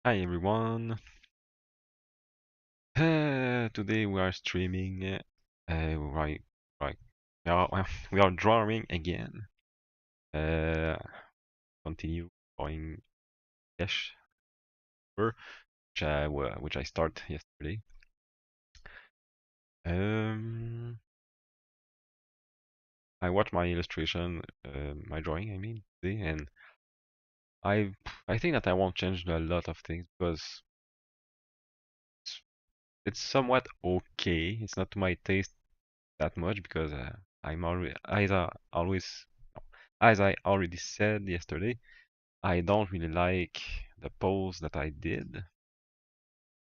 Hi everyone. Today we are streaming. Right, right. We are drawing again. Uh, Continue drawing Yesh, which I start yesterday. Um, I watched my illustration, my drawing, I mean, today, and I I think that I won't change a lot of things because it's, it's somewhat okay. It's not to my taste that much because I'm already as I already said yesterday, I don't really like the pose that I did.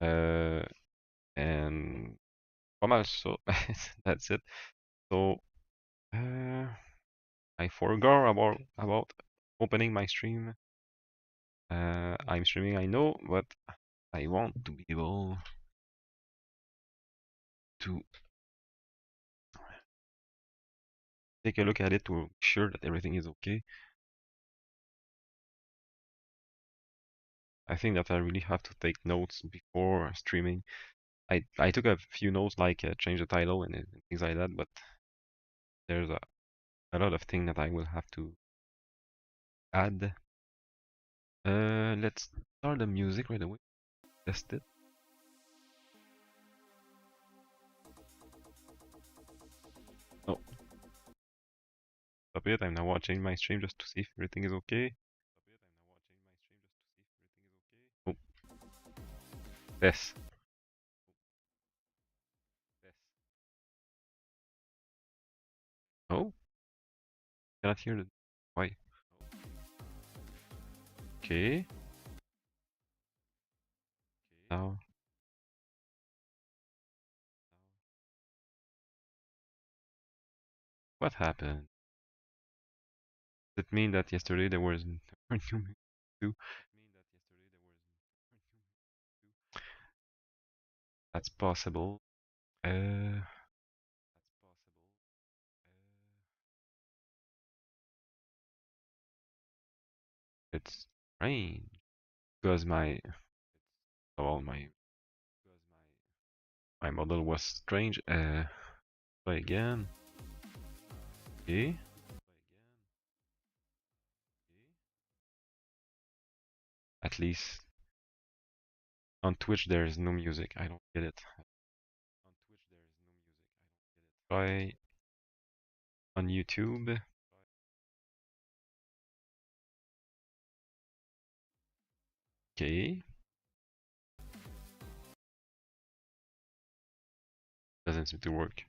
Uh, and pas mal so that's it. So I forgot about opening my stream. I'm streaming, I know, but I want to be able to take a look at it to be sure that everything is okay. I think that I really have to take notes before streaming. I took a few notes like change the title and things like that, but there's a lot of things that I will have to add. Let's start the music right away. Test it. Oh, stop it. I'm now watching my stream just to see if everything is okay. Oh, yes. Oh, cannot hear the. Why? Okay. Now, what happened? Does it mean that yesterday there was no new music too? That's possible. Uh, it's strange because my model was strange. Try again. Okay. At least on Twitch there is no music. I don't get it. Try on YouTube. Okay. Doesn't seem to work.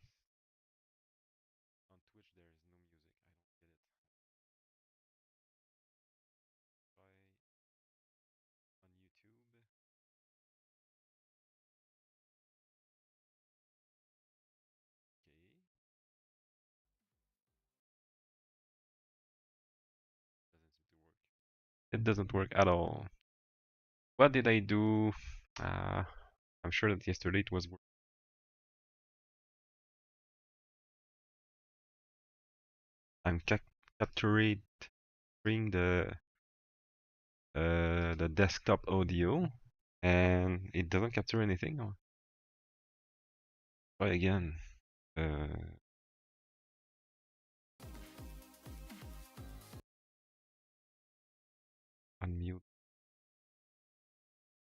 It doesn't work at all. What did I do? Uh, I'm sure that yesterday it was. I'm capturing the desktop audio, and it doesn't capture anything. Oh, try again. Uh, Unmute.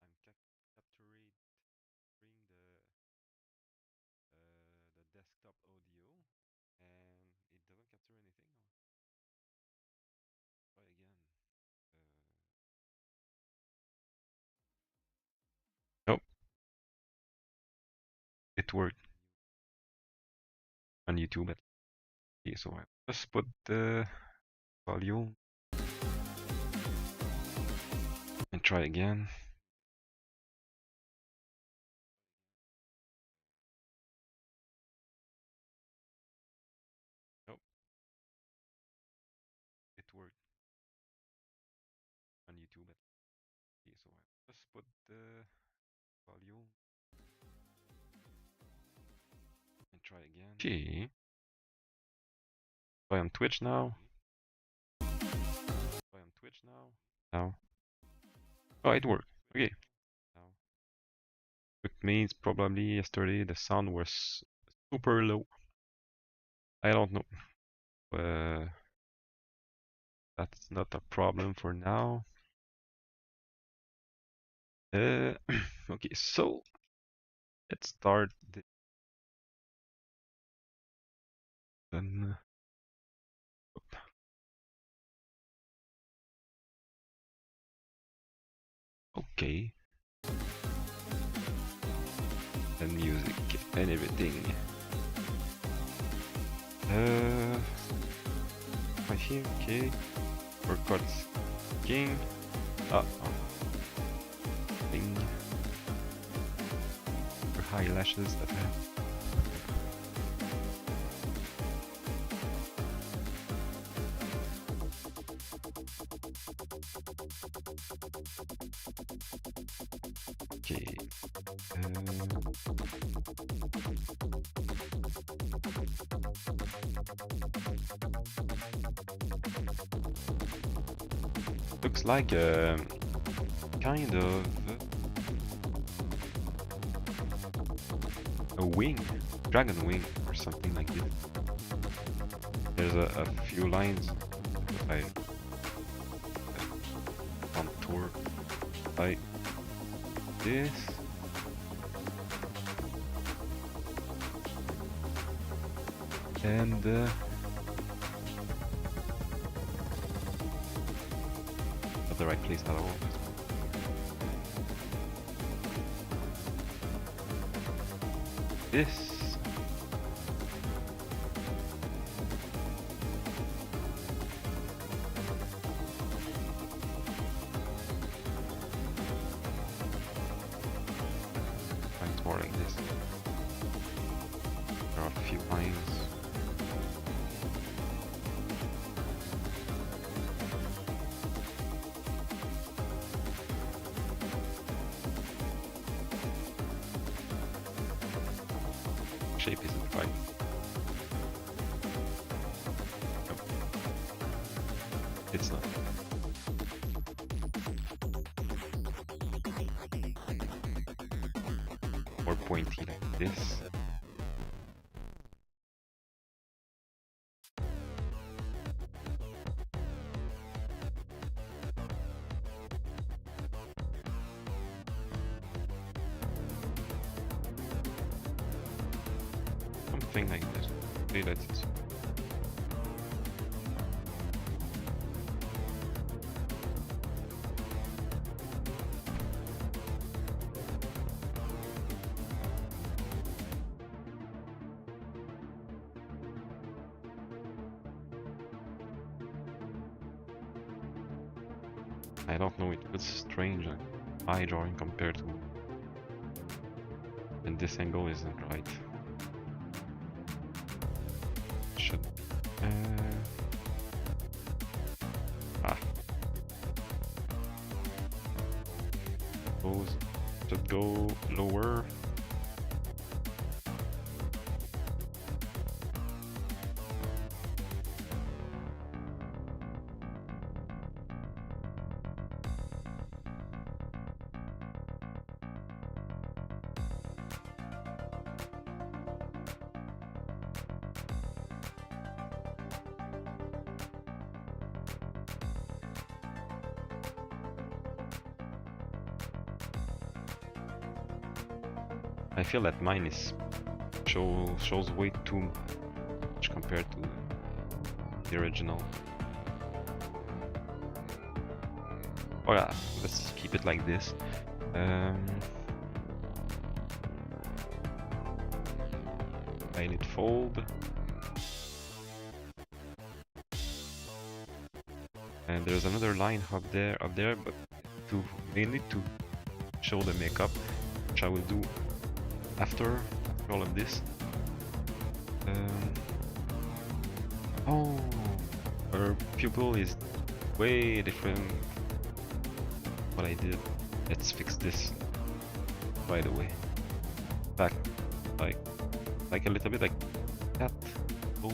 I'm capturing the desktop audio, and it doesn't capture anything. Oh, try again. Oh, it worked on YouTube. Okay, so I just put the volume and try again. Oh, it worked on YouTube. Okay, so I just put the volume and try again. Okay. Try on Twitch now. Try on Twitch now. Now. Oh, it worked. Okay. Which means probably yesterday the sound was super low. I don't know. That's not a problem for now. Okay, so let's start this. Then, okay, and music and everything. I think okay. For cuts, king. Thing. For eyelashes that I have. Okay. Looks like a kind of a wing, dragon wing or something like this. There's a few lines that I contour like this. And not the right place at all. This. It's more like this. There are a few lines. Shape isn't right. No. It's not. More pointy like this. Something like this. Okay, that's it. I don't know, it feels strange, like eye drawing compared to, and this angle isn't right. Should should go lower. I feel that mine is shows way too much compared to the original. Oh yeah, let's keep it like this. I need fold. And there's another line up there, but mainly to show the makeup, which I will do after all of this. Oh, her pupil is way different. What I did. Let's fix this. By the way, back like a little bit like that. Oh.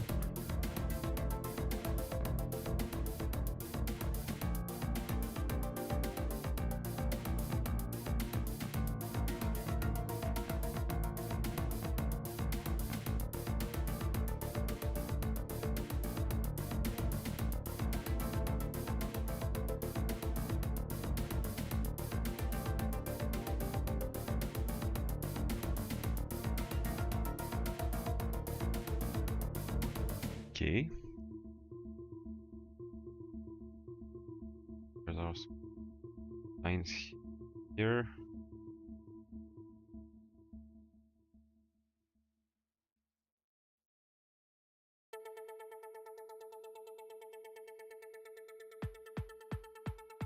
Okay. There's also lines here.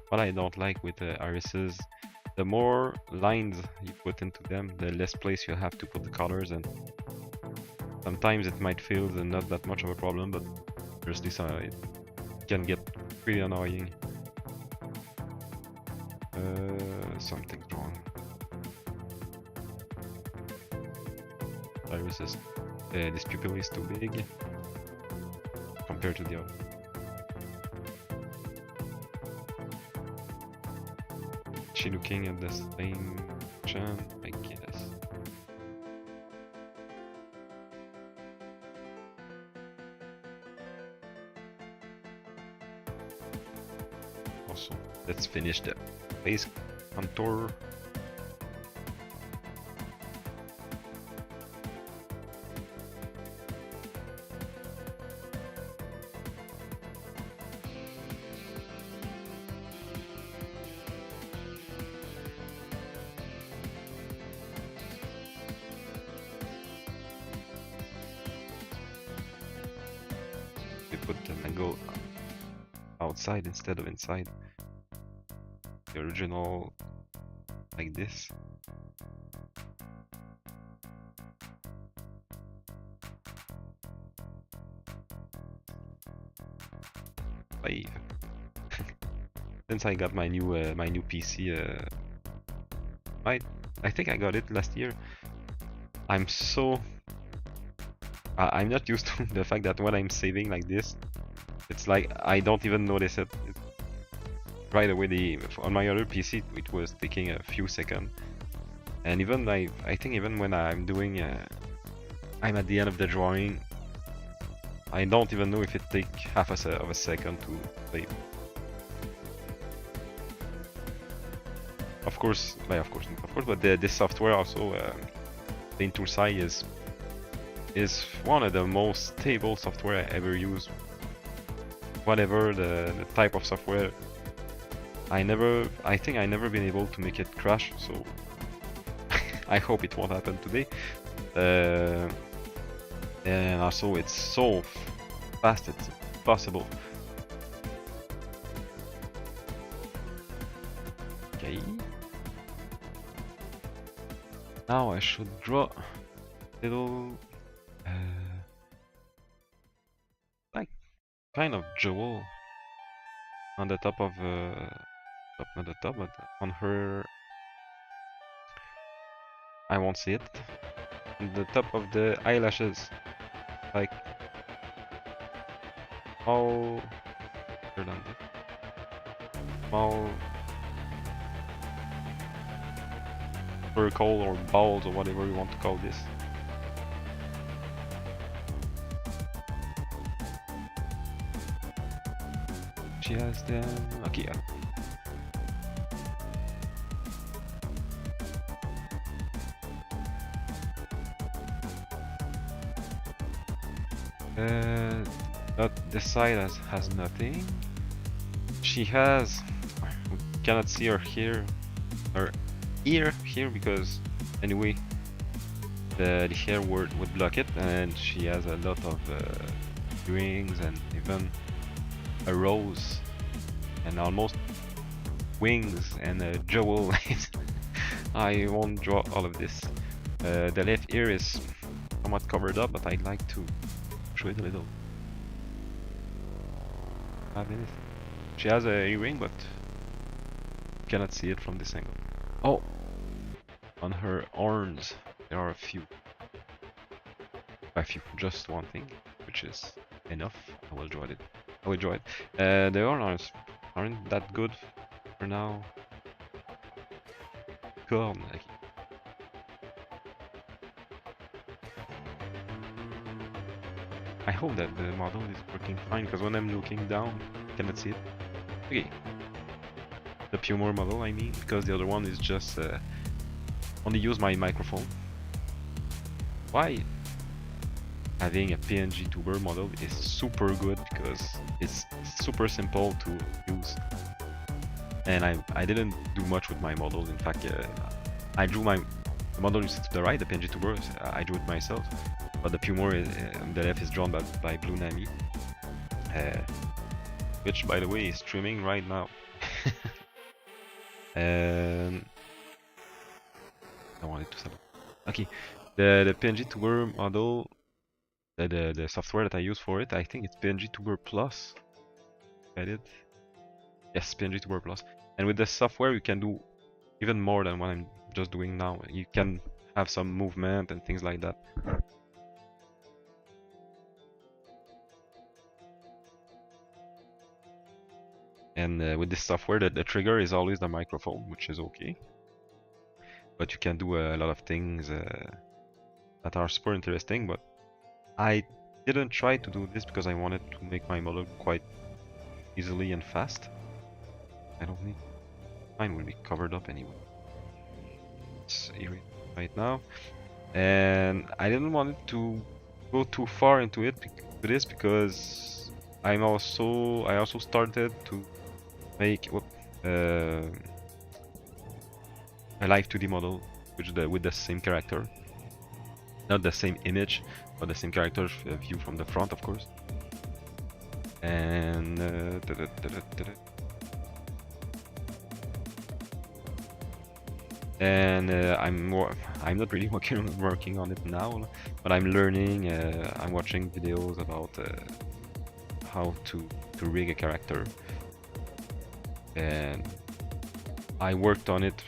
What I don't like with the irises, the more lines you put into them, the less place you have to put the colors, and sometimes it might feel not that much of a problem, but seriously, so it can get pretty annoying. Something's wrong. Iris is, this pupil is too big compared to the other. Is she looking at the same channel? I guess. Also, let's finish the face contour. We put the mango outside instead of inside. The original like this. Since I got my new PC, I think I got it last year. I'm not used to the fact that when I'm saving like this, it's like I don't even notice it. Right away, on my other PC it was taking a few seconds, and even I think even when I'm doing, I'm at the end of the drawing, I don't even know if it takes half of a second to save. Of course, but this software also, the Intursai is one of the most stable software I ever used. Whatever the type of software, I think I never been able to make it crash, so I hope it won't happen today. And also it's so fast, it's possible. Okay. Now I should draw little, like kind of jewel on the top of, not the top, but on her. I won't see it. On the top of the eyelashes, like small, small circle or balls or whatever you want to call this. She has them. Okay, yeah. This side has nothing. She has. We cannot see her here, her ear here, because anyway, the hair would block it, and she has a lot of rings and even a rose and almost wings and a jewel. I won't draw all of this. The left ear is somewhat covered up, but I'd like to show it a little. She has a earring, but you cannot see it from this angle. Oh, on her horns there are a few, just one thing, which is enough. I will draw it. The horns aren't that good for now. Corn. I hope that the model is working fine, because when I'm looking down, I cannot see it. Okay. The Pyummer model, I mean, because the other one is just only use my microphone. Why? having a PNG tuber model is super good because it's super simple to use. And I didn't do much with my model. In fact, I drew the model you see to the right, the PNG tuber. I drew it myself, but the Pyummer on the left is drawn by Bluenamie, which, by the way, is streaming right now. And I wanted to sell. Okay, the PNG tuber model, the software that I use for it, I think it's PNG tuber plus. Get it? Yes, PNG tuber plus. And with the software, you can do even more than what I'm just doing now. You can have some movement and things like that. And with this software, the trigger is always the microphone, which is okay. But you can do a lot of things that are super interesting. But I didn't try to do this because I wanted to make my model quite easily and fast. I don't need. Mine will be covered up anyway. It's right now, and I didn't want it to go too far into this because I also started to make a live 2D model with the same character, not the same image, but the same character view from the front, of course. And I'm not really working on it now, but I'm learning. I'm watching videos about how to rig a character, and I worked on it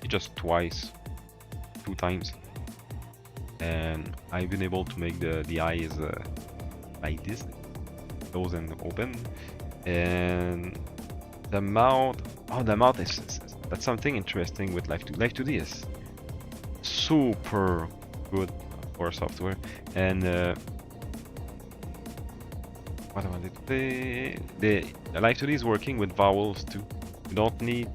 just two times, and I've been able to make the eyes like this, close and open, and the mouth. Oh, the mouth is that's something interesting with Live 2D. Live 2D is super good for software, and what I wanted to say, the Live 2D is working with vowels too. You don't need,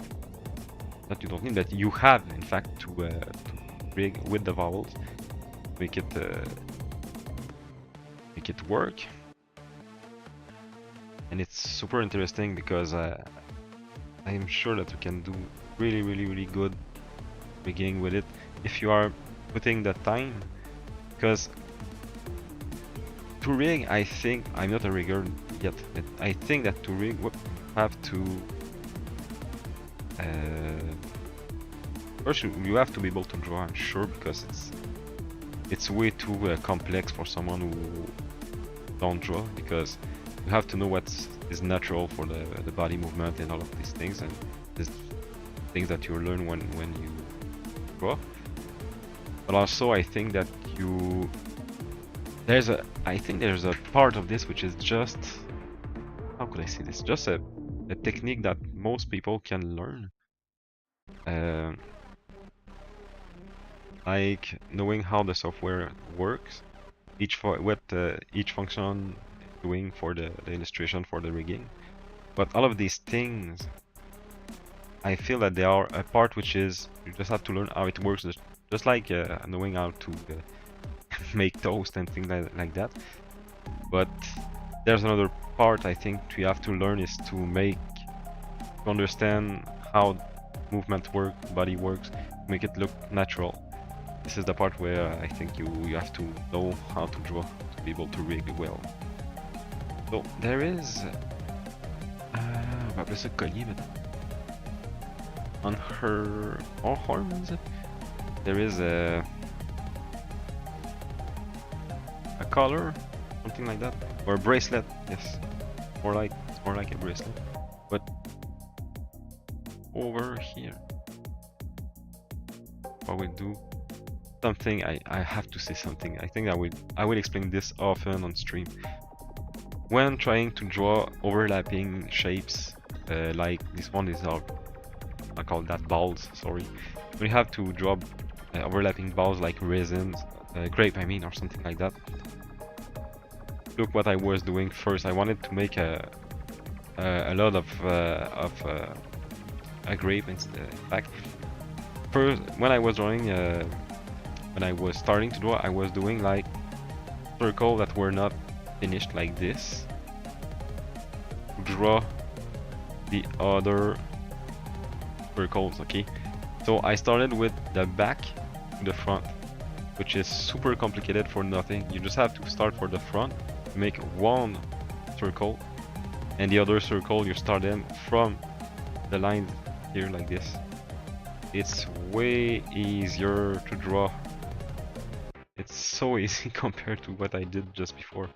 not you don't need, but you have in fact to rig with the vowels, make it work, and it's super interesting because I'm sure that you can do really good rigging with it if you are putting the time. Because to rig, I think I'm not a rigger yet. I think that to rig, we have to first you have to be able to draw. I'm sure, because it's way too complex for someone who don't draw, because you have to know what is natural for the body movement and all of these things, and these things that you learn when you draw. But also I think that I think there's a part of this which is just, how could I say this, just a technique that most people can learn, like knowing how the software works, what each function doing for the illustration, for the rigging. But all of these things, I feel that they are a part which is, you just have to learn how it works, just like knowing how to make toast and things like that. But there's another part I think we have to learn, is to understand how movement works, body works, make it look natural. This is the part where I think you have to know how to draw to be able to rig well. So there is on va appeler ça collier maintenant. On her arms there is a collar, something like that, or a bracelet. Yes, it's more like a bracelet, but over here what we do something. I have to say something. I think I will explain this often on stream. When trying to draw overlapping shapes, like this one is I call that balls, sorry. We have to draw overlapping balls like raisins, grape I mean, or something like that. Look what I was doing first. I wanted to make a lot of a grape in fact. First, when I was drawing, when I was starting to draw, I was doing like circle that were not finished like this, draw the other circles, okay? So I started with the back to the front, which is super complicated for nothing. You just have to start for the front, make one circle, and the other circle you start them from the line here like this. It's way easier to draw. It's so easy compared to what I did just before.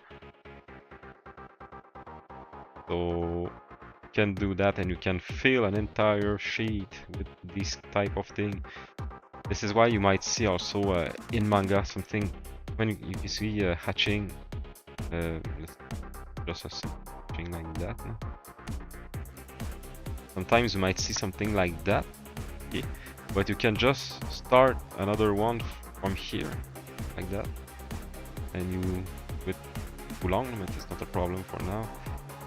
So you can do that and you can fill an entire sheet with this type of thing. This is why you might see also in manga something when you see hatching, just a thing like that. No? Sometimes you might see something like that, okay? But you can just start another one from here, like that, and you with too long, but it's not a problem for now.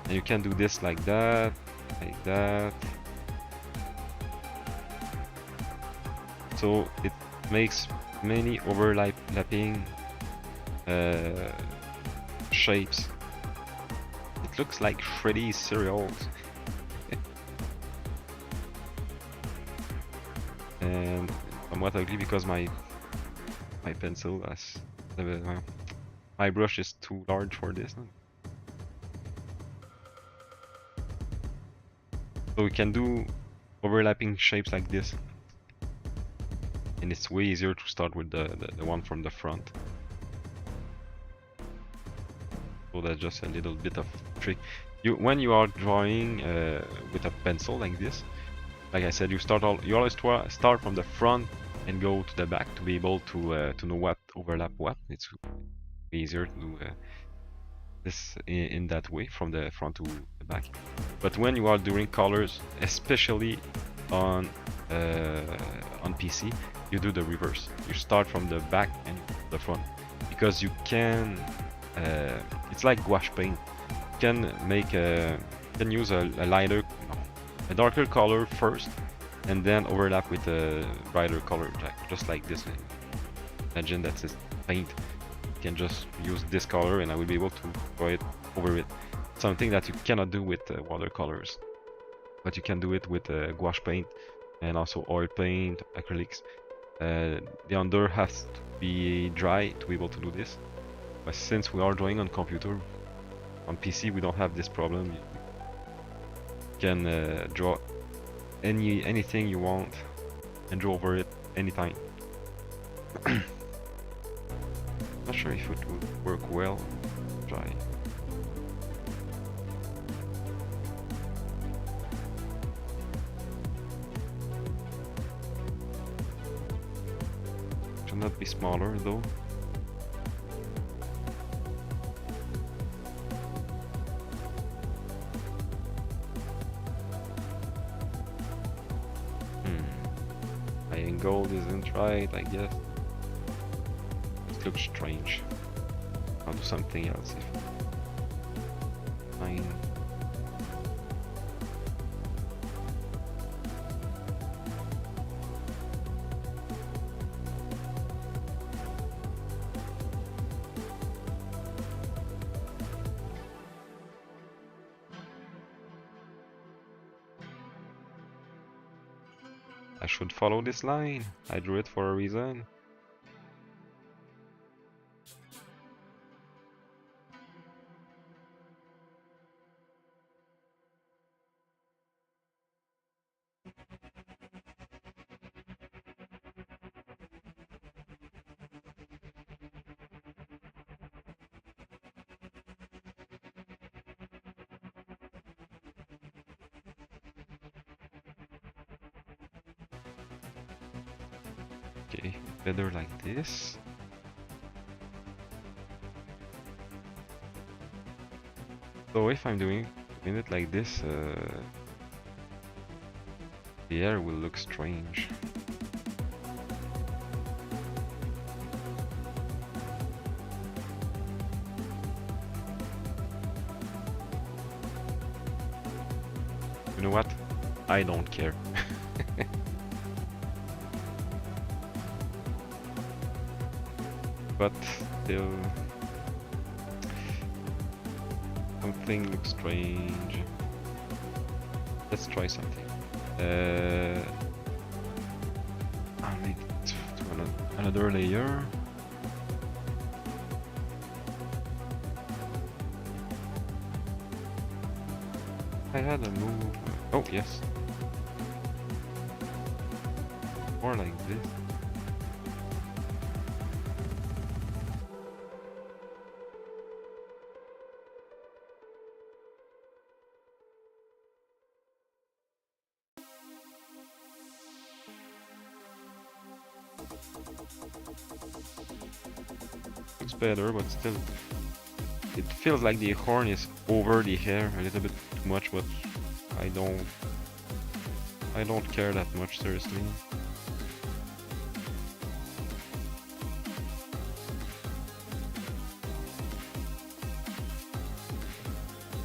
And you can do this like that, like that. So it makes many overlapping shapes. It looks like Freddy's cereals. And somewhat ugly because my pencil has my brush is too large for this. So we can do overlapping shapes like this, and it's way easier to start with the one from the front. So that's just a little bit of trick. When you are drawing with a pencil like this, like I said, you always start from the front and go to the back to be able to know what overlap what. It's easier to do this in that way, from the front to the back. But when you are doing colors, especially on PC, you do the reverse. You start from the back and the front, because you can. It's like gouache paint. You can make can use a darker color first, and then overlap with a brighter color, just like this. Imagine that's a paint. You can just use this color, and I will be able to draw it over it. Something that you cannot do with watercolors, but you can do it with gouache paint and also oil paint, acrylics. The under has to be dry to be able to do this. But since we are drawing on computer, on PC we don't have this problem. You can draw anything you want and draw over it anytime. Not sure if it would work well. Try. Should not be smaller though. Gold isn't right, I guess. It looks strange. I'll do something else if fine. I should follow this line. I drew it for a reason. Okay, better like this. So if I'm doing it like this, the air will look strange. You know what? I don't care. But still, something looks strange. Let's try something. I'll make it to another layer. I had a move. Oh, yes. More like this. Looks better, but still, it feels like the horn is over the hair a little bit too much, but I don't care that much, seriously.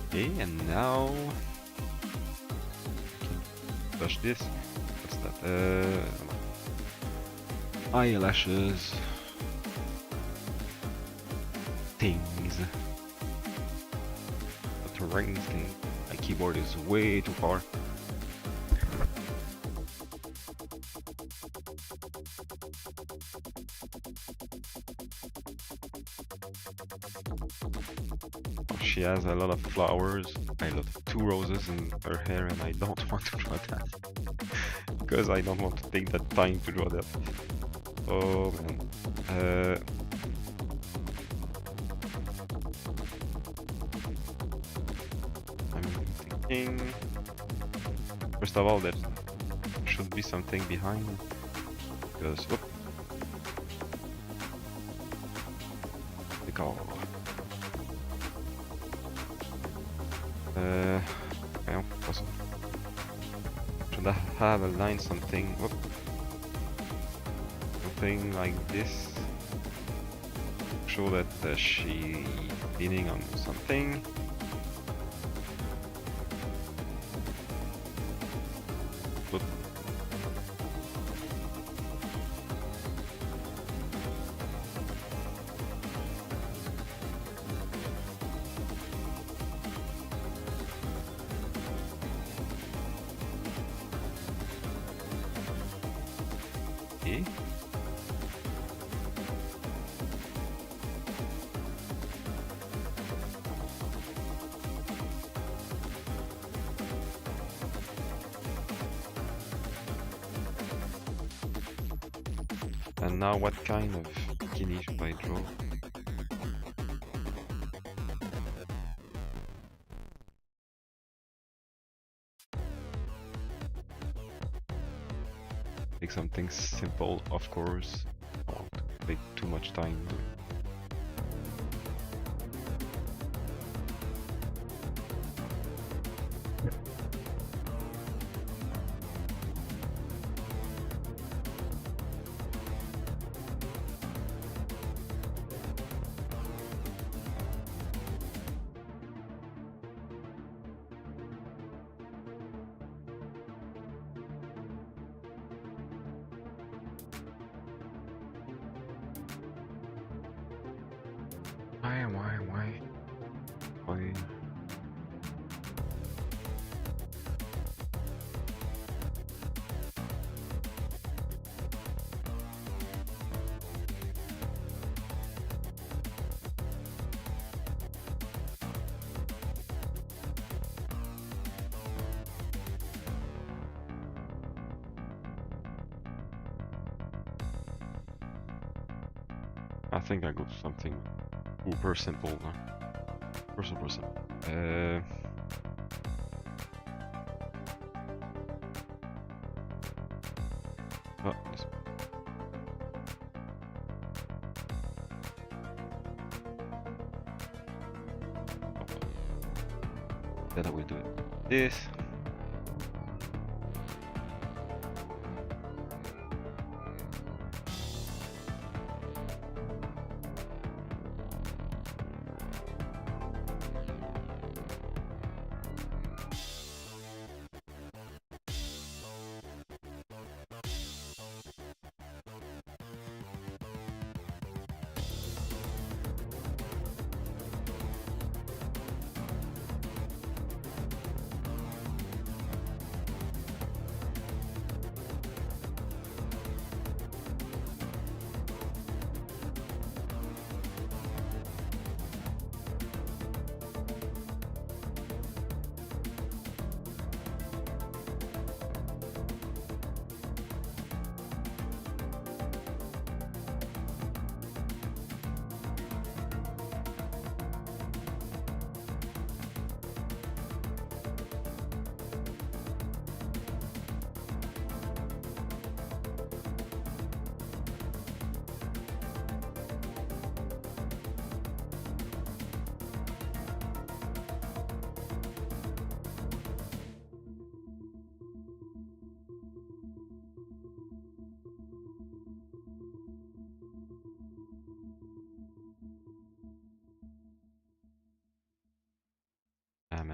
Okay, and now touch this. What's that? Eyelashes. Things. The rings thing. My keyboard is way too far. She has a lot of flowers. I love 2 roses in her hair, and I don't want to draw that because I don't want to take that time to draw that. Oh man. I'm thinking. First of all, there should be something behind, because yeah, possible. Should I have a line something? Something like this. Show that she leaning on something. Okay. And now what kind of bikini should I draw? Take something simple, of course. I don't want to take too much time. Why? I think I go to something super simple. Super simple. Oh, this. Then I will do it. This.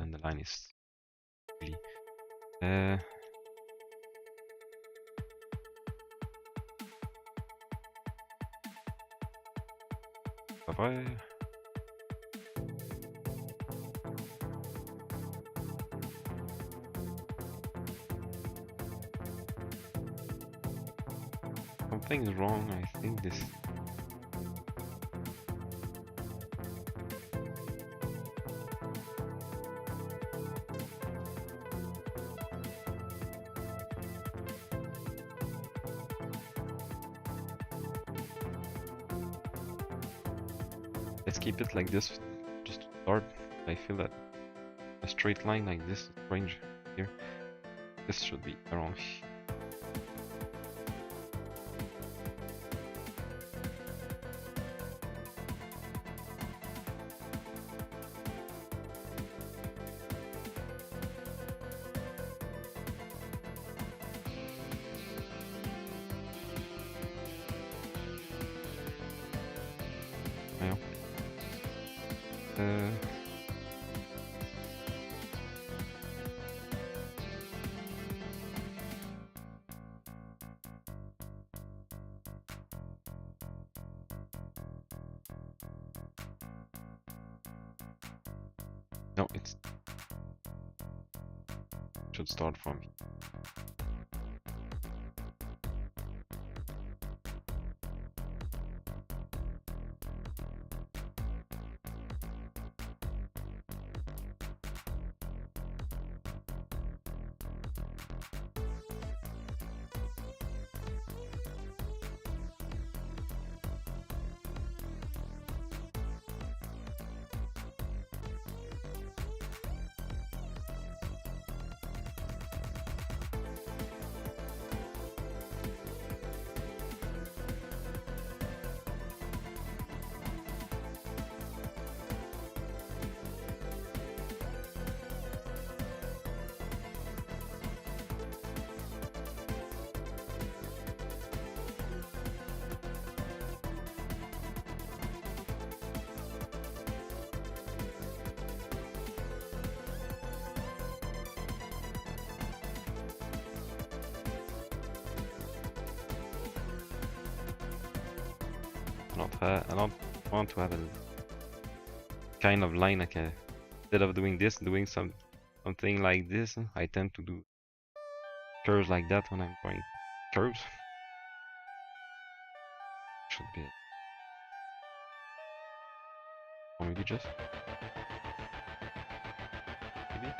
and the line is really bye bye. Something is wrong, I think this. Let's keep it like this, just to start. I feel that a straight line like this is strange here. This should be around. Yeah. No, it should start from here. I don't want to have a kind of line like instead of doing this, doing something like this. I tend to do curves like that when I'm drawing curves. Should be it. Or maybe just maybe.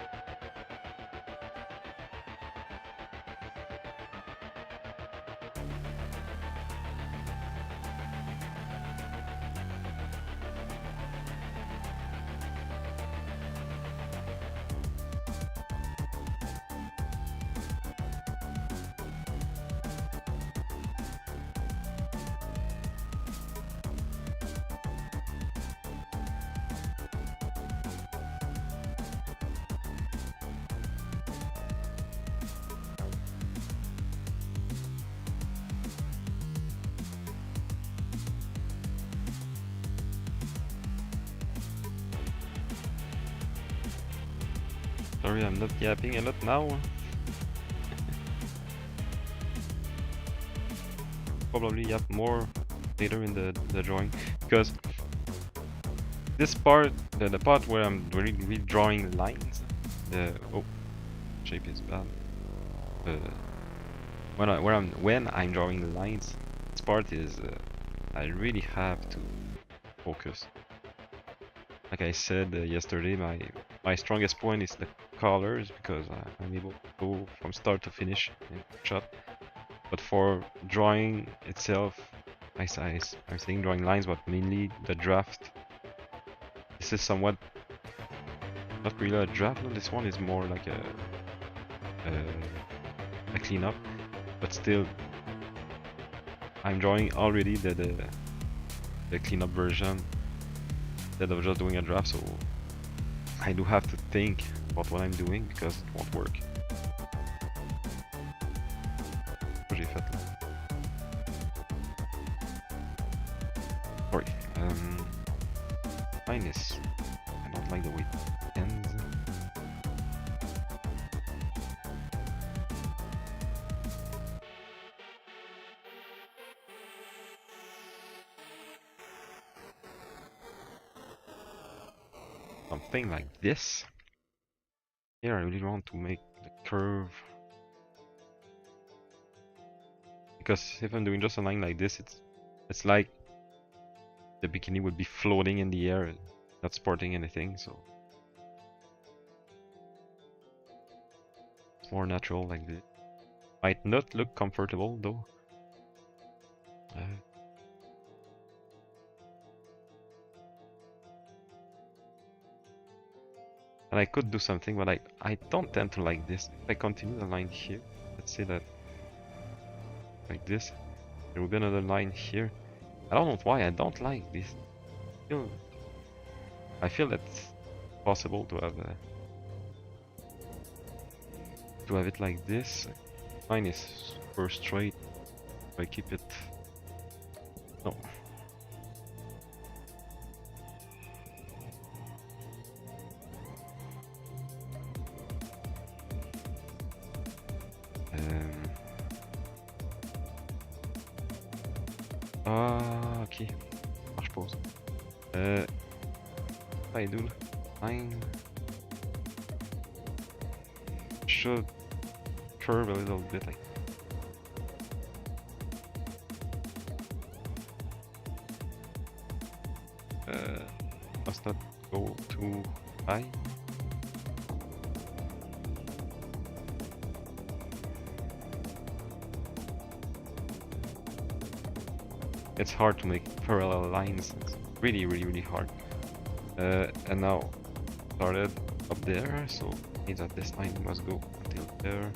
Sorry, I'm not yapping a lot now. Probably yap more later in the drawing, because this part, the part where I'm really redrawing lines, oh, shape is bad. When I'm drawing lines, this part is I really have to focus. Like I said yesterday, my strongest point is the colors, because I'm able to go from start to finish in one shot. But for drawing itself, I'm saying drawing lines, but mainly the draft. This is somewhat not really a draft. No, this one is more like a cleanup, but still, I'm drawing already the cleanup version instead of just doing a draft. So I do have to think about what I'm doing, because it won't work. J'ai fait là. Sorry. Minus. I don't like the way it ends. something like this. Here I really want to make the curve. Because if I'm doing just a line like this, it's like the bikini would be floating in the air, not sporting anything, so it's more natural like this. Might not look comfortable though. And I could do something, but I don't tend to like this. If I continue the line here, let's say that like this, there will be another line here. I don't know why I don't like this. I feel that it's possible to have it like this. Line is super straight. If I keep it, no. Ok. Marche pause. I do line should curve a little bit. Must not go too high. It's hard to make parallel lines. It's really, really, really hard. And now started up there, so it means that this line must go until there.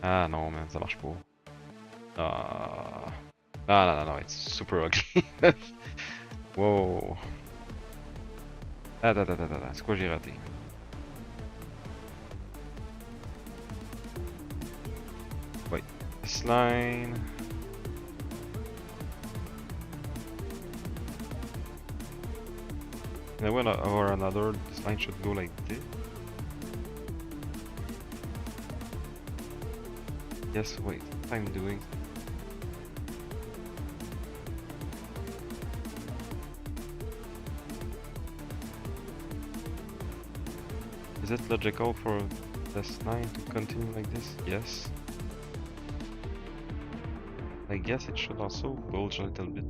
Ah non, man, ça marche pas. No, it's super ugly. Wow. Attends, c'est quoi j'ai raté? Wait, this line. And one or another, this line should go like this. Yes, wait, what I'm doing. Is it logical for this line to continue like this? Yes. I guess it should also bulge a little bit.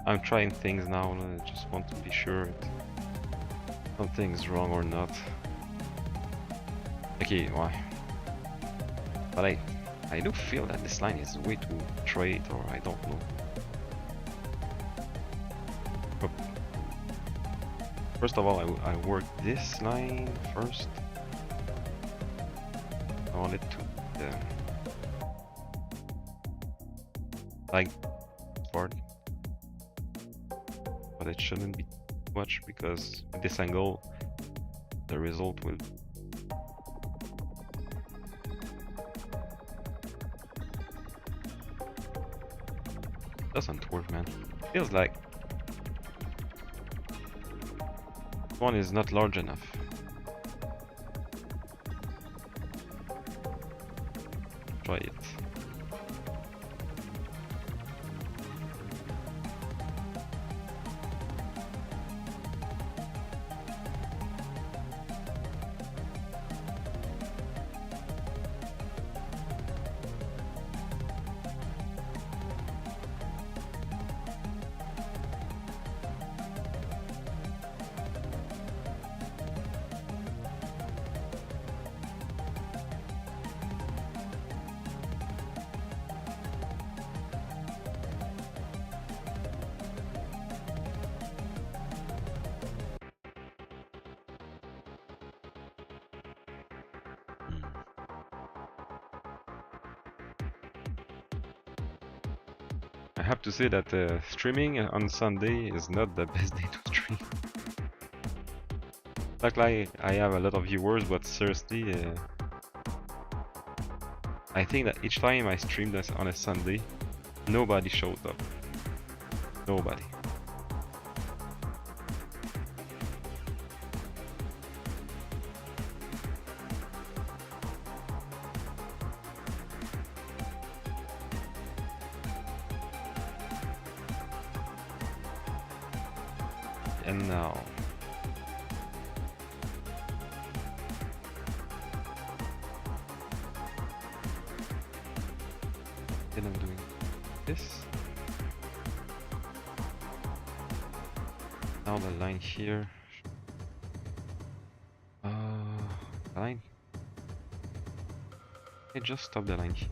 I'm trying things now, I just want to be sure something's wrong or not. Okay, why? But I do feel that this line is way too straight, or I don't know. But first of all, I work this line first. I want it to like part. But it shouldn't be too much, because with this angle the result will doesn't work, man. Feels like one is not large enough. Try it. I have to say that streaming on Sunday is not the best day to stream. Not like I have a lot of viewers, but seriously, I think that each time I stream this on a Sunday, nobody shows up. Nobody. And now. Then I'm doing this. Now the line here. Line. Okay, just stop the line here.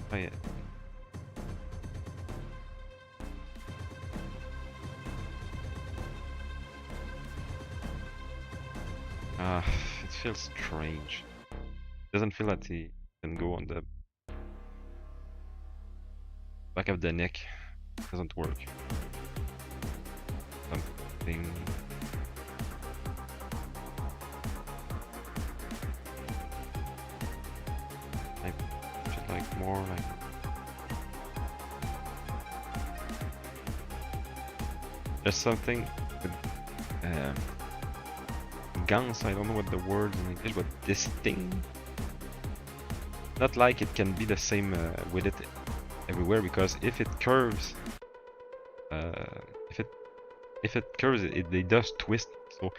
Oh yeah. It feels strange. Doesn't feel that he can go on the back of the neck. Doesn't work. Something. I just like more like. There's something with guns. I don't know what the word in English, but this thing. Not like it can be the same with it everywhere, because if it curves, if it curves, it does twist. So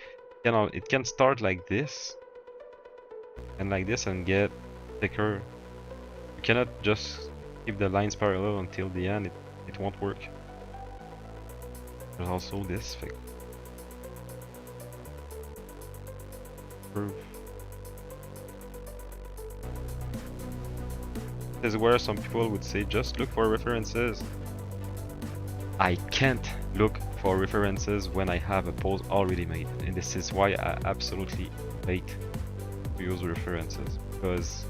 it can start like this and get thicker. You cannot just keep the lines parallel until the end. It won't work. There's also this thing. Curve. This is where some people would say just look for references. I can't look for references when I have a pose already made, and this is why I absolutely hate to use references, because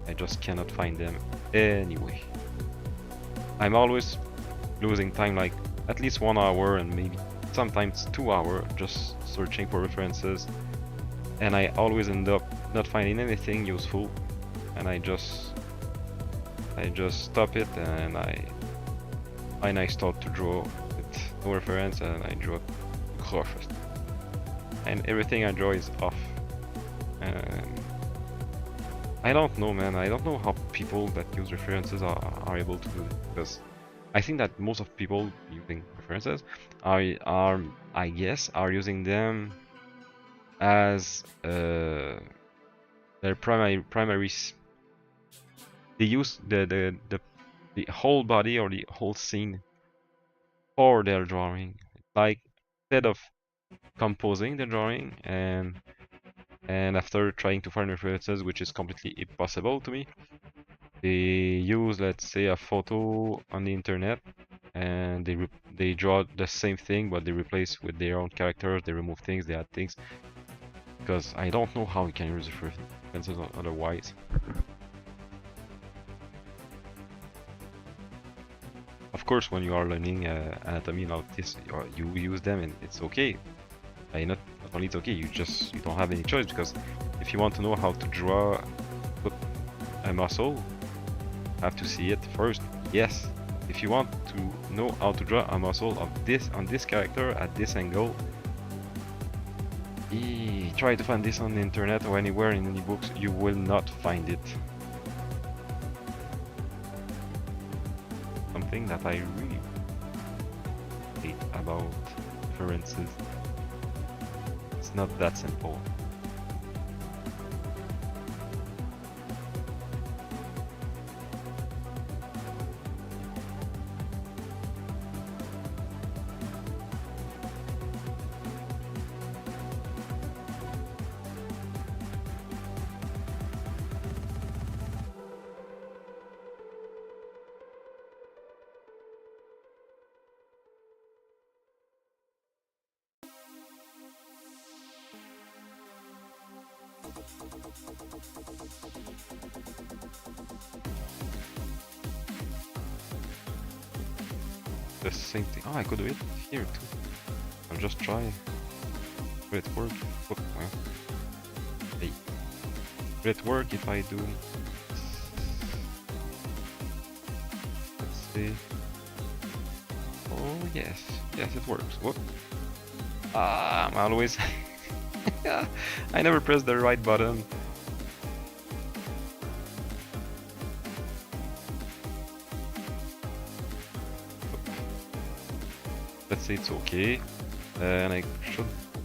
I just cannot find them anyway. I'm always losing time, like at least 1 hour and maybe sometimes 2 hours just searching for references, and I always end up not finding anything useful, and I just stop it, and I start to draw with no reference, and I draw crushes, and everything I draw is off. I don't know, man. I don't know how people that use references are able to do it, because I think that most of people using references are I guess are using them as their primary. They use the whole body or the whole scene for their drawing. Like, instead of composing the drawing and after trying to find references, which is completely impossible to me, they use, let's say, a photo on the internet, and they draw the same thing, but they replace with their own characters. They remove things, they add things, because I don't know how you can use references otherwise. Of course, when you are learning anatomy like this, you use them, and it's okay. Not only it's okay, you don't have any choice, because if you want to know how to draw a muscle, you have to see it first. Yes, if you want to know how to draw a muscle of on this character at this angle, try to find this on the internet or anywhere in any books. You will not find it. Something that I really hate about references. It's not that simple. The same thing. Oh, I could do it here too. I'll just try. Will it work? Oh, well. Hey. Will it work if I do? Let's see. Oh yes, yes it works. Whoop. Ah, I'm always. I never press the right button. Let's say it's okay, and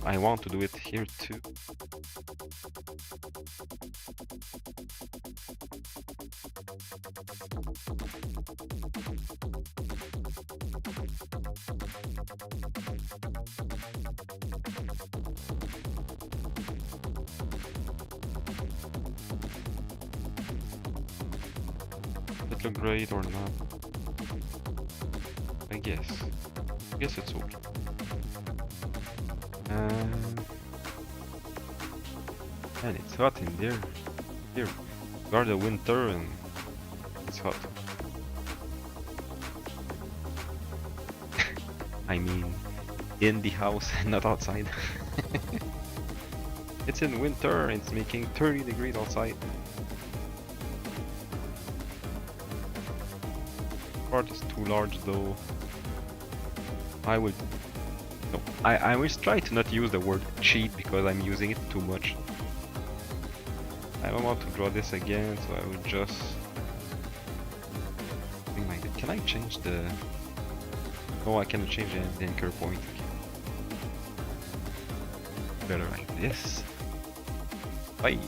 I want to do it here too. Does it look great or not? I guess it's okay. And it's hot in there. Here, we are the winter and it's hot. I mean, in the house, not outside. It's in winter, it's making 30 degrees outside. Part is too large though. I will try to not use the word cheat because I'm using it too much. I don't want to draw this again, so I will just something like that. Can I change the? No, I cannot change the anchor point. Better like this. 5.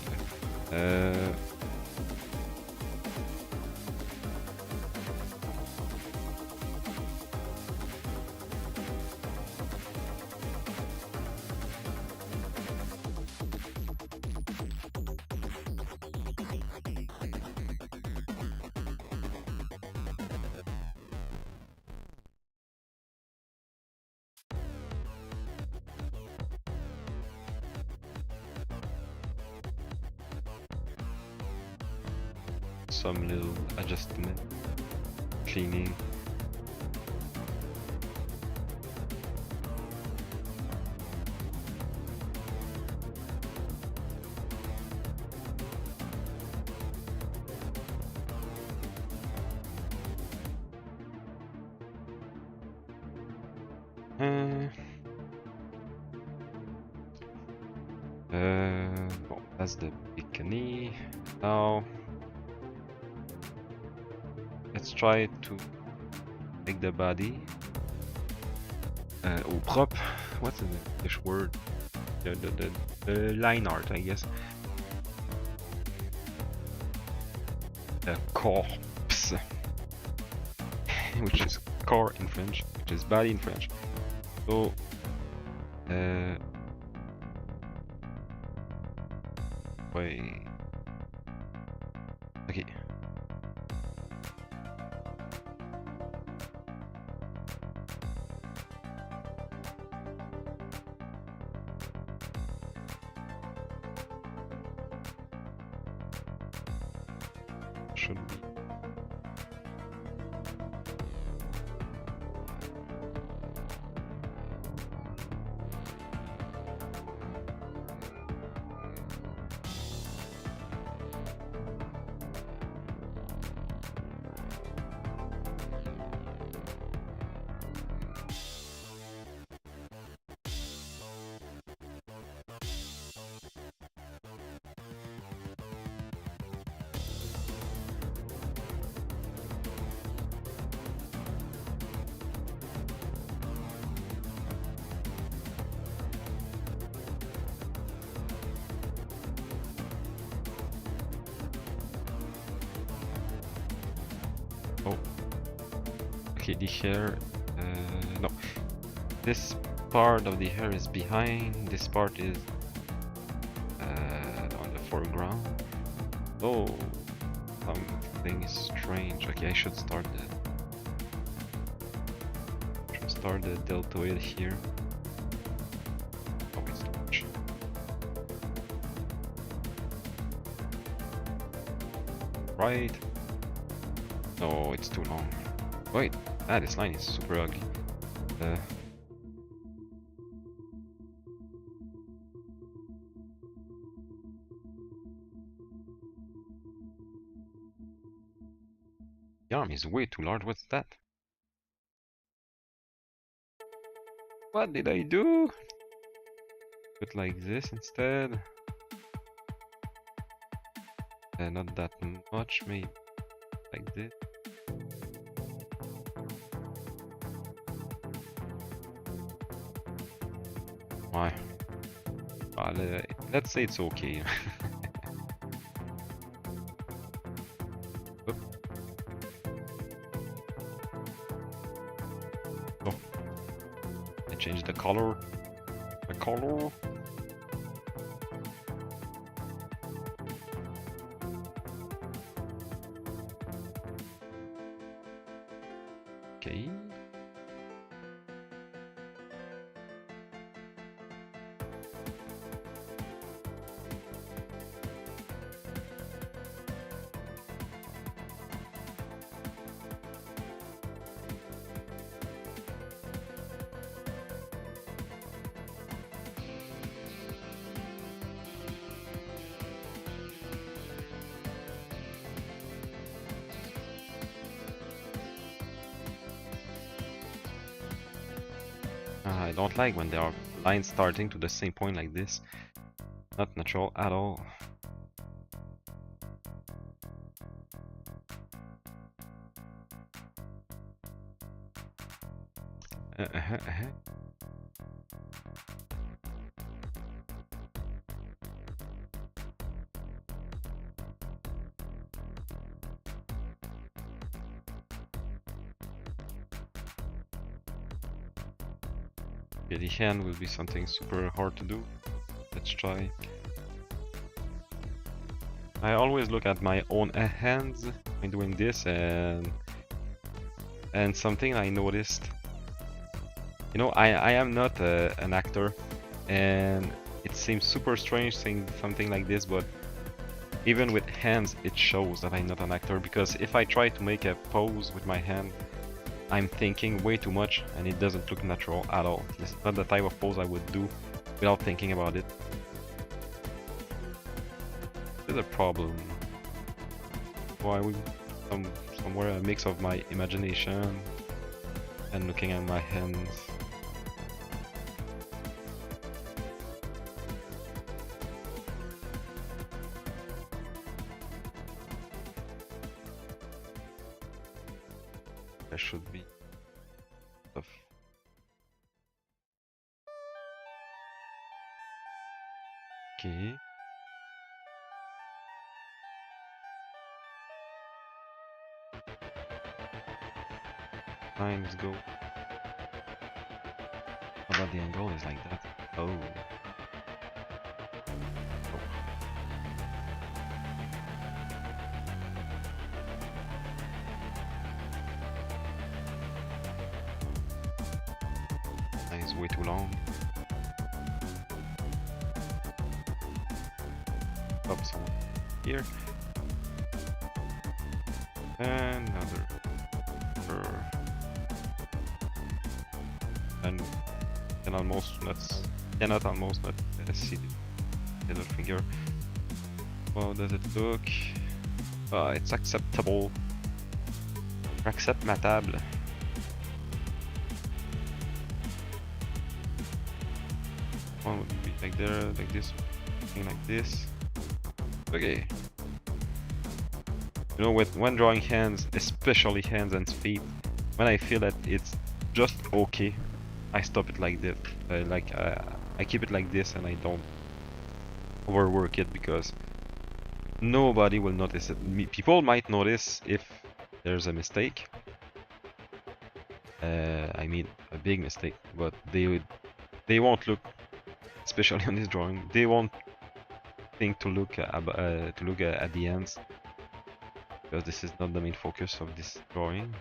Some little adjustment, cleaning. Well, that's the bikini. Now let's try to make the body au propre. What's the English word? The line art, I guess. The corpse, which is corps in French, which is body in French. So, wait. Okay. Should be. Oh, okay, the hair, no, this part of the hair is behind, this part is on the foreground. Oh, something is strange. Okay, I should start the deltoid here. Oh, it's too much. right. No, it's too long. Wait, this line is super ugly. The arm is way too large. What's that? What did I do? Put like this instead. Not that much, maybe like this. Why? Well, let's say it's okay. Oh, I changed the color. The color. Okay. I don't like when there are lines starting to the same point like this. Not natural at all. Yeah, the hand will be something super hard to do. Let's try. I always look at my own hands when doing this, and something I noticed. You know, I am not an actor, and it seems super strange saying something like this, but even with hands, it shows that I'm not an actor, because if I try to make a pose with my hand, I'm thinking way too much and it doesn't look natural at all. This is not the type of pose I would do without thinking about it. There's a problem. Why we somewhere a mix of my imagination and looking at my hands. There should be stuff. Okay. Fine, let's go. How about the angle is like that? Oh. That is way too long. Up some here. And another. And cannot almost not see the little finger. How does it look? It's acceptable. Acceptable. One would be like there, like this, something like this. Okay. You know, when drawing hands, especially hands and feet, when I feel that it's just okay, I stop it like this. I keep it like this and I don't overwork it, because nobody will notice it. People might notice if there's a mistake. I mean a big mistake, but they won't look, especially on this drawing, they won't think to look at the ends, because this is not the main focus of this drawing.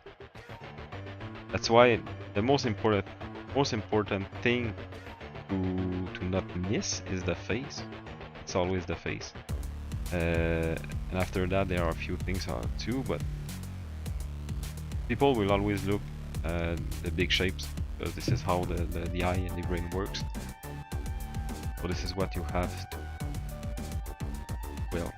That's why the most important thing to not miss is the face. It's always the face. And after that there are a few things too, but people will always look at the big shapes because this is how the eye and the brain works. So this is what you have to, well,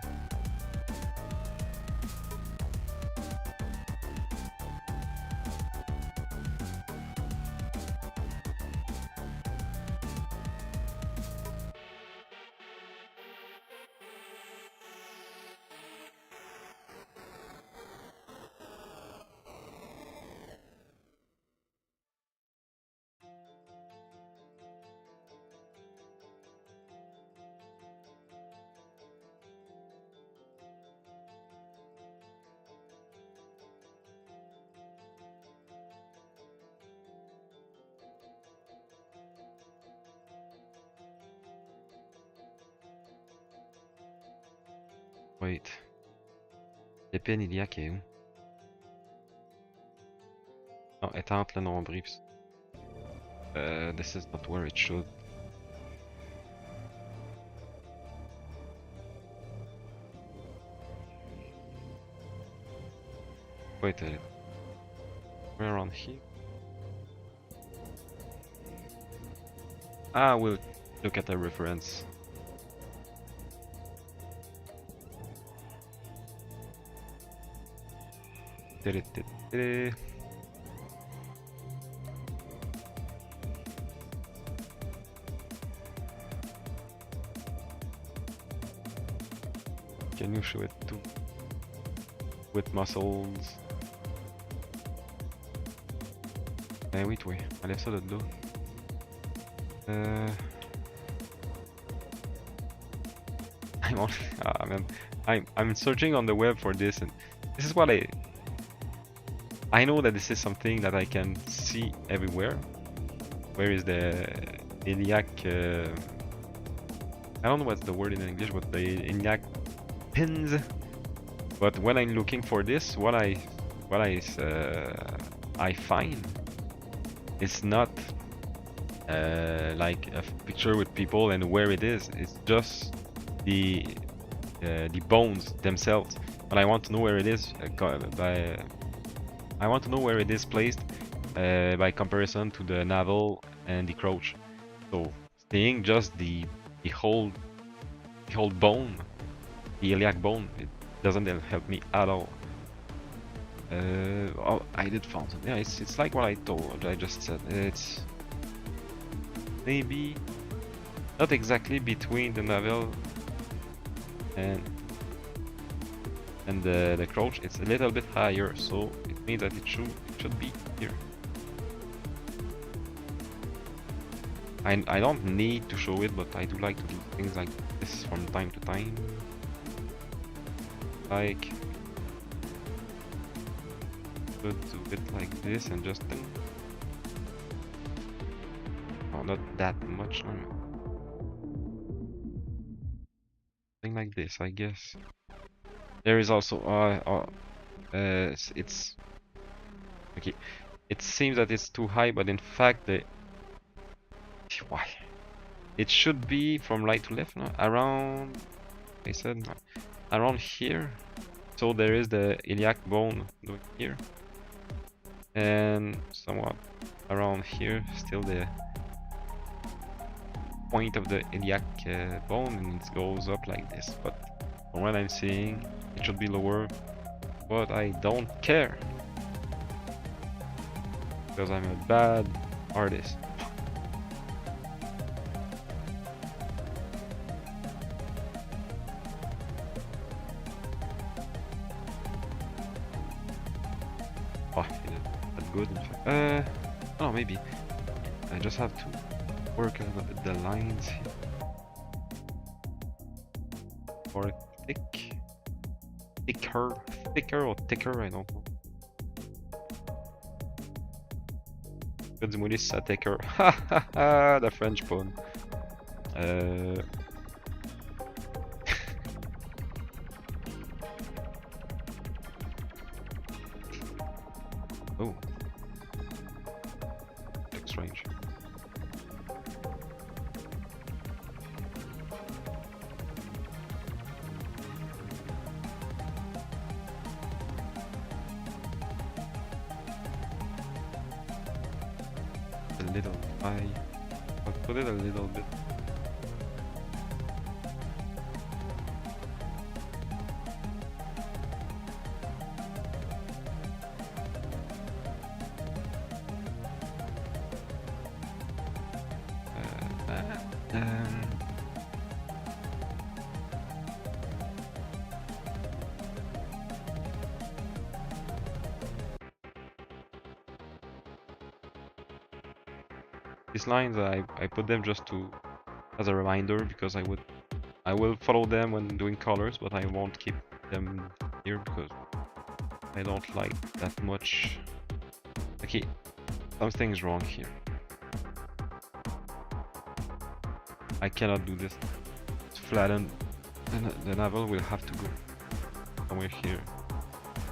wait. L'épine iliaque est où? Non, elle est entre le nombril. This is not where it should. Wait, where around here? Ah, we'll look at the reference. Can you show it too? With muscles. Eh oui, toi, enlève ça de là. I'm on. Ah man, I'm searching on the web for this, and this is what I know that this is something that I can see everywhere. Where is the iliac? I don't know what's the word in English, but the iliac pins. But when I'm looking for this, what I find, it's not like a picture with people and where it is. It's just the bones themselves. But I want to know where it is I want to know where it is placed by comparison to the navel and the crotch. So seeing just the whole bone, the iliac bone, it doesn't help me at all. Oh, I did found it. Yeah, it's like what I just said. It's maybe not exactly between the navel and the crotch. It's a little bit higher, so it means that it should be here. I don't need to show it, but I do like to do things like this from time to time. Like, could do it like this and just oh, not that much. Thing like this, I guess. There is also it's okay. It seems that it's too high, but in fact why? It should be from right to left, no? Around, I said, around here. So there is the iliac bone going here, and somewhat around here, still the point of the iliac bone, and it goes up like this. But from what I'm seeing, it should be lower, but I don't care because I'm a bad artist. Oh, that's good. Oh, maybe I just have to work a little bit the lines here. Or thicker or thicker, I don't know. Good Moulis a thicker. Ha ha ha, the French pun. Oh. Looks strange. little high. I'll put it a little bit. These lines I put them just to as a reminder because I will follow them when doing colors, but I won't keep them here because I don't like that much. Okay, something's wrong here. I cannot do this. It's flattened, and the navel will have to go somewhere here.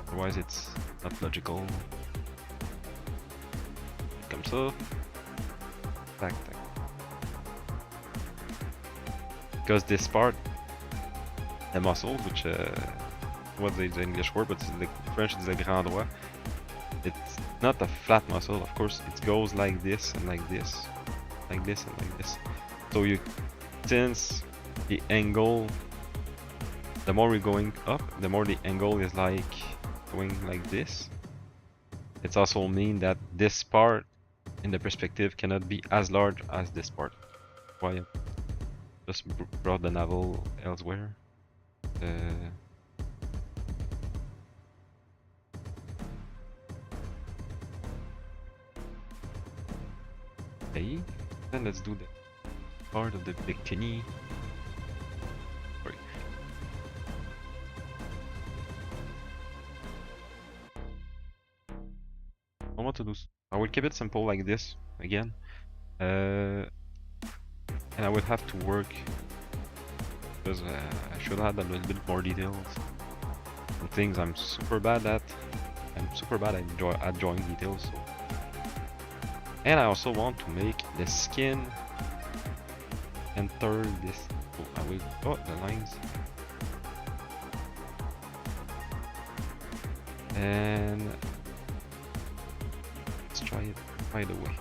Otherwise, it's not logical. Comme ça. Tac, tac. Because this part, the muscle, which what's the English word, but the French is a grand droit. It's not a flat muscle, of course. It goes like this and like this, like this and like this. So since the angle, the more we're going up, the more the angle is like going like this. It's also mean that this part in the perspective cannot be as large as this part. Why I just brought the navel elsewhere. Okay, then let's do the part of the bikini. Sorry. I want to do. I will keep it simple like this again, and I will have to work because I should have a little bit more details. Some things I'm super bad at. I'm super bad at drawing details. So. And I also want to make the skin enter this. So I will. Oh, the lines. And let's try it right away.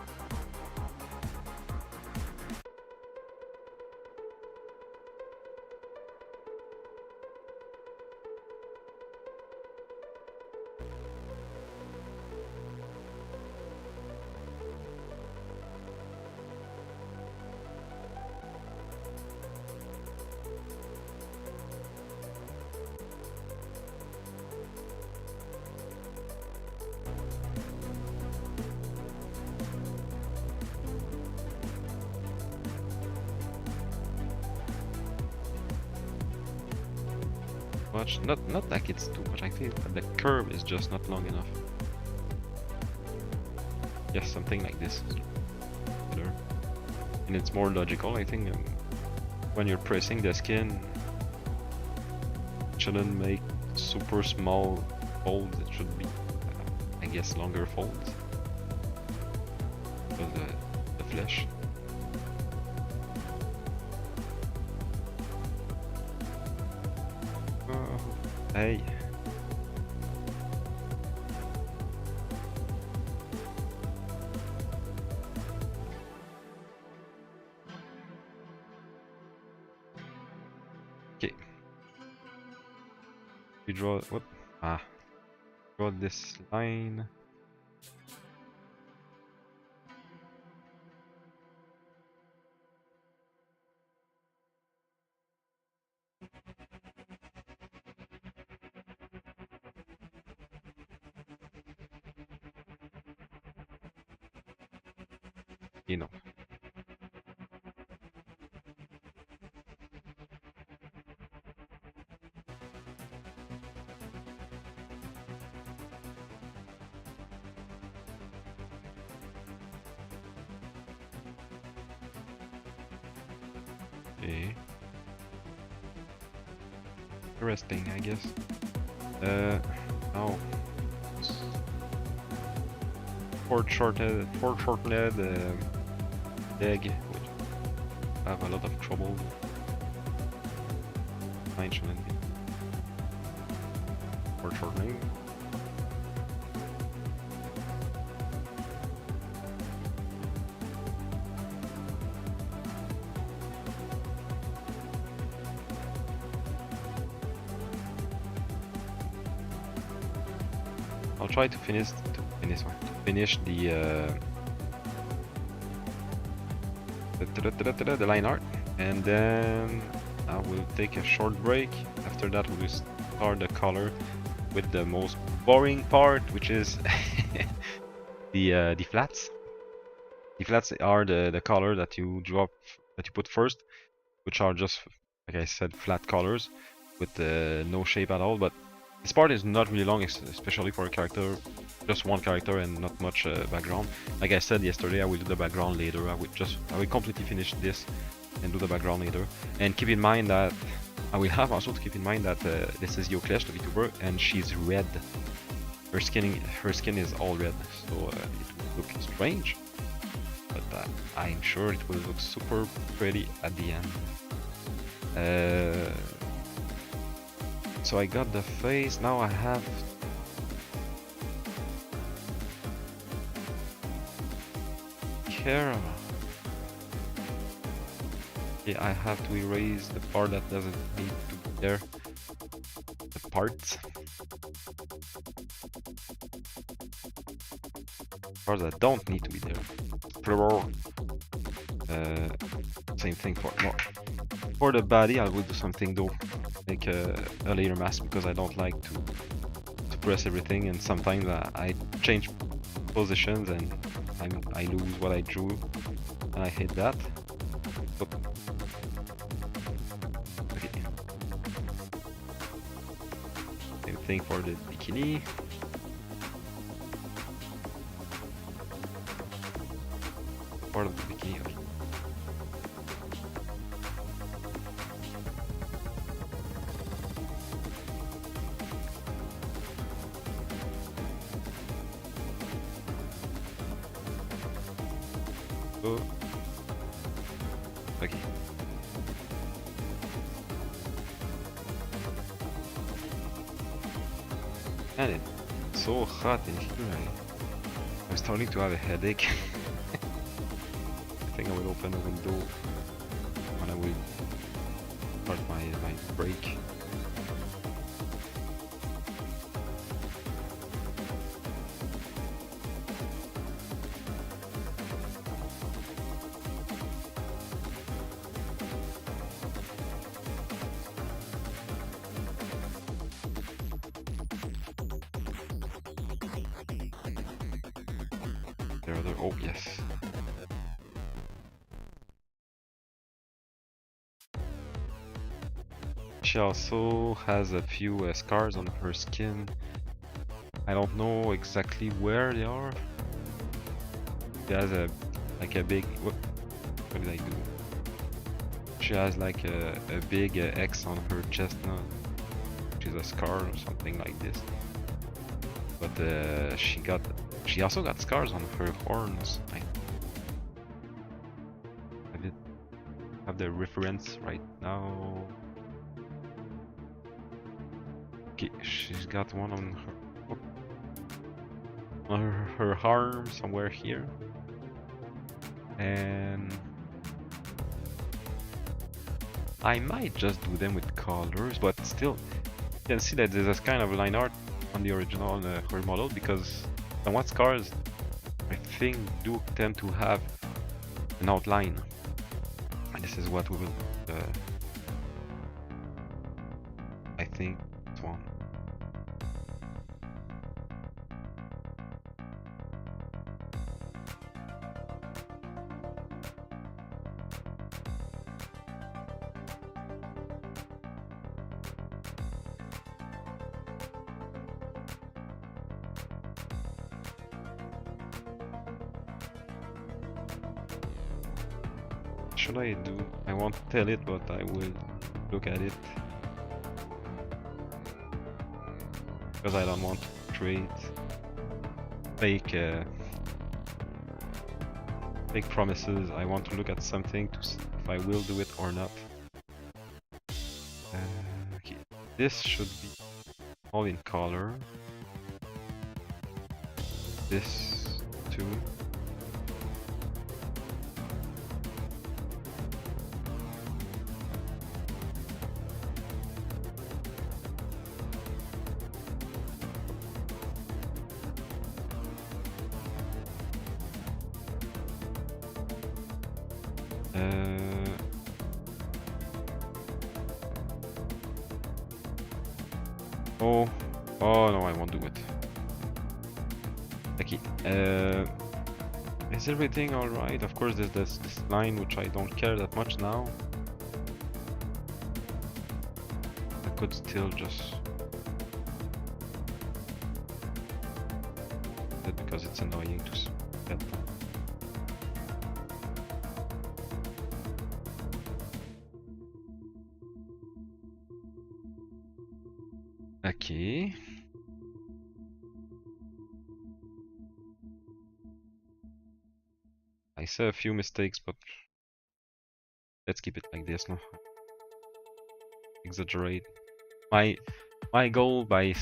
Much, not like it's too much. I think the curve is just not long enough. Yes, something like this is better, and it's more logical. I think when you're pressing the skin, it shouldn't make super small folds. It should be, I guess, longer folds for the flesh. Hey. Okay. We draw what? Draw this line. You know. Okay. Interesting, I guess. Oh. Four short-legged leg, which I have a lot of trouble mentioning it. Or shortening. I'll try to finish the line art, and then I will take a short break. After that, we will start the color with the most boring part, which is the flats. The flats are the color that you put first, which are just, like I said, flat colors with no shape at all. But this part is not really long, especially for a character, just one character and not much background. Like I said yesterday, I will do the background later. I will completely finish this and do the background later. And keep in mind that I will have also to keep in mind that this is Yoklesh, the VTuber, and she's red. Her skin is all red, so it will look strange. But I'm sure it will look super pretty at the end. So I got the face. Now I have care. Okay, I have to erase the part that doesn't need to be there. The parts. Parts that don't need to be there. Same thing for the body. I will do something though, make a layer mask, because I don't like to press everything, and sometimes I change positions and I lose what I drew, and I hate that. But, okay. Same thing for the bikini. Part of the bikini. Oh. Okay. And it's so hot in here. I'm starting to have a headache. I think I will open the window when I will start my break. Oh yes. She also has a few scars on her skin. I don't know exactly where they are. She has a big. What did I do? She has like a big X on her chest now, which is a scar or something like this. But she also got scars on her horns. I did have the reference right now. Okay, she's got one on her arm somewhere here, and I might just do them with colors, but still, you can see that there's a kind of line art on the original her model, because somewhat scars, I think, do tend to have an outline, and this is what we will I think this one. Should I do? I won't tell it, but I will look at it, because I don't want to create fake promises. I want to look at something to see if I will do it or not. Okay, this should be all in color. This too. Oh, oh no, I won't do it. Okay. Is everything alright? Of course, there's this line which I don't care that much now. I could still just because it's annoying to get them. Okay. I saw a few mistakes, but let's keep it like this now. Exaggerate. My goal by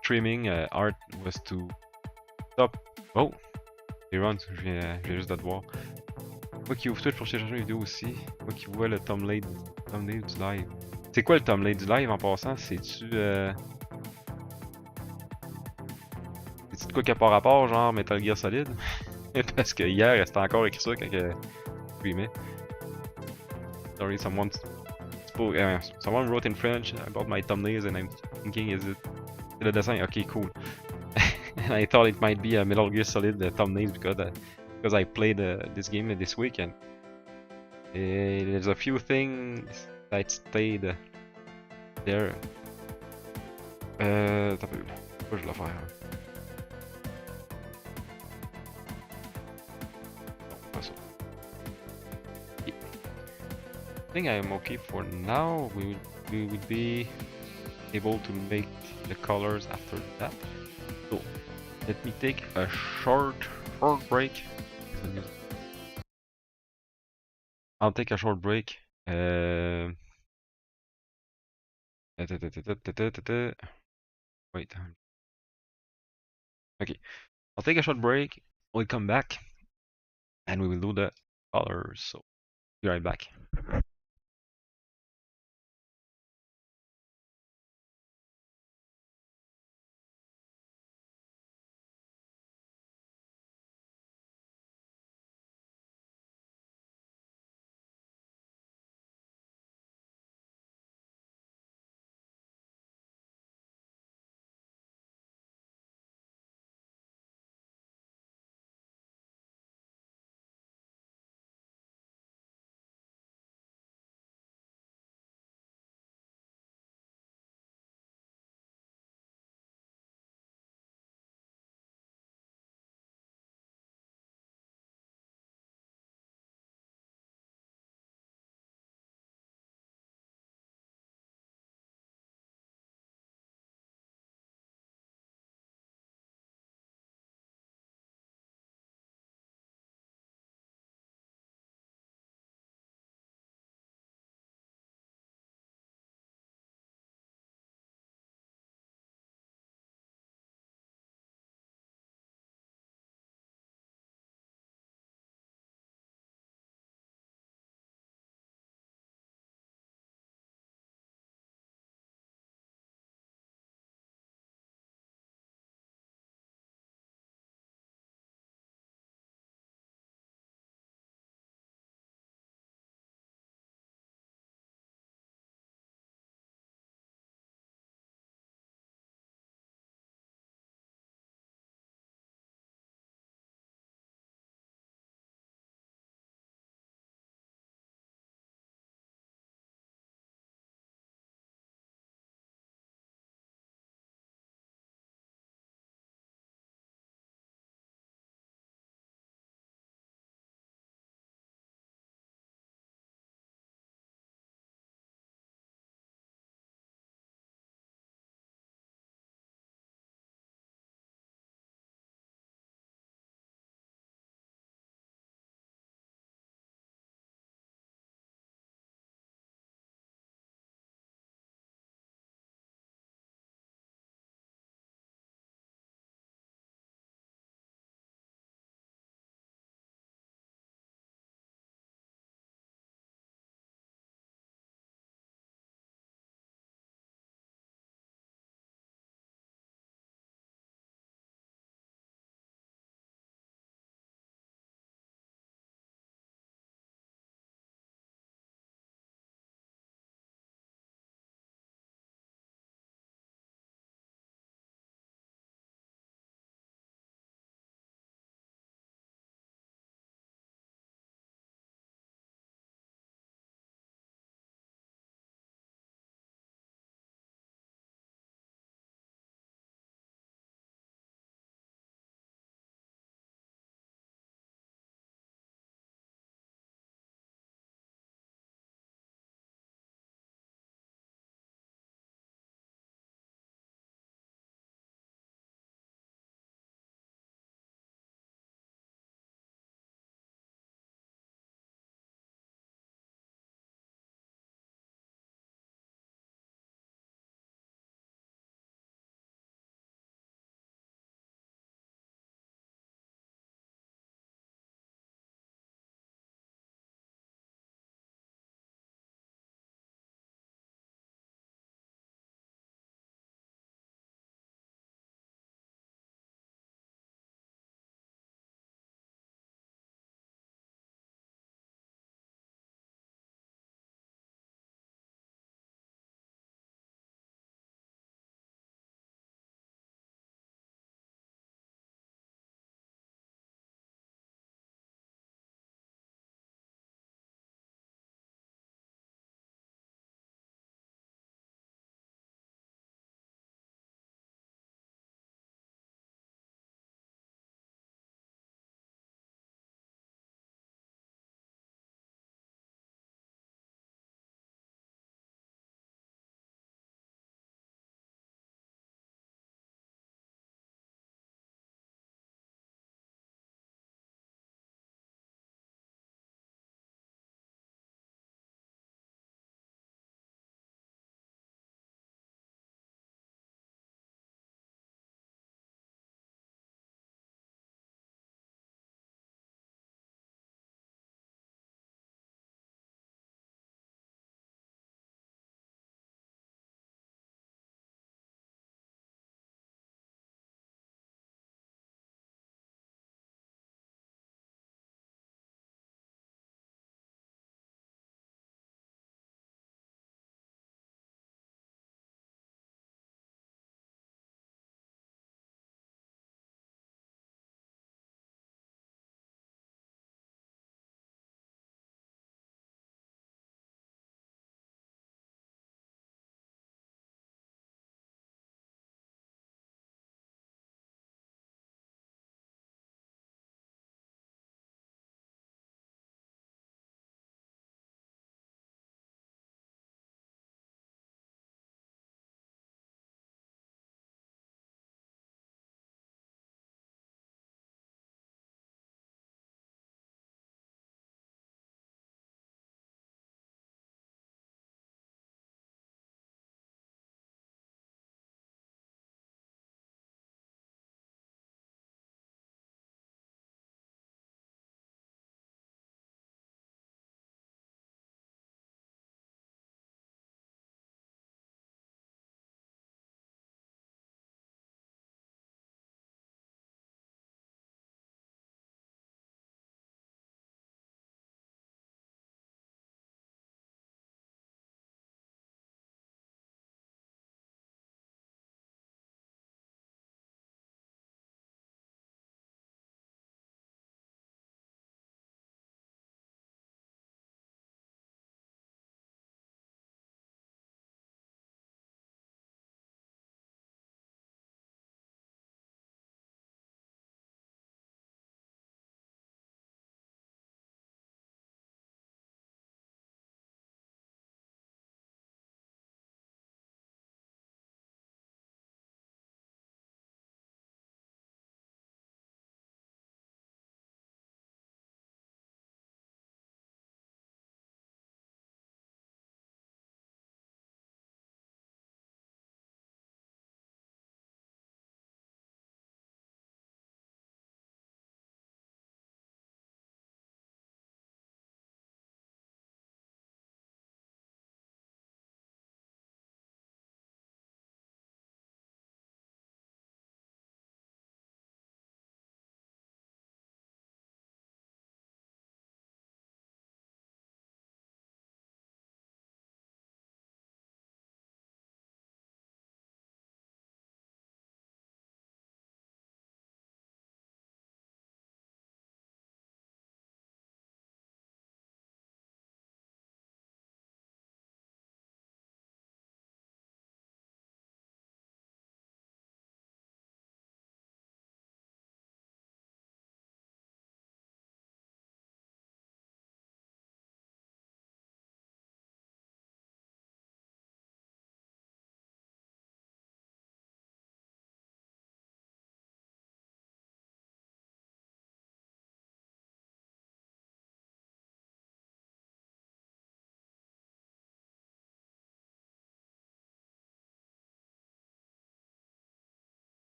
streaming art was to stop. Oh, il run, je viens juste de te voir. Moi qui ouvre Twitch pour chercher une vidéo aussi. Moi qui vois le thumbnail du live. C'est quoi le thumbnail du live en passant? C'est-tu c'est de quoi qui a pas rapport, genre Metal Gear Solid? Parce que hier, c'était encore écrit ça quand je streamais. Sorry, someone wrote in French about my thumbnails and I'm thinking, is it le dessin? Okay, cool. And I thought it might be a Metal Gear Solid thumbnails because I played this game this week and there's a few things that stayed there. T'as peu. Pourquoi je vais le faire? Non, pas ça. Okay. I think I am okay for now. We will be able to make the colors after that. So let me take a short break. I'll take a short break. Wait. Okay. I'll take a short break. We'll come back and we will do the colors. So be right back.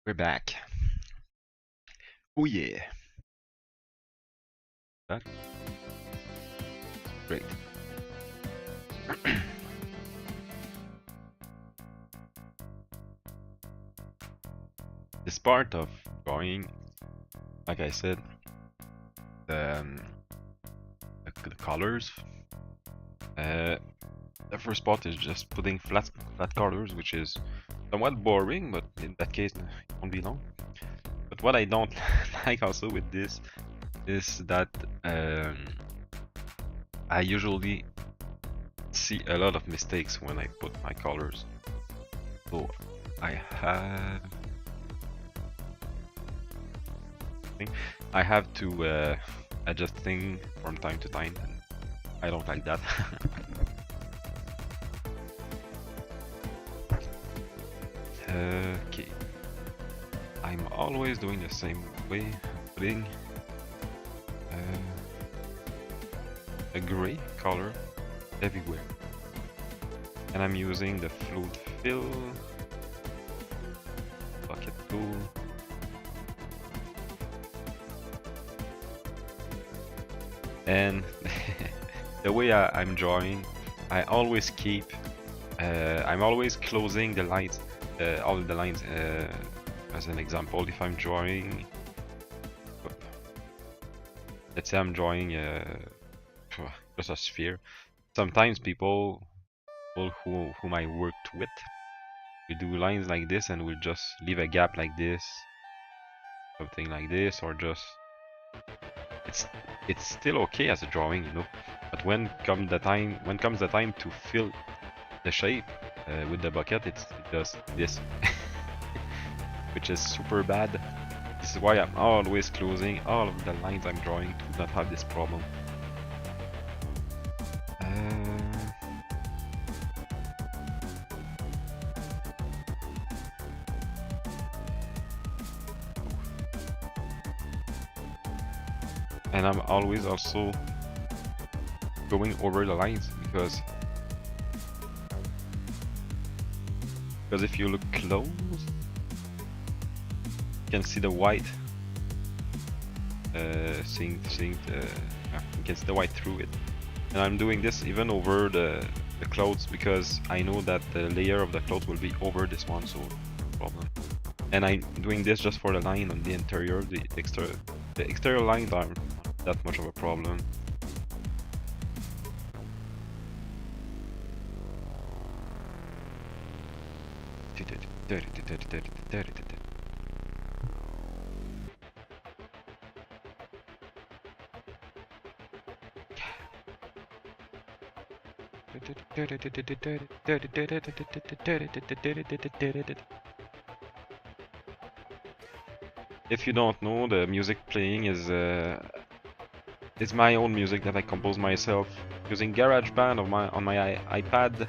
We're back. Oh yeah. That great. This part of drawing, like I said, the colors. The first part is just putting flat colors, which is somewhat boring, but in that case, it won't be long. But what I don't like also with this is that I usually see a lot of mistakes when I put my colors. So I have to adjust things from time to time, and I don't like that. Okay, I'm always doing the same way, putting a gray color everywhere, and I'm using the fluid fill bucket tool. And the way I'm drawing, I always keep I'm always closing the lines, all the lines. As an example, if I'm drawing, let's say I'm drawing just a sphere. Sometimes people whom I worked with, we do lines like this, and we'll just leave a gap like this, something like this, or just it's still okay as a drawing, you know. But when comes the time to fill the shape with the bucket, it does this, which is super bad. This is why I'm always closing all of the lines I'm drawing to not have this problem. And I'm always also going over the lines because if you look close, you can see the white. You can see the white through it. And I'm doing this even over the clothes because I know that the layer of the clothes will be over this one, so no problem. And I'm doing this just for the line on the interior. The exterior lines aren't that much of a problem. If you don't know, the music playing is my own music that I compose myself using GarageBand on my iPad.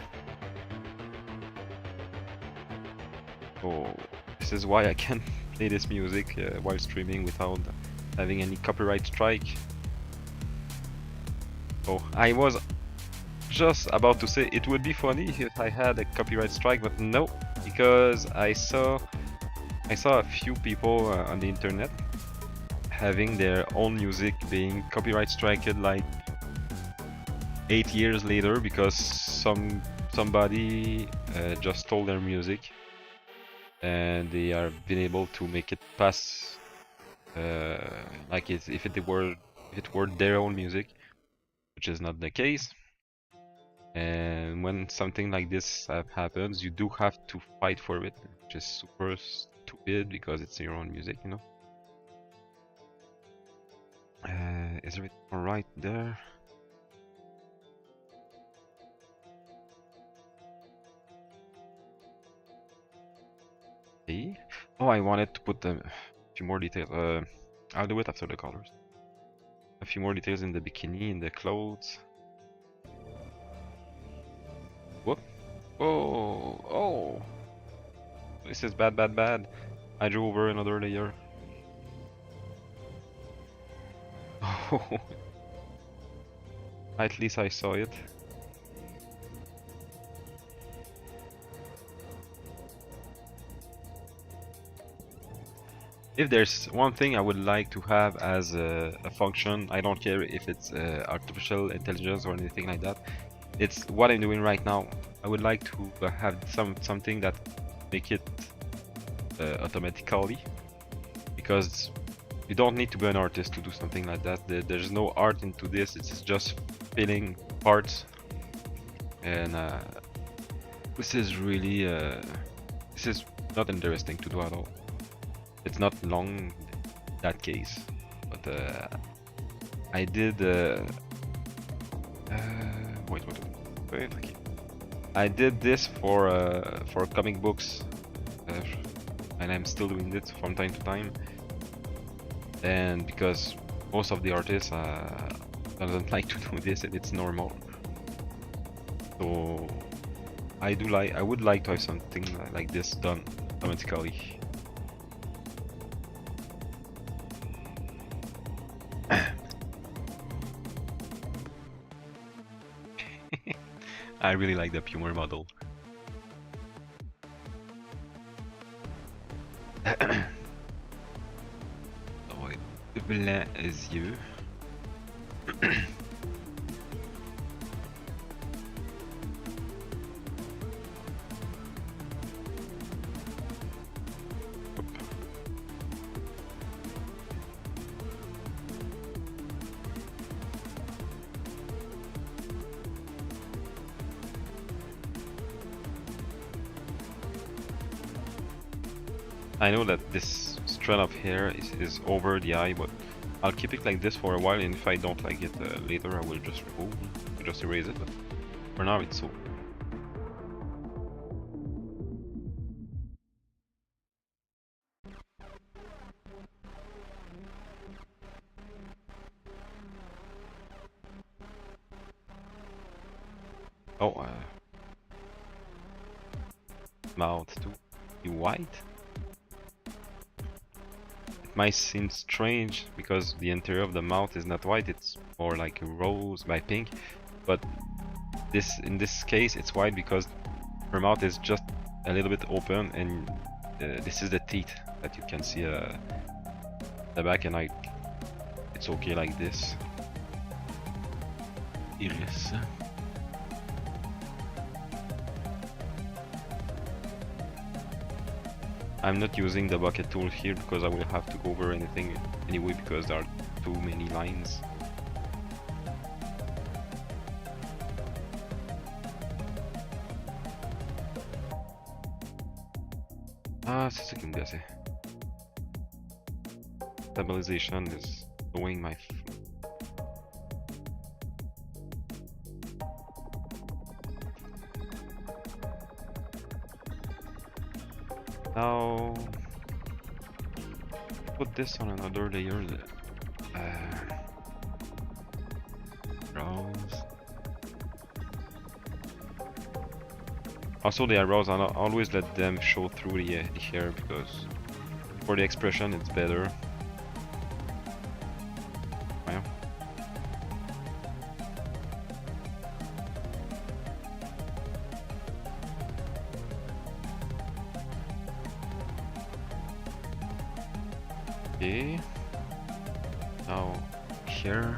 So this is why I can play this music while streaming without having any copyright strike. So I was just about to say it would be funny if I had a copyright strike, but no, because I saw a few people on the internet having their own music being copyright striked like 8 years later because somebody just stole their music, and they are been able to make it pass like if it were their own music, which is not the case. And when something like this happens, you do have to fight for it, which is super stupid because it's your own music, you know. Is everything alright there? Okay. Oh, I wanted to put a few more details. I'll do it after the colors. A few more details in the bikini, in the clothes. Whoop. Oh, oh. This is bad, bad, bad. I drew over another layer. Oh. At least I saw it. if there's one thing I would like to have as a function, I don't care if it's artificial intelligence or anything like that. It's what I'm doing right now. I would like to have something that make it automatically, because you don't need to be an artist to do something like that. There's no art into this. It's just filling parts, and this is really this is not interesting to do at all. It's not long in that case, but I did wait, okay. I did this for comic books, and I'm still doing it from time to time, and because most of the artists doesn't like to do this, and it's normal. So I would like to have something like this done automatically. I really like the Pyummer model. Blanc as yeux. I know that this strand of hair is over the eye, but I'll keep it like this for a while, and if I don't like it later, I will just remove, just erase it. But for now, it's so. Oh, mouth too. You white? It might seem strange because the interior of the mouth is not white, it's more like rose by pink, but in this case it's white because her mouth is just a little bit open, and this is the teeth that you can see the back, and it's okay like this. Iris. I'm not using the bucket tool here because I will have to go over anything anyway because there are too many lines. C'est ce qui me gossait. Stabilization is doing my now put this on another layer. Brows. Also, the eyebrows, I always let them show through the hair because for the expression it's better. Yeah. Okay. Now here.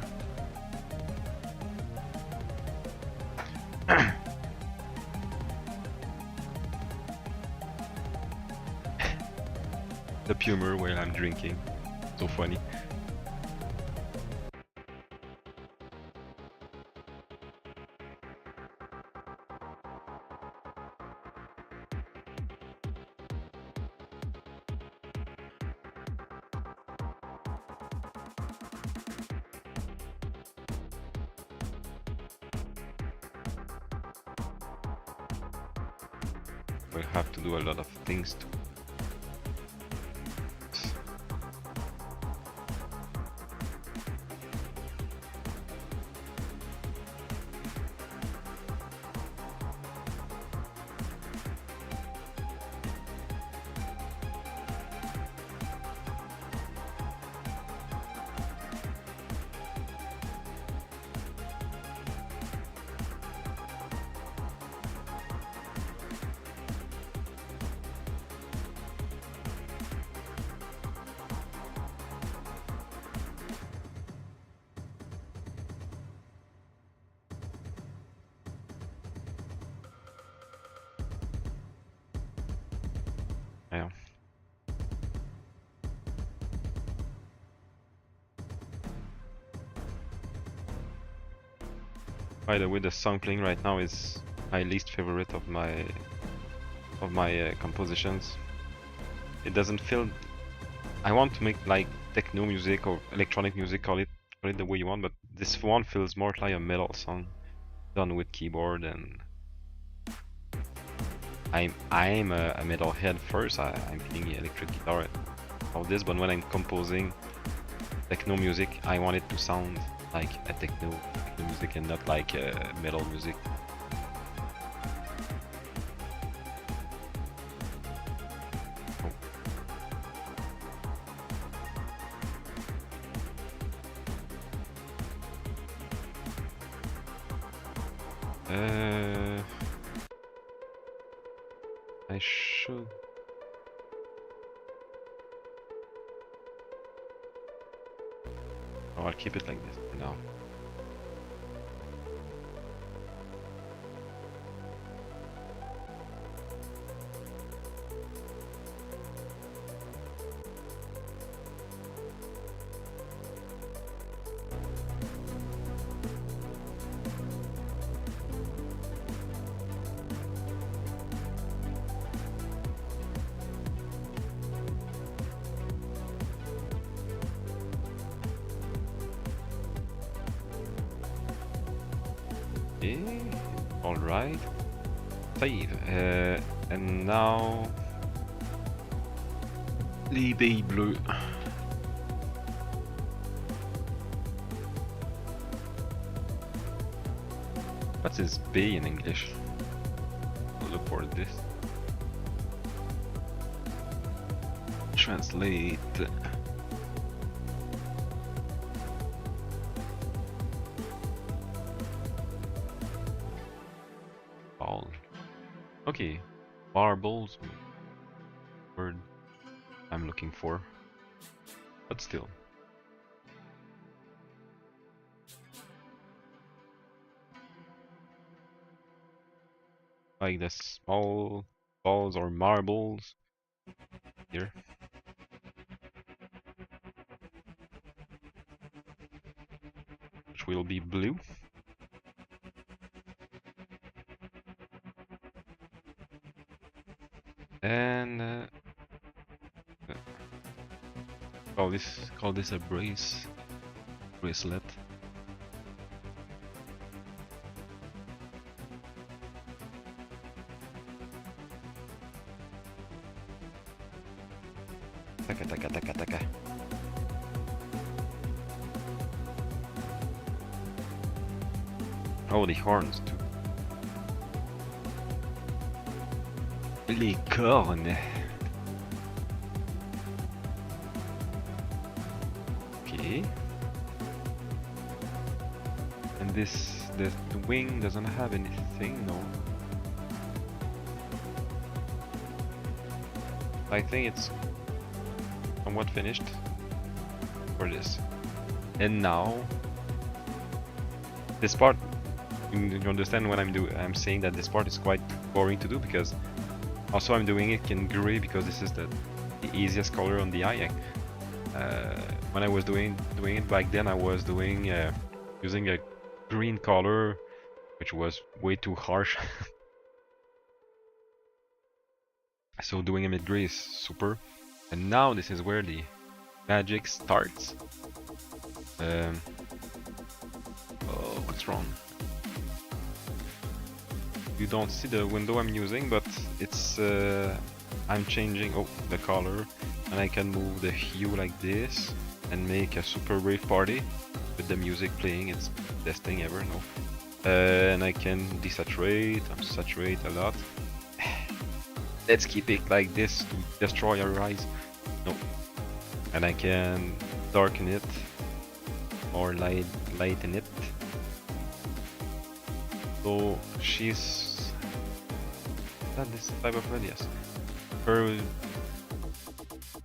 The Pyummer while I'm drinking. So funny. We'll have to do a lot of things to By the way, the song playing right now is my least favorite of my compositions. It doesn't feel. I want to make like techno music or electronic music, call it the way you want, but this one feels more like a metal song done with keyboard, and I'm a metalhead first. I'm playing electric guitar all this, but when I'm composing techno music, I want it to sound like a techno music and not like metal music. I should. Oh, I'll keep it like this for now. Okay, alright. Save. And now... Les billes bleues. What's this bee in English? I'll look for this. Translate. Ball. Okay. Marbles. Word I'm looking for. But still. Like the small balls or marbles. Here. Which will be blue. And call this a bracelet. Taka. Oh, the horns too. Les cornes. Okay. And the wing doesn't have anything, no. I think it's somewhat finished for this. And now this part, you understand what I'm saying that this part is quite boring to do, because also I'm doing it in gray because this is the easiest color on the eye. When I was doing it back then, I was doing using a green color, which was way too harsh. So doing them in gray is super. And now this is where the magic starts. Oh, what's wrong? You don't see the window I'm using, but it's I'm changing the color, and I can move the hue like this and make a super rave party with the music playing. It's the best thing ever, no? And I can desaturate, saturate a lot. Let's keep it like this to destroy our eyes. No. And I can darken it or lighten it. So she's not this type of red, yes. Her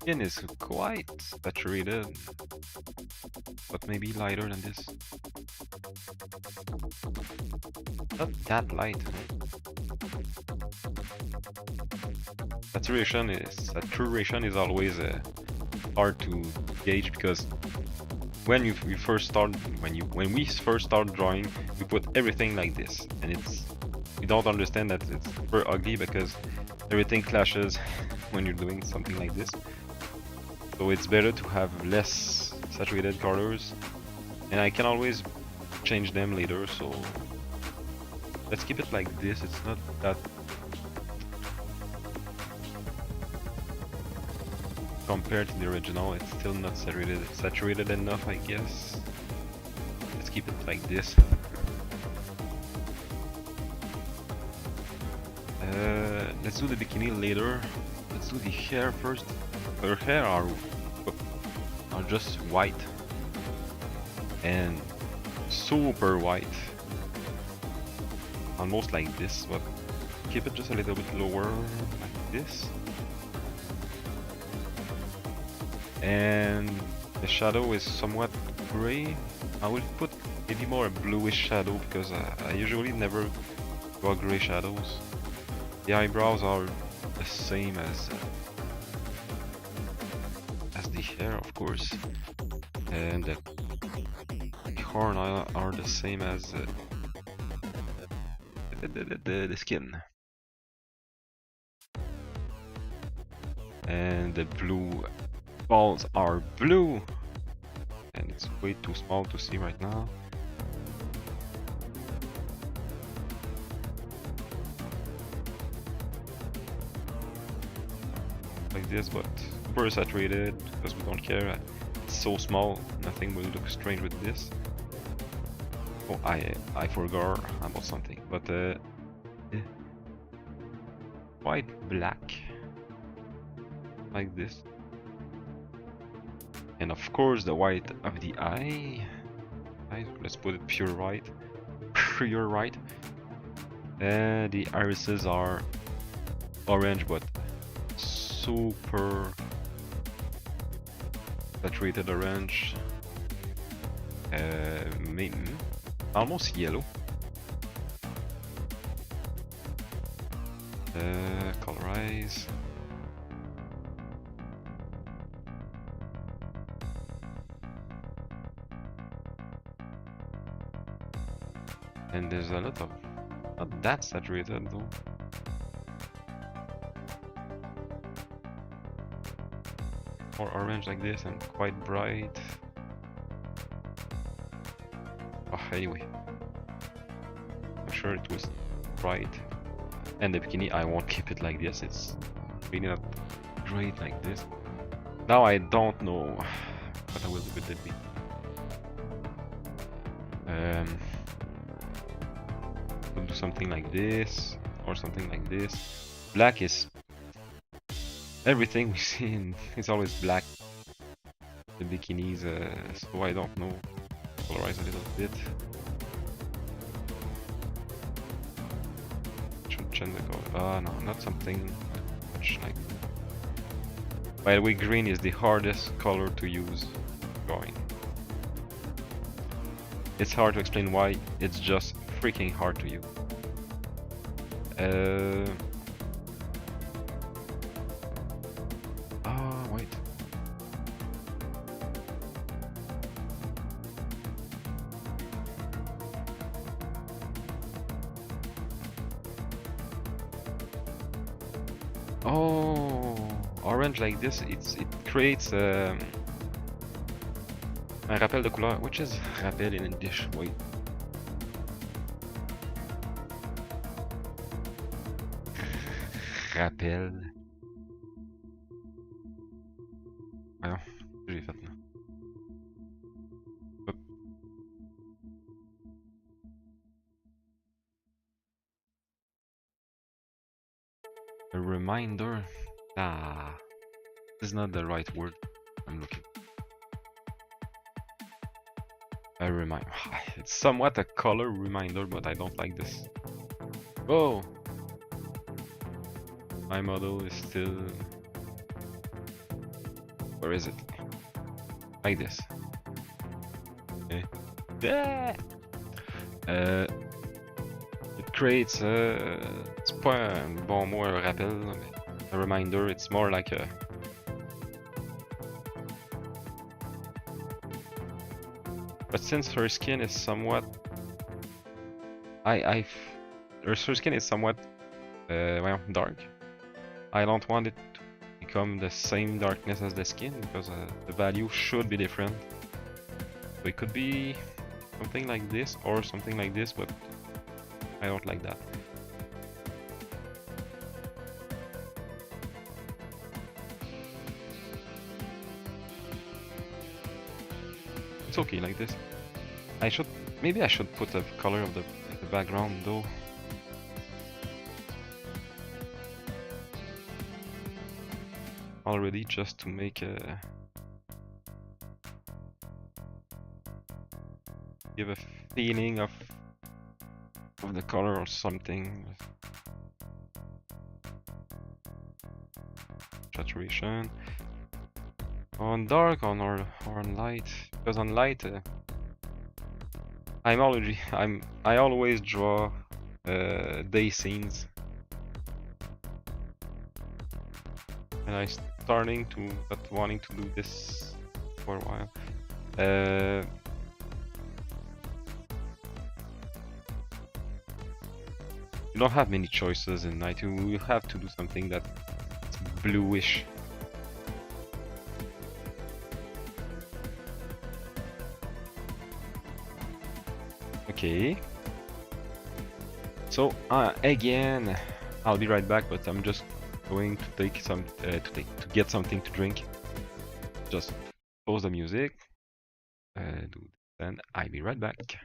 skin is quite saturated, but maybe lighter than this. Not that light. Saturation is always hard to gauge, because when you first start, when we first start drawing, we put everything like this, and we don't understand that it's super ugly because everything clashes when you're doing something like this. So it's better to have less saturated colors, and I can always change them later. So let's keep it like this. It's not that compared to the original, it's still not saturated enough, I guess. Let's keep it like this. Let's do the bikini later. Let's do the hair first. Her hair are just white and super white, almost like this, but keep it just a little bit lower like this. And the shadow is somewhat gray. I will put maybe more a bluish shadow because I usually never draw gray shadows. The eyebrows are the same as the hair, of course, and the horn are the same as the skin. And the blue balls are blue, and it's way too small to see right now. Like this, but super saturated because we don't care. It's so small, nothing will look strange with this. Oh, I forgot about something, but white black like this, and of course the white of the eye. Let's put it pure white. Pure white. And the irises are orange, but super saturated orange. Maybe almost yellow. Colorize. And there's a lot of, not that saturated though. More orange like this and quite bright. Oh, anyway, I'm sure it was bright. And the bikini, I won't keep it like this. It's really not great like this. Now I don't know what I will do with the bikini. We'll do something like this or something like this. Black is everything we see. It's always black. The bikinis, so I don't know. Colorize a little bit. Should change the color. Ah, no, not something much like. By the way, green is the hardest color to use drawing. It's hard to explain why. It's just freaking hard to use. Wait. Oh, orange like this, it creates un rappel de couleur, which is rappel in English. Wait. Rappel. Ah non, j'ai fait là. Hop. A reminder. Ah, this is not the right word. I'm looking. A reminder. It's somewhat a color reminder, but I don't like this. Oh, my model is still. Where is it? Like this. Okay. Yeah. It creates it's pas un bon mot, un rappel, mais a reminder. It's more like a But since her skin is somewhat, her skin is somewhat well, dark. I don't want it to become the same darkness as the skin because the value should be different. So it could be something like this or something like this, but I don't like that. It's okay like this. Maybe I should put the color of the background though. Already, just to make a give a feeling of the color or something. Saturation on dark or on light, because on light I always draw day scenes, and I starting to not wanting to do this for a while. You don't have many choices in night. You have to do something that's bluish. Okay. So again, I'll be right back, but I'm just going to take some to get something to drink. Just pause the music. Then I'll be right back.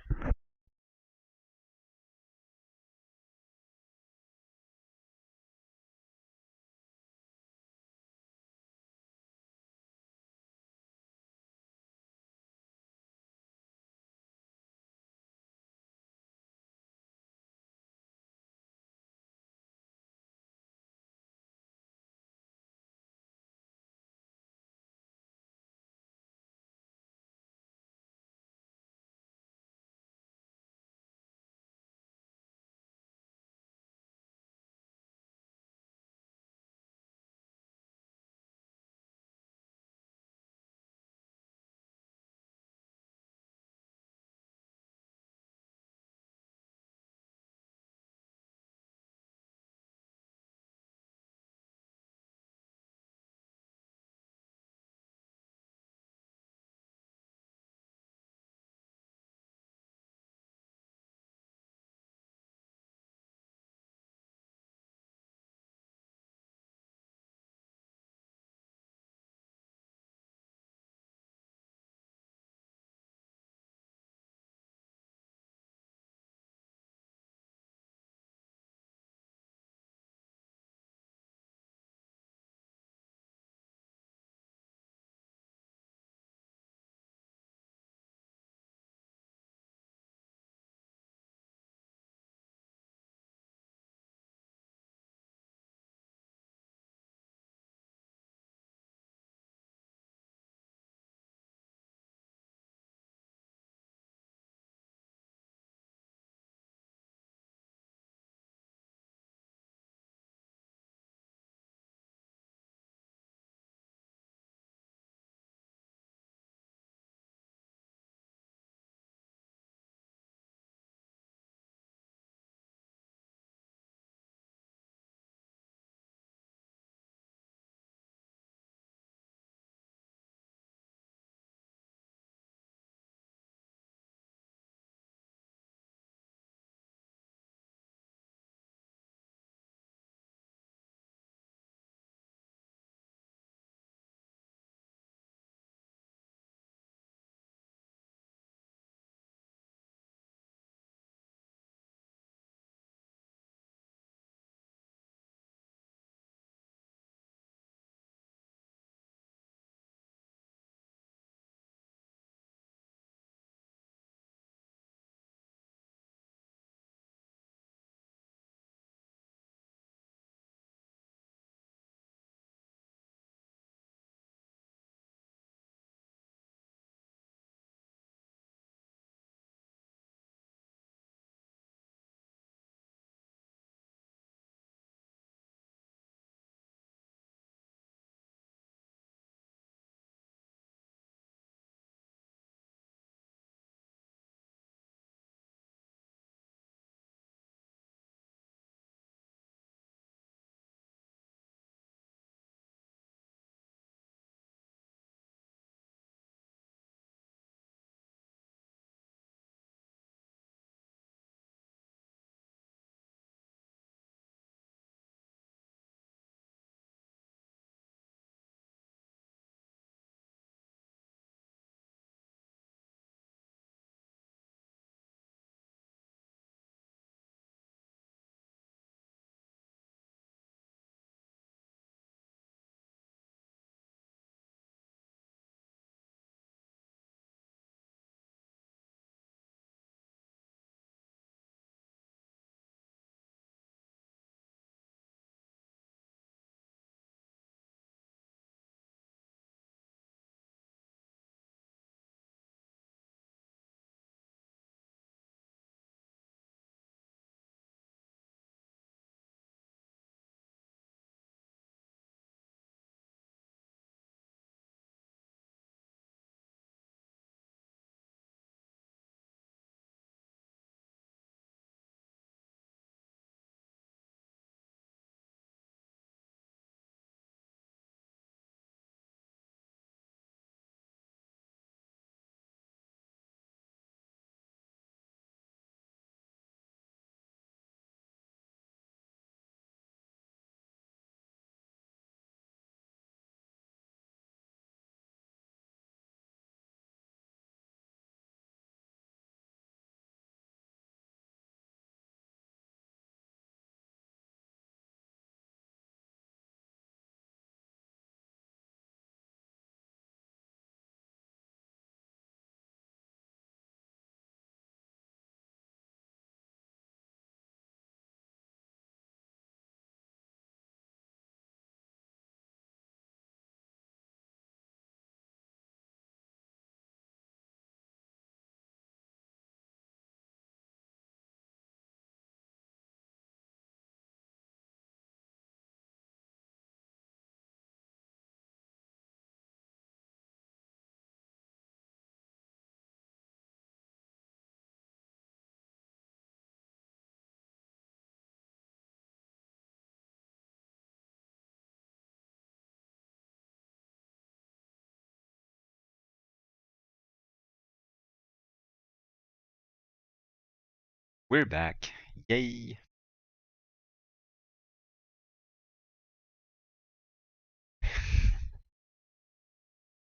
We're back. Yay!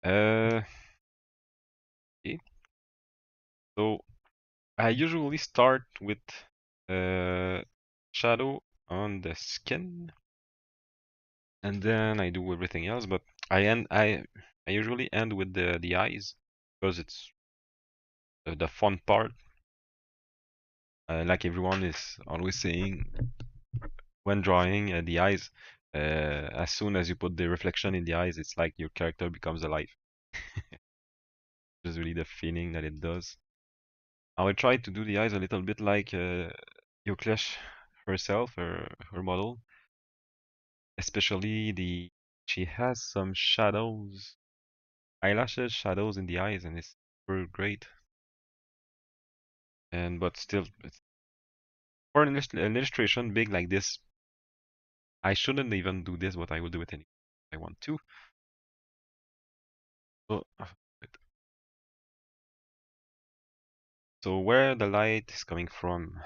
Uh, okay. So I usually start with uh shadow on the skin, and then I do everything else. But I usually end with the eyes because it's the fun part. Like everyone is always saying when drawing the eyes, as soon as you put the reflection in the eyes, it's like your character becomes alive. Which is really the feeling that it does. I will try to do the eyes a little bit like Yoklesh herself, her model. Especially she has some shadows, eyelashes, shadows in the eyes, and it's super great. And but still, for an illustration big like this, I shouldn't even do this, but I will do it anyway. I want to. So, wait. So where the light is coming from?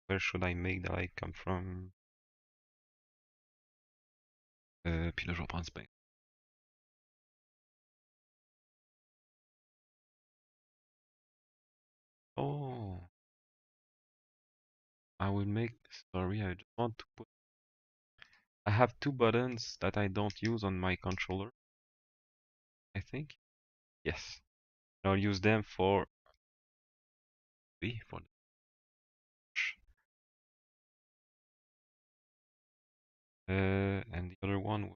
Where should I make the light come from? Puis là, je vais prendre ce pinceau. Oh, I will make. Sorry, I just want to put. I have two buttons that I don't use on my controller. I think. Yes. I'll use them for for and the other one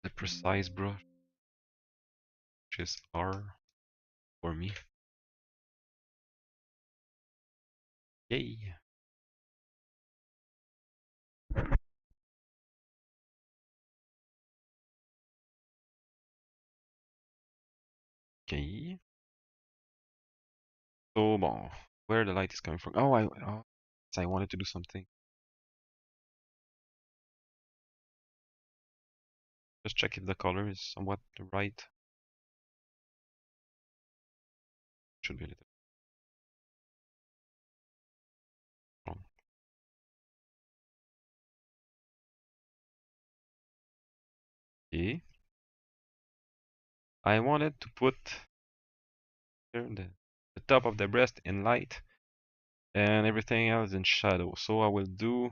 the precise brush, which is R for me. Yay! Okay. So bon, where the light is coming from? I wanted to do something. Just check if the color is somewhat right. Should be a little wrong. Okay. I wanted to put here the top of the breast in light and everything else in shadow. So I will do.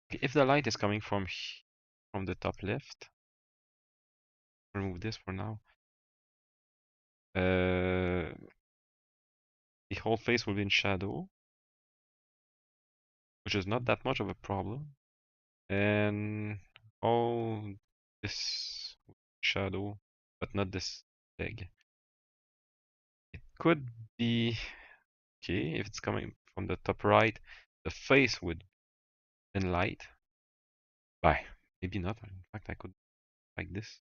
If the light is coming from the top left, remove this for now. The whole face will be in shadow, which is not that much of a problem. And all this shadow, but not this leg. It could be okay if it's coming from the top right. The face would in light. Bye. Maybe not. In fact, I could like this.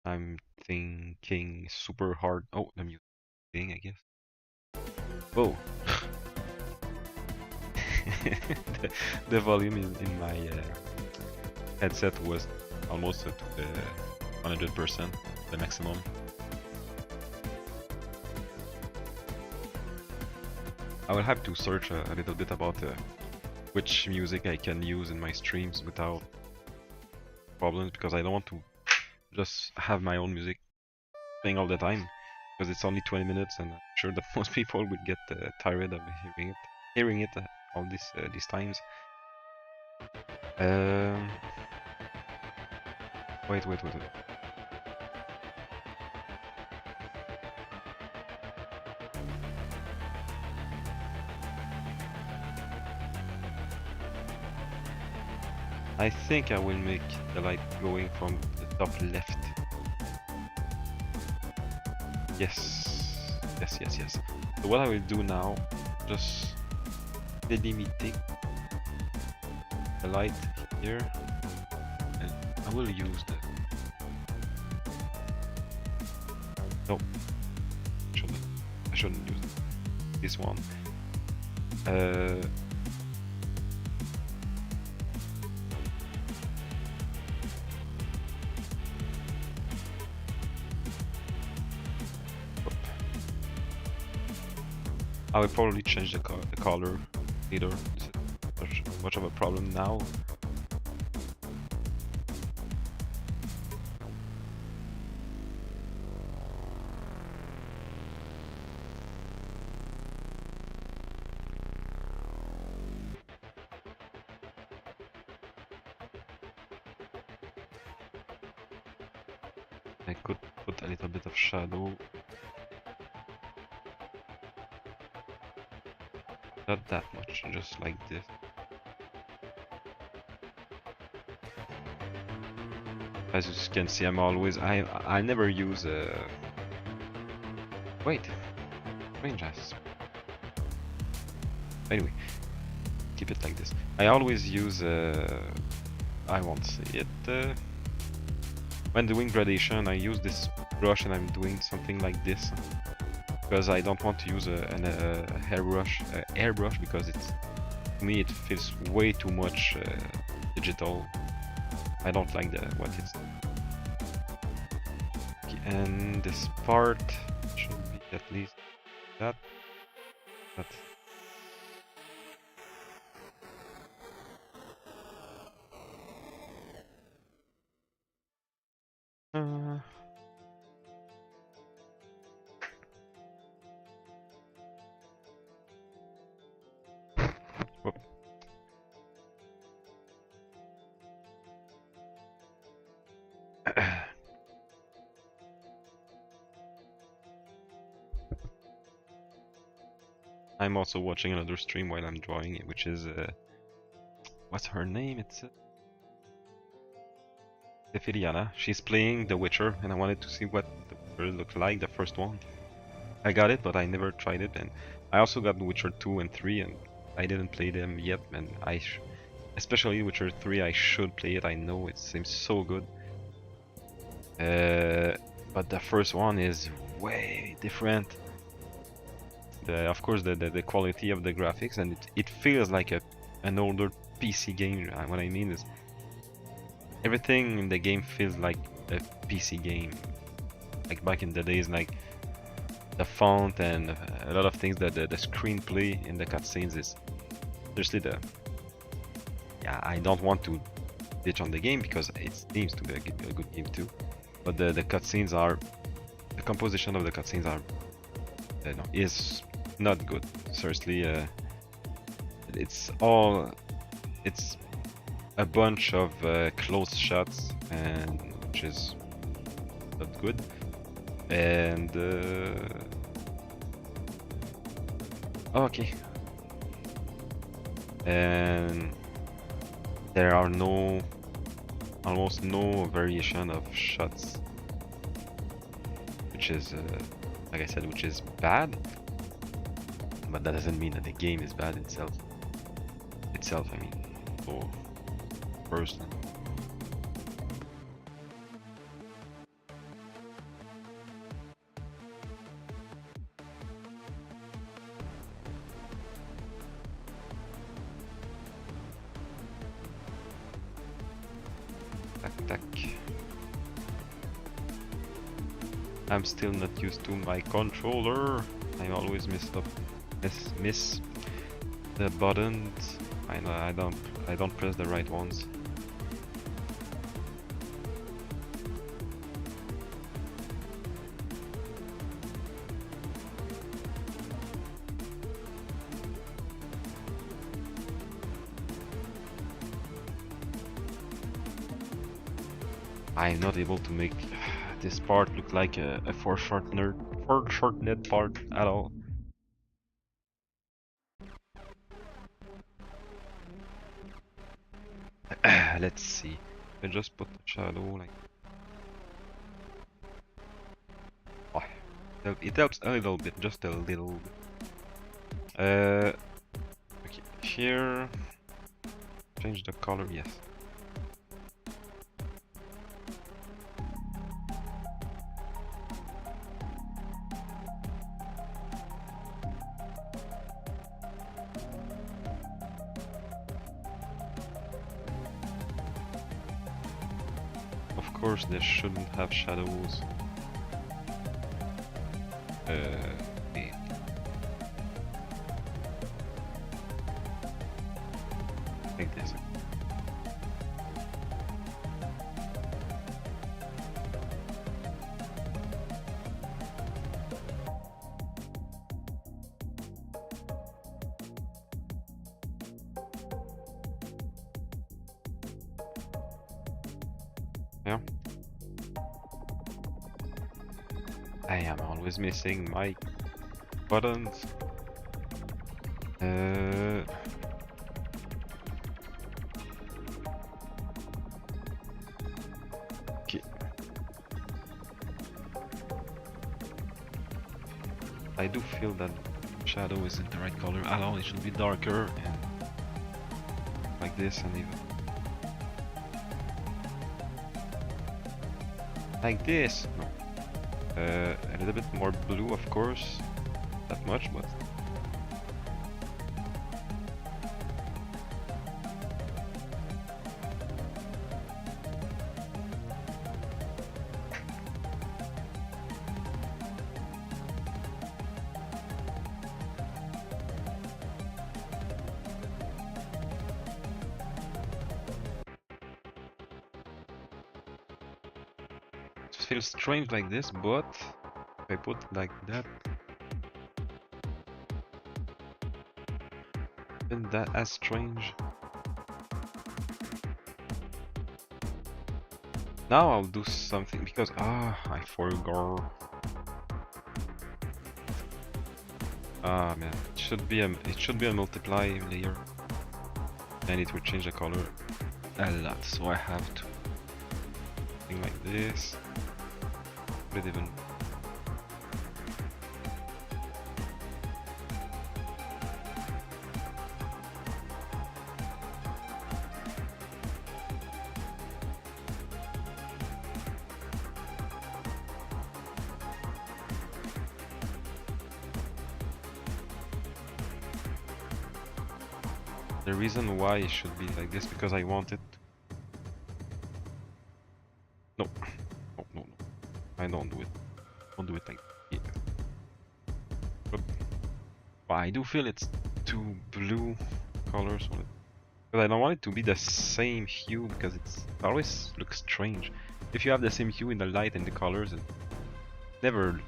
I'm thinking super hard. Oh, the music thing, I guess. Whoa. the volume in my headset was almost at 100%, the maximum. I will have to search a little bit about which music I can use in my streams without problems, because I don't want to just have my own music playing all the time, because it's only 20 minutes and I'm sure that most people would get tired of hearing it all these times. Wait. I think I will make the light going from the top left. Yes. So what I will do now, just delimiter the light here, and I will use the. No, I shouldn't use it. this one. I will probably change the color later. It's not much of a problem now. I could put a little bit of shadow. Not that much, just like this. As you can see, I never use wait, range as. Anyway, keep it like this. I always use I won't say it. When doing gradation, I use this brush and I'm doing something like this because I don't want to use a airbrush because to me it feels way too much digital. I don't like what it's. Okay, and this part should be at least that. I'm also watching another stream while I'm drawing it, which is what's her name? It's Stefiriana. She's playing The Witcher, and I wanted to see what The Witcher looked like, the first one. I got it, but I never tried it, and I also got The Witcher 2 and 3, and I didn't play them yet, and especially Witcher 3, I should play it. I know it seems so good. But the first one is way different. Of course, the quality of the graphics, and it feels like an older PC game. What I mean is, everything in the game feels like a PC game, like back in the days, like the font and a lot of things. That the screenplay in the cutscenes is seriously yeah. I don't want to bitch on the game because it seems to be a good game too, but the cutscenes the composition of the cutscenes is not good. Seriously, it's a bunch of close shots, and which is not good. And okay, and there are almost no variation of shots, which is like I said, which is bad. But that doesn't mean that the game is bad itself. I mean, for person. Tac. I'm still not used to my controller. I always miss the buttons. I know I don't press the right ones. I'm not able to make this part look like a foreshortened part at all. Let's see. I just put the shadow like. Oh, it helps a little bit, just a little bit. Okay, here. Change the color, yes. course they shouldn't have shadows. Wait. Like this. Yeah. I am always missing my buttons. Okay. I do feel that shadow isn't the right color at all. It should be darker and like this, and even like this. No. A little bit more blue, of course. That much, but it feels strange like this. But if I put like that, isn't that as strange? Now I'll do something because I forgot. Man, it should be a multiply layer, and it will change the color a lot. So I have to thing like this. Put it even. The reason why it should be like this because I want it. No, no. I don't do it. Don't do it like that. But I do feel it's too blue colors on it. Because I don't want it to be the same hue because it always looks strange. If you have the same hue in the light and the colors, it's never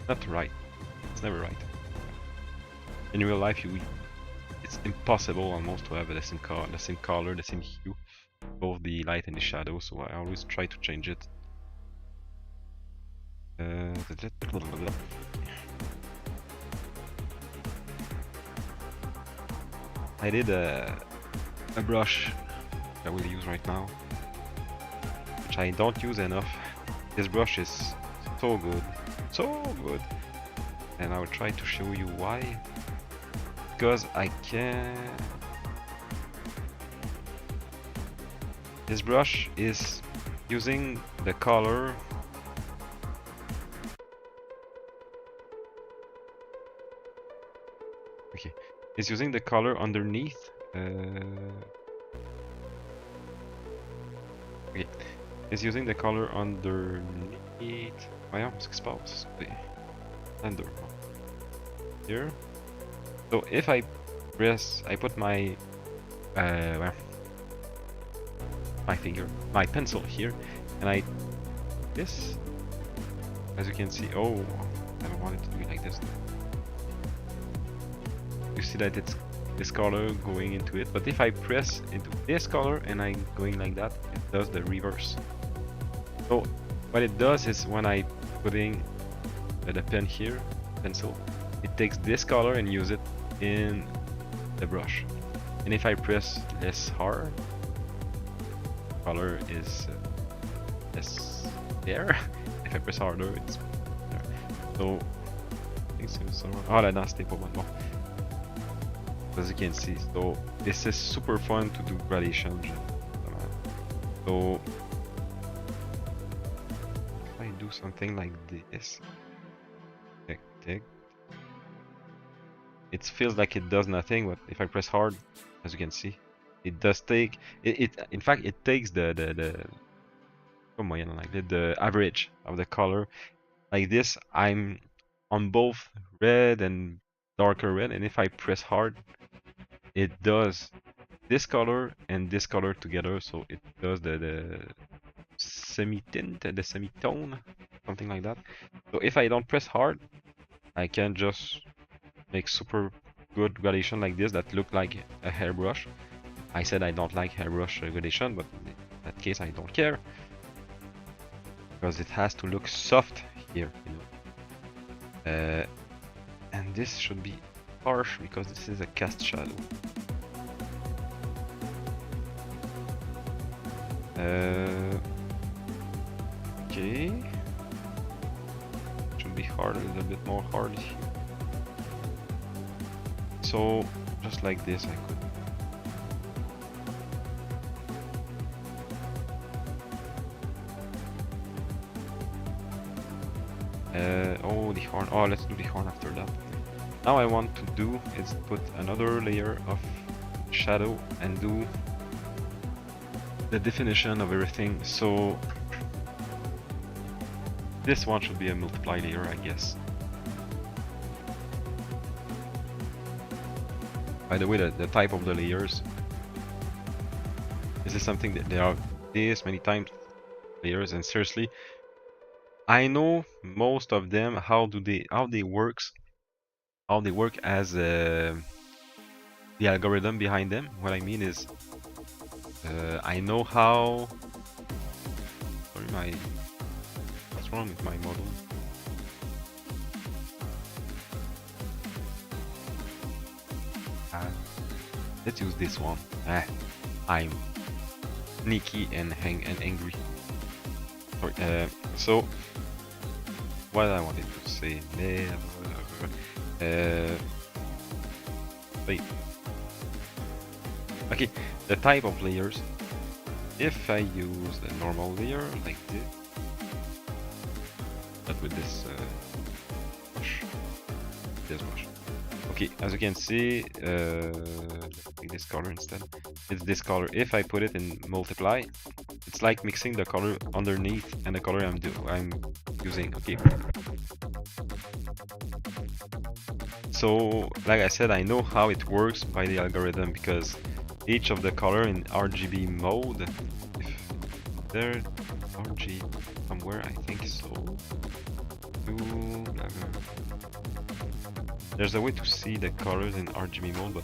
not right. It's never right. In real life, it's impossible almost to have the same color, the same hue, both the light and the shadow. So I always try to change it. I did a brush that we'll use right now, which I don't use enough. This brush is so good, and I will try to show you why. Because I can. This brush is using the color. Okay, it's using the color underneath. Okay, it's using the color underneath. Voyons ce qui se passe. Under here. So if I press, I put my my pencil here, and I this, as you can see. Oh, I don't want it to be like this. You see that it's this color going into it, but if I press into this color and I'm going like that, it does the reverse. So what it does is when I putting the pen here, pencil, it takes this color and use it in the brush. And if I press less hard, color is less there. If I press harder, it's there. So I think so. Oh là non, c'était pas bon. Bon. As you can see, so this is super fun to do gradation. So if I do something like this, tick, it feels like it does nothing, but if I press hard, as you can see, it does take it. In fact, it takes the like the average of the color. Like this, I'm on both red and darker red, and if I press hard, it does this color and this color together, so it does the semi-tint, the semi-tone, something like that. So if I don't press hard, I can just make super good gradation like this that look like a hairbrush. I said I don't like hairbrush gradation, but in that case I don't care, because it has to look soft here, you know. And this should be harsh because this is a cast shadow. Okay. Should be hard, a little bit more hard here. So just like this, I could. Oh, the horn. Oh, let's do the horn after that. Now I want to do is put another layer of shadow and do the definition of everything. So this one should be a multiply layer, I guess. By the way, the type of the layers. This is something that there are this many times layers, and seriously, I know most of them how they work as the algorithm behind them. What I mean is, I know how. Sorry, what's wrong with my model? Let's use this one. I'm sneaky and angry. Sorry. So what I wanted to say. Wait. Okay, the type of layers. If I use a normal layer like this, but with this brush, Okay, as you can see, let's take this color instead. It's this color. If I put it in multiply, it's like mixing the color underneath and the color I'm using. Okay. So, like I said, I know how it works by the algorithm because each of the color in RGB mode, if there RG somewhere, I think so. There's a way to see the colors in RGB mode, but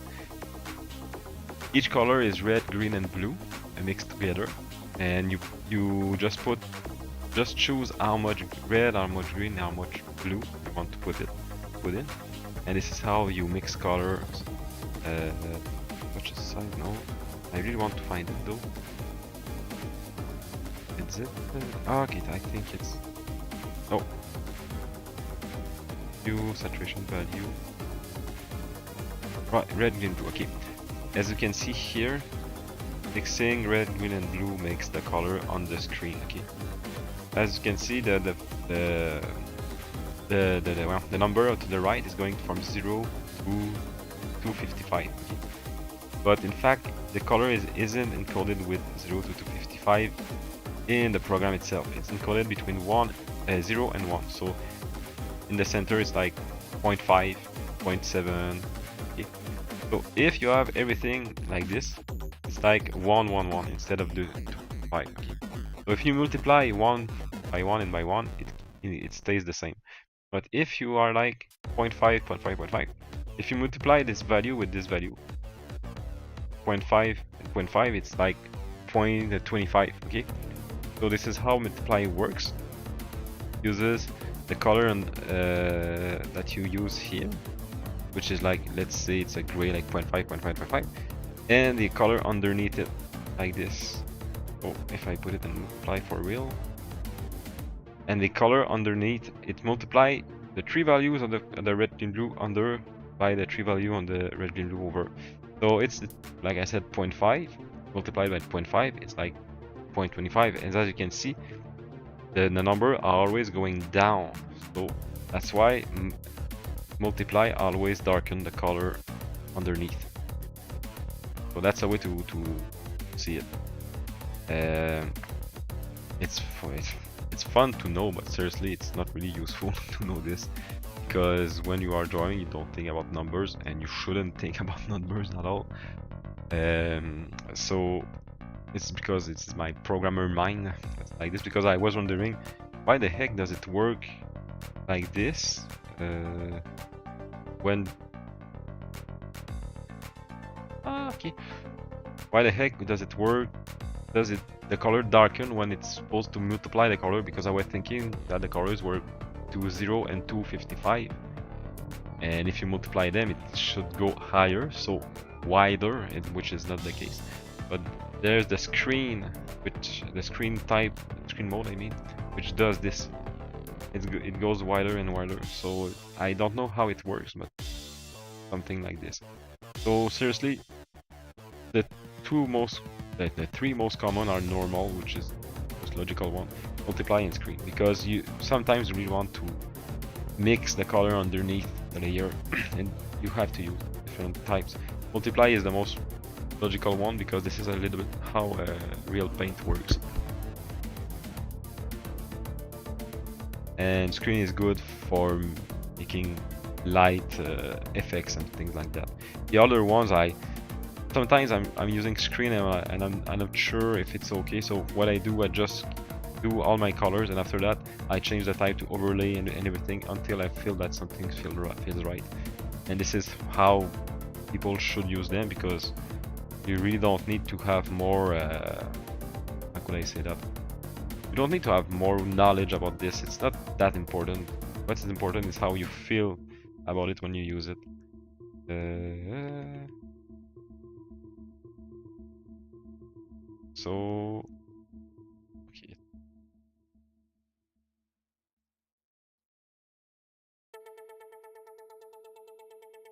each color is red, green, and blue mixed together, and you just choose how much red, how much green, how much blue you want to put in, and this is how you mix colors. Such a side note, I really want to find it though. Is it? Okay, I think it's. Oh. Hue, saturation value. Right, red, green, blue. Okay. As you can see here, mixing red, green, and blue makes the color on the screen. Okay. As you can see, the number to the right is going from 0 to 255. Okay. But in fact, the color isn't encoded with 0 to 255 in the program itself. It's encoded between 0 and 1. So in the center it's like 0.5, 0.7. Okay. So if you have everything like this, it's like 1, 1, 1 instead of the 5. Okay. So if you multiply 1 by 1 and by 1, it stays the same. But if you are like 0.5, 0.5, 0.5, if you multiply this value with this value, 0.5 and 0.5, it's like 0.25. Okay. So this is how multiply works. Uses the color that you use here, which is like, let's say it's a gray, like 0.5, 0.5, 0.5, and the color underneath it like this. Oh, if I put it in multiply for real, and the color underneath it multiply the 3 values of the red, green, blue under by the 3 value on the red, green, blue over. So it's like I said, 0.5 multiplied by 0.5, it's like 0.25, and as you can see, the number are always going down. So that's why multiply always darken the color underneath. So that's a way to see it. it's fun to know, but seriously, it's not really useful to know this, because when you are drawing, you don't think about numbers, and you shouldn't think about numbers at all. So it's because it's my programmer mind that's like this, because I was wondering why the heck does it work like this when okay, why the heck does it work? Does it the color darken when it's supposed to multiply the color? Because I was thinking that the colors were 20 and 255, and if you multiply them, it should go higher, so wider, which is not the case. But there's the screen, which the screen mode, I mean, which does this. It goes wider and wider. So I don't know how it works, but something like this. So seriously, the three most common are normal, which is the most logical one, multiply, and screen, because you sometimes really want to mix the color underneath the layer and you have to use different types. Multiply is the most logical one because this is a little bit how real paint works. And screen is good for making light effects and things like that. The other ones, sometimes I'm using screen and I'm not sure if it's okay. So what I do, I just do all my colors, and after that I change the type to overlay and everything until I feel that something feels right. And this is how people should use them, because you really don't need to have more how could I say that? You don't need to have more knowledge about this. It's not that important. What's important is how you feel about it when you use it. So okay.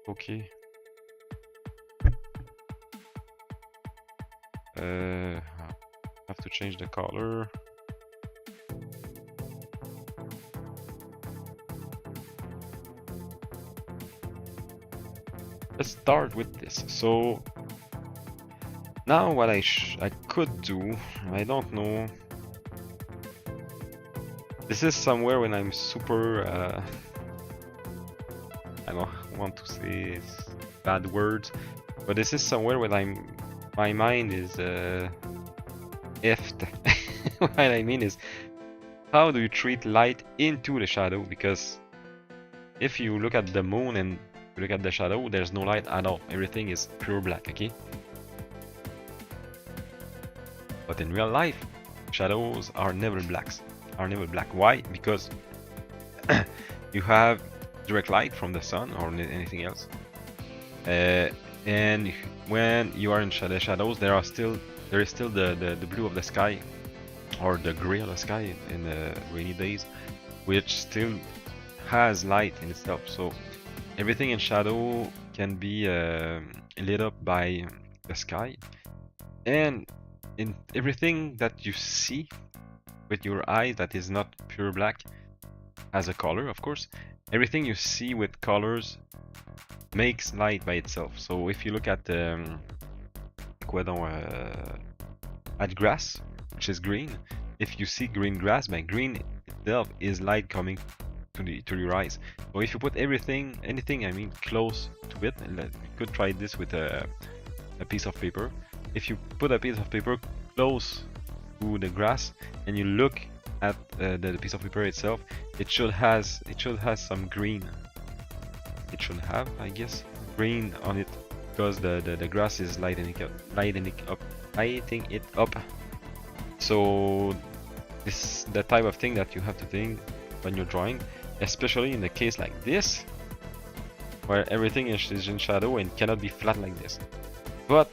Okay. Have to change the color. Let's start with this. So now what I could do, I don't know. This is somewhere when I'm super I don't want to say bad words, but this is somewhere when my mind is effed. What I mean is, how do you treat light into the shadow? Because if you look at the moon and look at the shadow, there's no light at all. Everything is pure black, okay? But in real life, shadows are never black. Why? Because you have direct light from the sun or anything else. And when you are in the shadows, there is still the blue of the sky, or the gray of the sky in the rainy days, which still has light in itself. So everything in shadow can be lit up by the sky, and in everything that you see with your eyes that is not pure black has a color, of course. Everything you see with colors makes light by itself. So if you look at at grass, which is green, if you see green grass, green itself is light coming to your eyes. So if you put anything I mean close to it, and you could try this with a piece of paper. If you put a piece of paper close to the grass and you look at the piece of paper itself, it should has some green. It should have, I guess, green on it, because the grass is lighting it up. So this is the type of thing that you have to think when you're drawing, especially in a case like this, where everything is in shadow and cannot be flat like this. But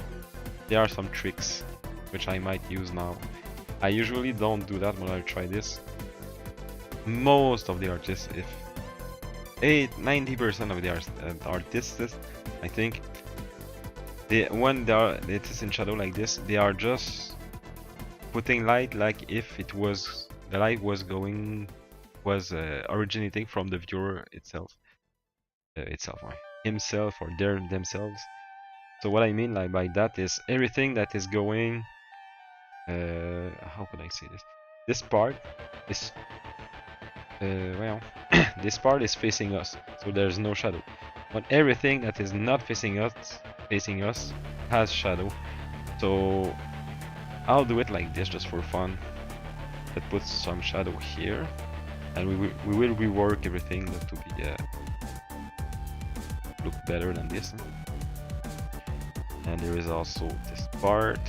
there are some tricks which I might use now. I usually don't do that when I try this. Most of the artists, if 90% of the artists, I think, when it is in shadow like this, they are just putting light like if it was the light was originating from the viewer himself or themselves. So what I mean by that is everything that is going how could I say this? this part is well, this part is facing us, so there's no shadow. But everything that is not facing us has shadow. So I'll do it like this just for fun. Let's put some shadow here, and we will rework everything to be look better than this. And there is also this part,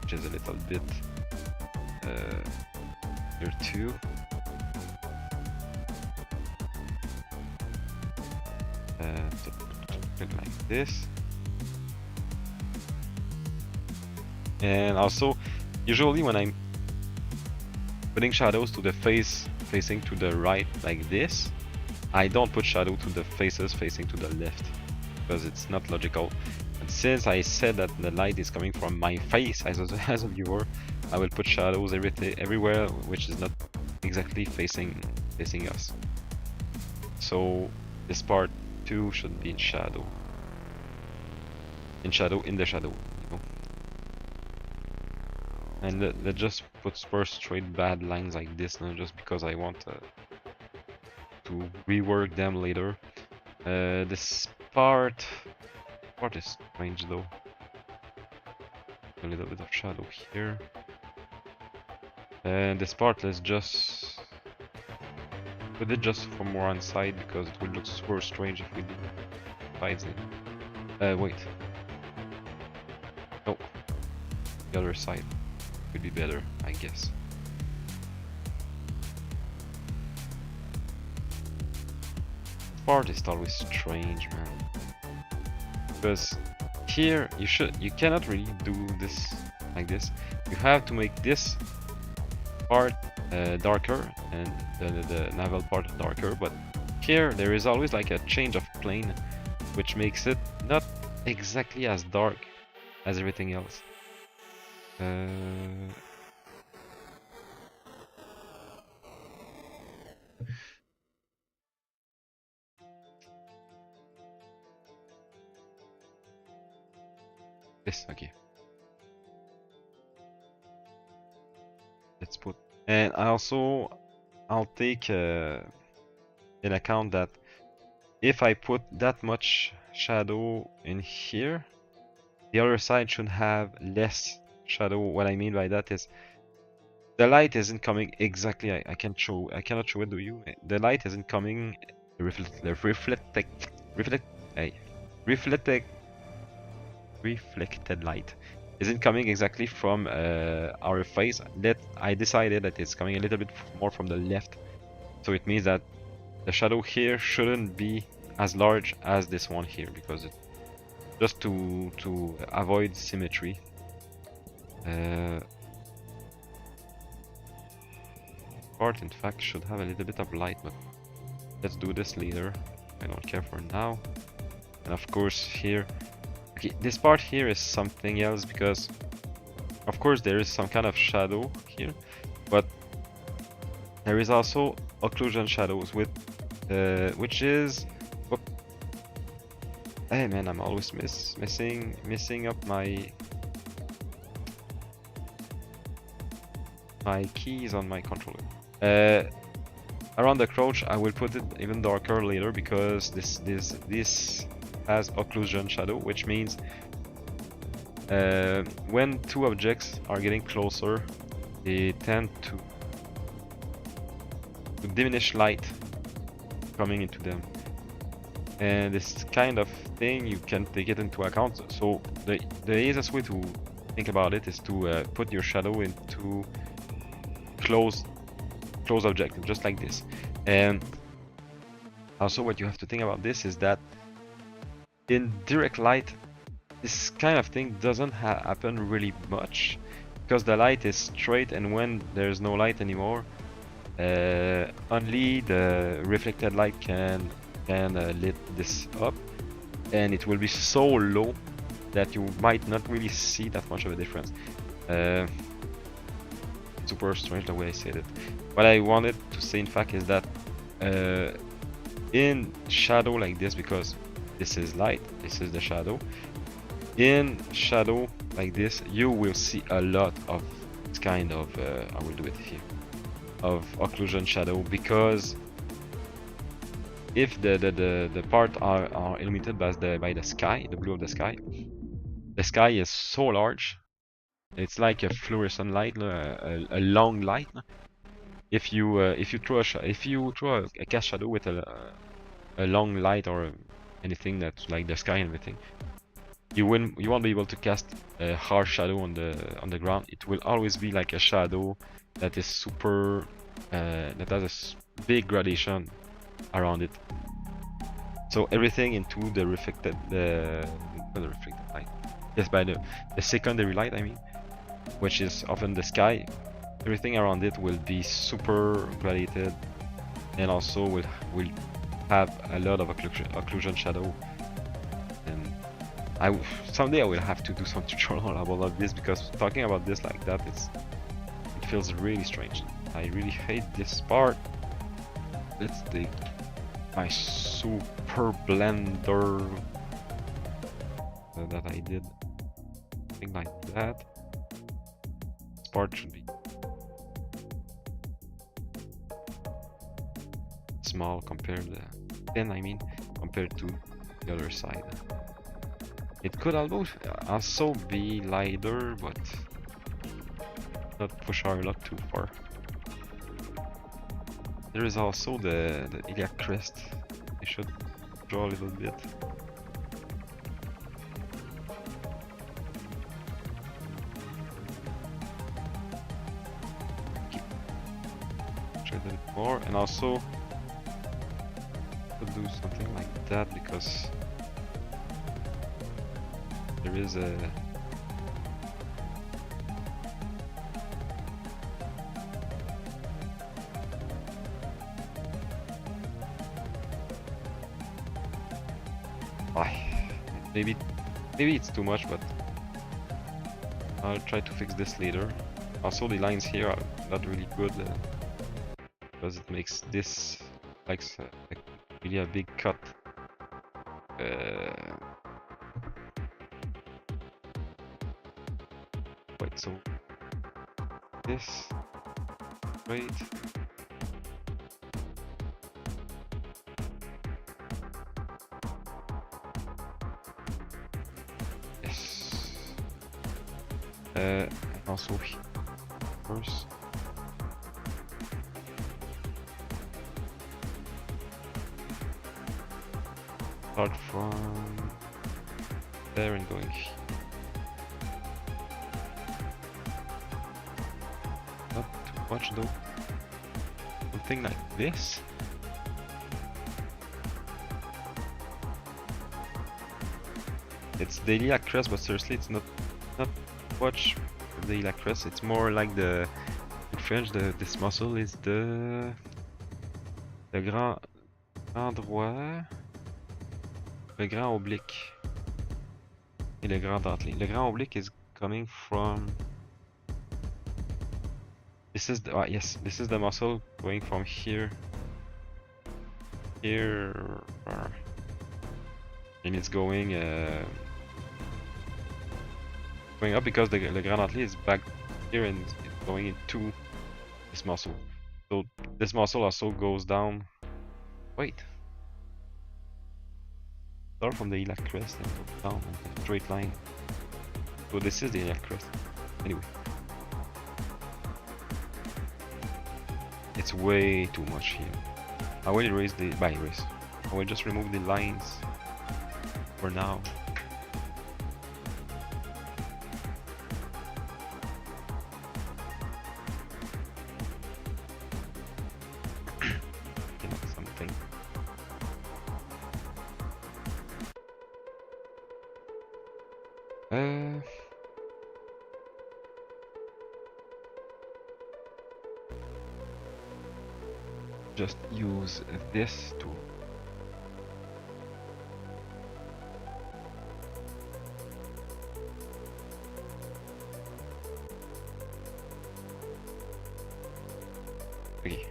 which is a little bit here too. Like this. And also, usually when I'm putting shadows to the face facing to the right like this, I don't put shadow to the faces facing to the left, because it's not logical. And since I said that the light is coming from my face as a viewer, I will put shadows everywhere which is not exactly facing us. So this part too should be in shadow. In the shadow, you know. And let's just put first straight bad lines like this now, just because I want to rework them later. This part is strange though. A little bit of shadow here. And this part, let's just put it just from one side, because it will look super strange if we did sides it. Wait. No. The other side would be better, I guess. This part is always strange, man. Because here you cannot really do this like this. You have to make this part darker and the navel part darker, but here there is always like a change of plane, which makes it not exactly as dark as everything else. This, okay. Let's put, and I'll take in account that if I put that much shadow in here, the other side should have less shadow. What I mean by that is the light isn't coming exactly. I cannot show it. Do you? The light isn't coming. Reflected light isn't coming exactly from our face. I decided that it's coming a little bit more from the left, so it means that the shadow here shouldn't be as large as this one here, because it just to avoid symmetry. Part in fact should have a little bit of light, but let's do this later. I don't care for now. And of course here, okay, this part here is something else, because of course there is some kind of shadow here, but there is also occlusion shadows with which is, oh, hey man, I'm always messing up my keys on my controller. Around the crouch I will put it even darker later, because this has occlusion shadow, which means when two objects are getting closer, they tend to diminish light coming into them. And this kind of thing, you can take it into account. So the easiest way to think about it is to put your shadow into close object, just like this. And also what you have to think about this is that in direct light, this kind of thing doesn't happen really much, because the light is straight, and when there's no light anymore, only the reflected light can lit this up, and it will be so low that you might not really see that much of a difference. Super strange the way I said it. What I wanted to say in fact is that in shadow like this, because this is light, this is the shadow, in shadow like this you will see a lot of this kind of I will do it here, of occlusion shadow, because if the part are illuminated by the sky, the blue of the sky is so large, it's like a fluorescent light, a long light. If you throw a cast shadow with a long light or anything that's like the sky and everything, you won't be able to cast a harsh shadow on the ground. It will always be like a shadow that is super that has a big gradation around it. So everything into the reflected not the reflected light. Yes, by the secondary light, I mean, which is often the sky. Everything around it will be super gradated, and also will have a lot of occlusion shadow. And someday I will have to do some tutorial about all of this, because talking about this like that, it feels really strange. I really hate this part. Let's take my super blender that I did, something like that. This part should be small compared to thin, I mean, compared to the other side. It could also be lighter, but not push our luck too far. There is also the iliac crest. I should draw a little bit. Try a bit more, and also could do something like that, because there is a maybe it's too much, but I'll try to fix this later. Also, the lines here are not really good because it makes this like really a big cut. Wait, so this, wait. Also first. Start from there and going here. Not too much though. Something like this. It's the iliac crest, but seriously, it's not much of the iliac crest. It's more like in French, this muscle is the grand droit, le grand oblique, et le grand dentelé. Le grand oblique is coming from. This is the yes. This is the muscle going from here, and it's going up, because the grand dentelé is back here and it's going into this muscle. So this muscle also goes down. Wait. Start from the iliac crest and go down in a straight line. So this is the iliac crest. Anyway. It's way too much here. I will erase I will just remove the lines for now. Something. Just use this tool. Okay.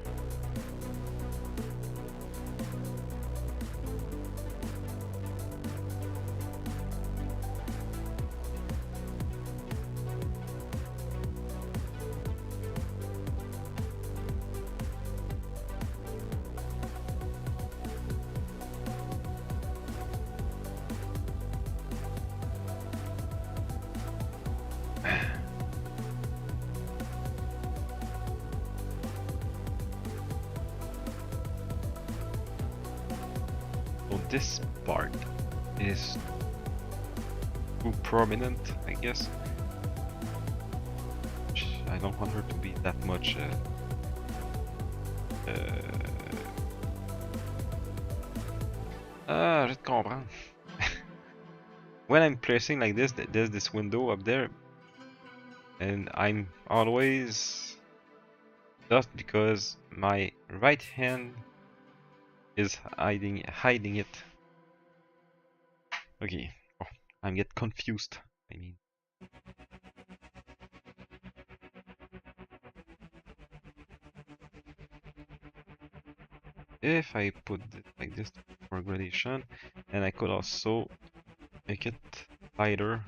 this part is too prominent, I guess. I don't want her to be that much je te comprends. When I'm placing like this, there's this window up there, and I'm always just because my right hand is hiding it. Okay, oh, I get confused. I mean, if I put it like this for gradation, and I could also make it lighter.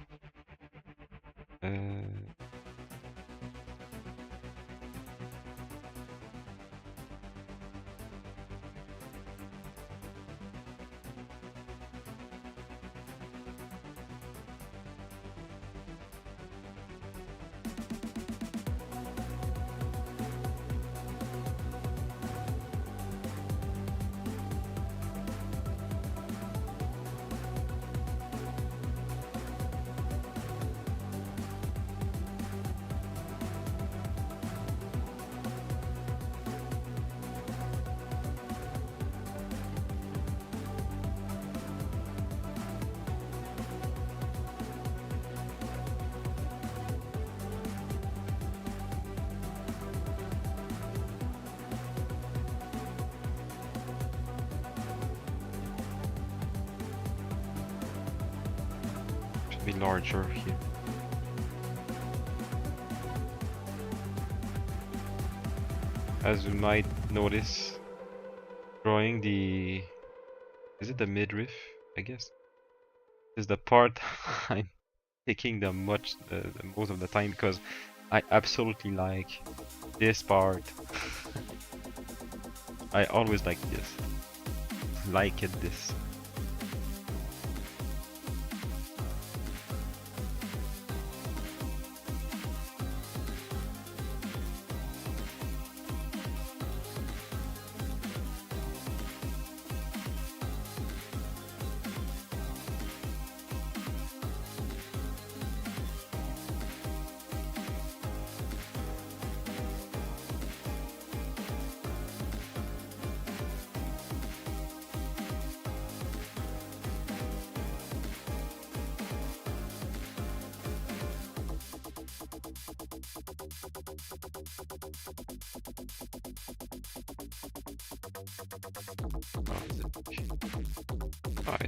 Should be larger here. As you might notice, drawing the... is it the midriff? I guess. Is the part I'm taking the most of the time because I absolutely like this part. I always like this. Like it this.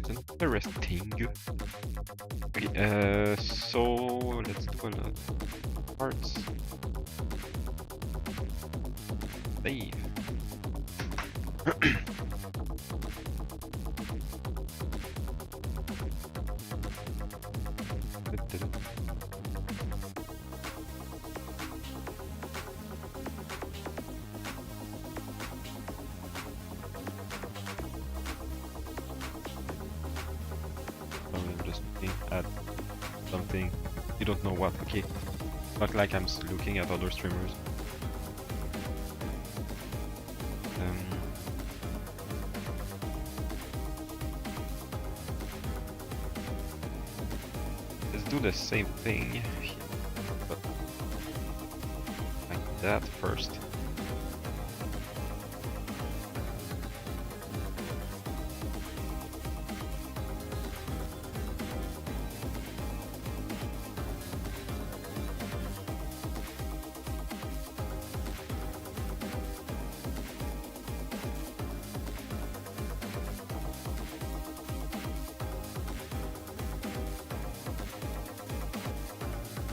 It's interesting. Okay, so let's do a lot of parts. Save. I'm just looking at something. You don't know what, okay? Not like I'm looking at other streamers. Let's do the same thing, but like that first.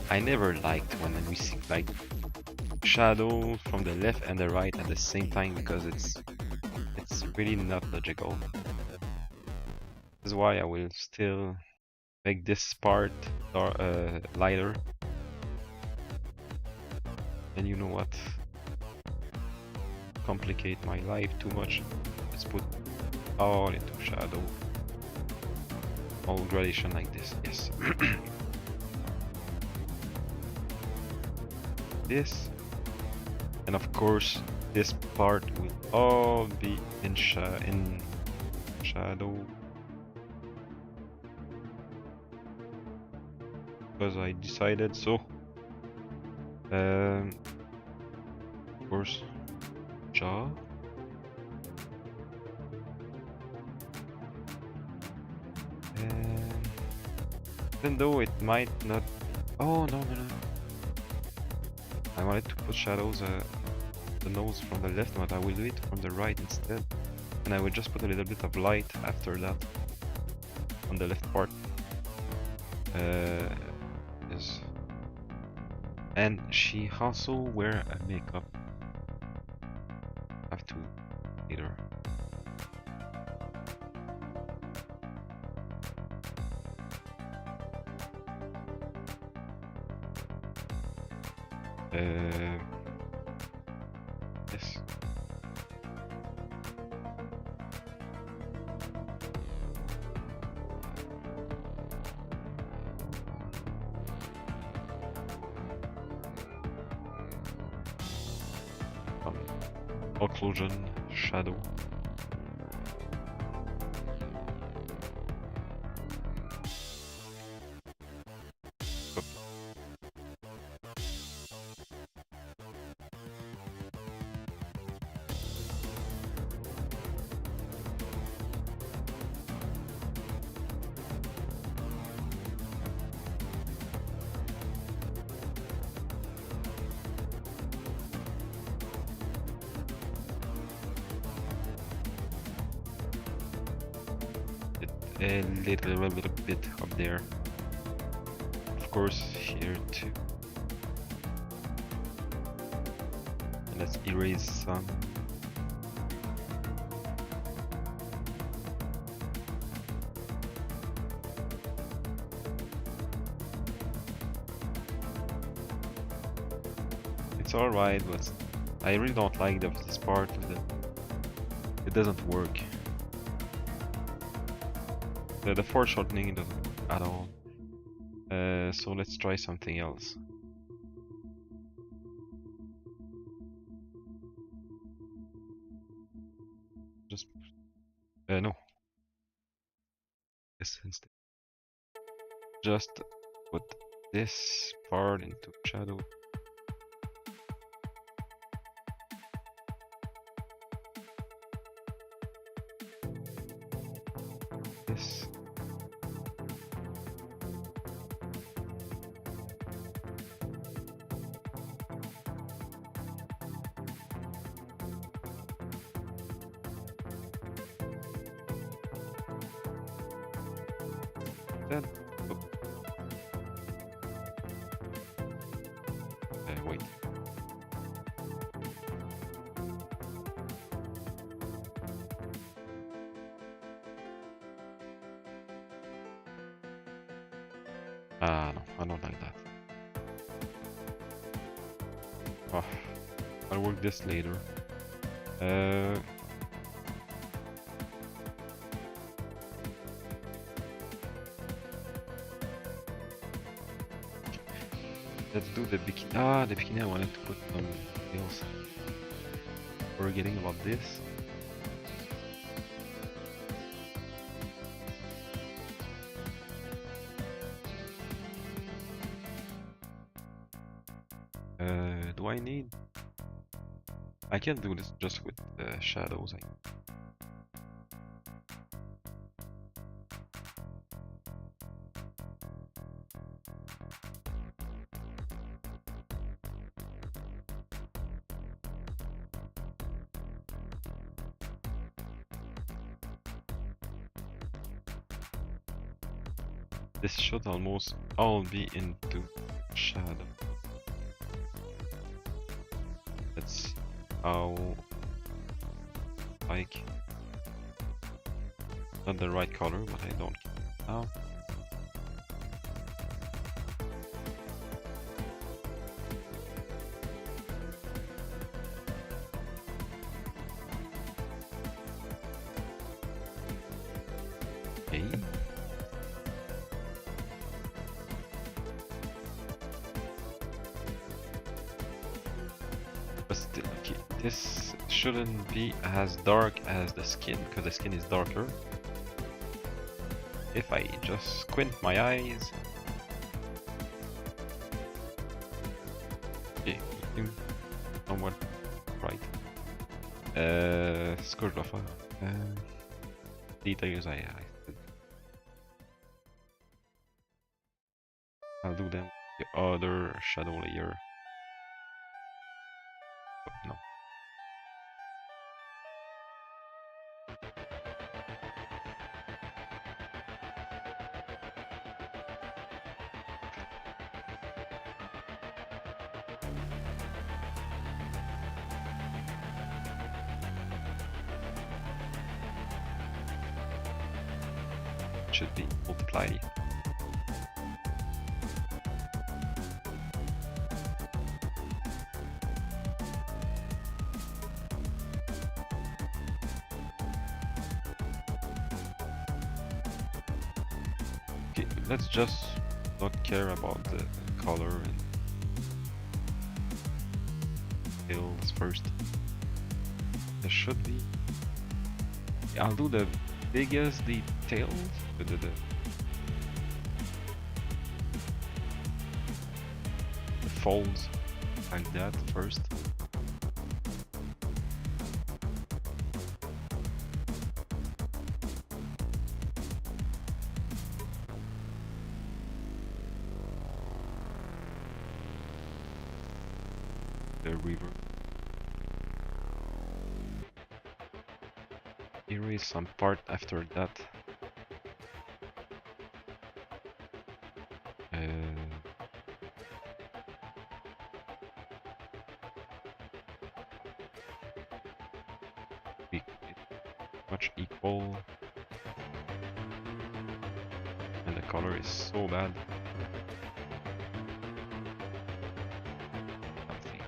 I never liked when we see like shadows from the left and the right at the same time because it's really not logical. This is why I will still make this part lighter. And you know what? Complicate my life too much. Let's put all into shadow. All gradation like this, yes. This, and of course this part will all be in shadow. because I decided so. Of course, jaw. Even though it might not. Oh no no no! I wanted to put shadows the nose from the left, but I will do it from the right instead. And I will just put a little bit of light after that on the left part. Yes. And she also wear a makeup. Have to later. Yes. Occlusion, shadow. A little bit up there. Of course, here too. And let's erase some. It's alright, but I really don't like this part of the. It doesn't work. The foreshortening doesn't work at all. So let's try something else. Just no. This instead. Just put this part into shadow. This. Then wait. Ah no, I don't like that. Oh, I'll work this later. Let's do the bikini. Ah, the bikini. I wanted to put some else. Forgetting about this. Do I need? I can do this just with shadows. This should almost all be into shadow. Let's see how like not the right color, but I don't care now. Okay. But still, okay, this shouldn't be as dark as the skin, because the skin is darker. If I just squint my eyes, Ce que je dois faire. Details, I'll do them with the other shadow layer. Oh, no. Should be multiply. Okay, let's just not care about the color and hills first. There should be. I'll do the biggest details. The folds like that first. The river. Erase some part after that. Be much equal, and the color is so bad. Something.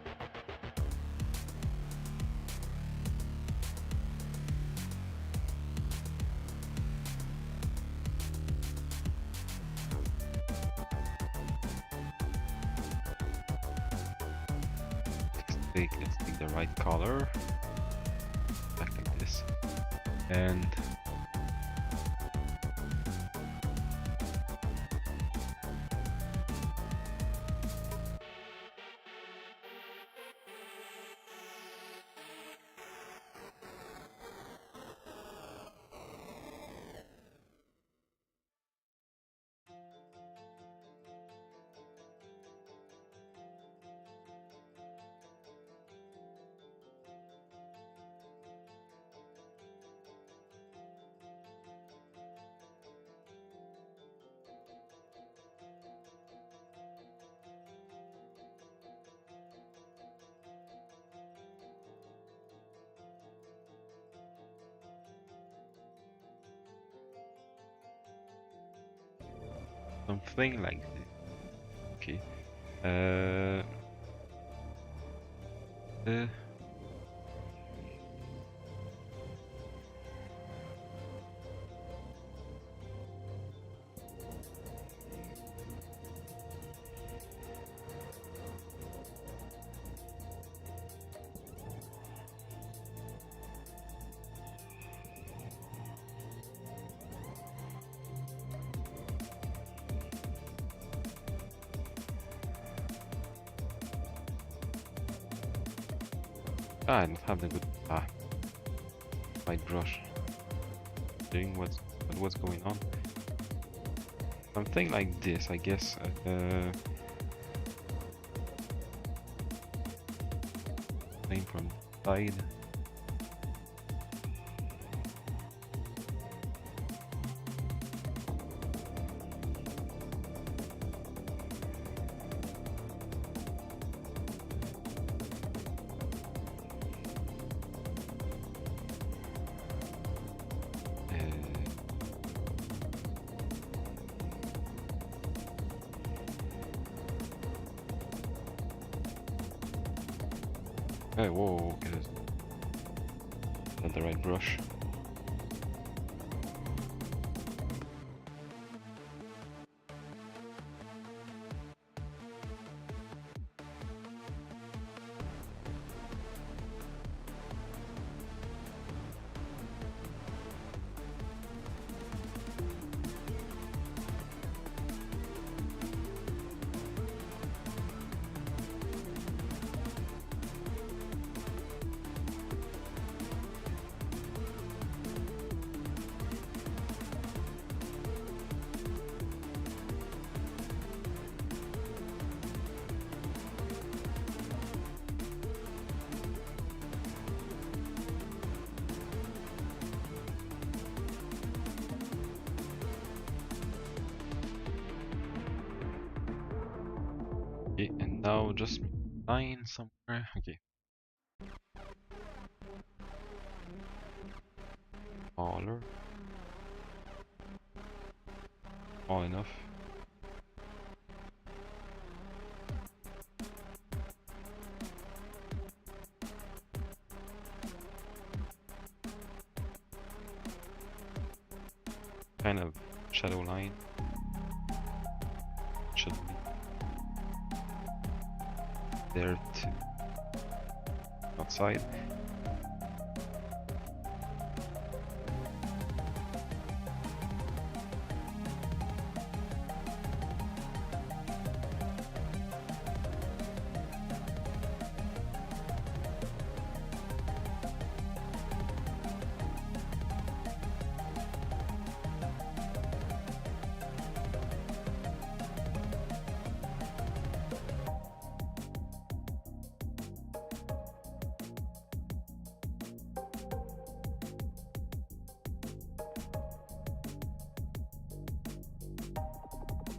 Let's take the right color, like this, and something like this. Okay. I don't have the good white brush. Doing what's going on. Something like this, I guess. Same from side. Hey, whoa, okay, that's not the right brush. Now just line somewhere. Okay. Smaller. Small enough. Kind of shadow line. Should be there too. Outside.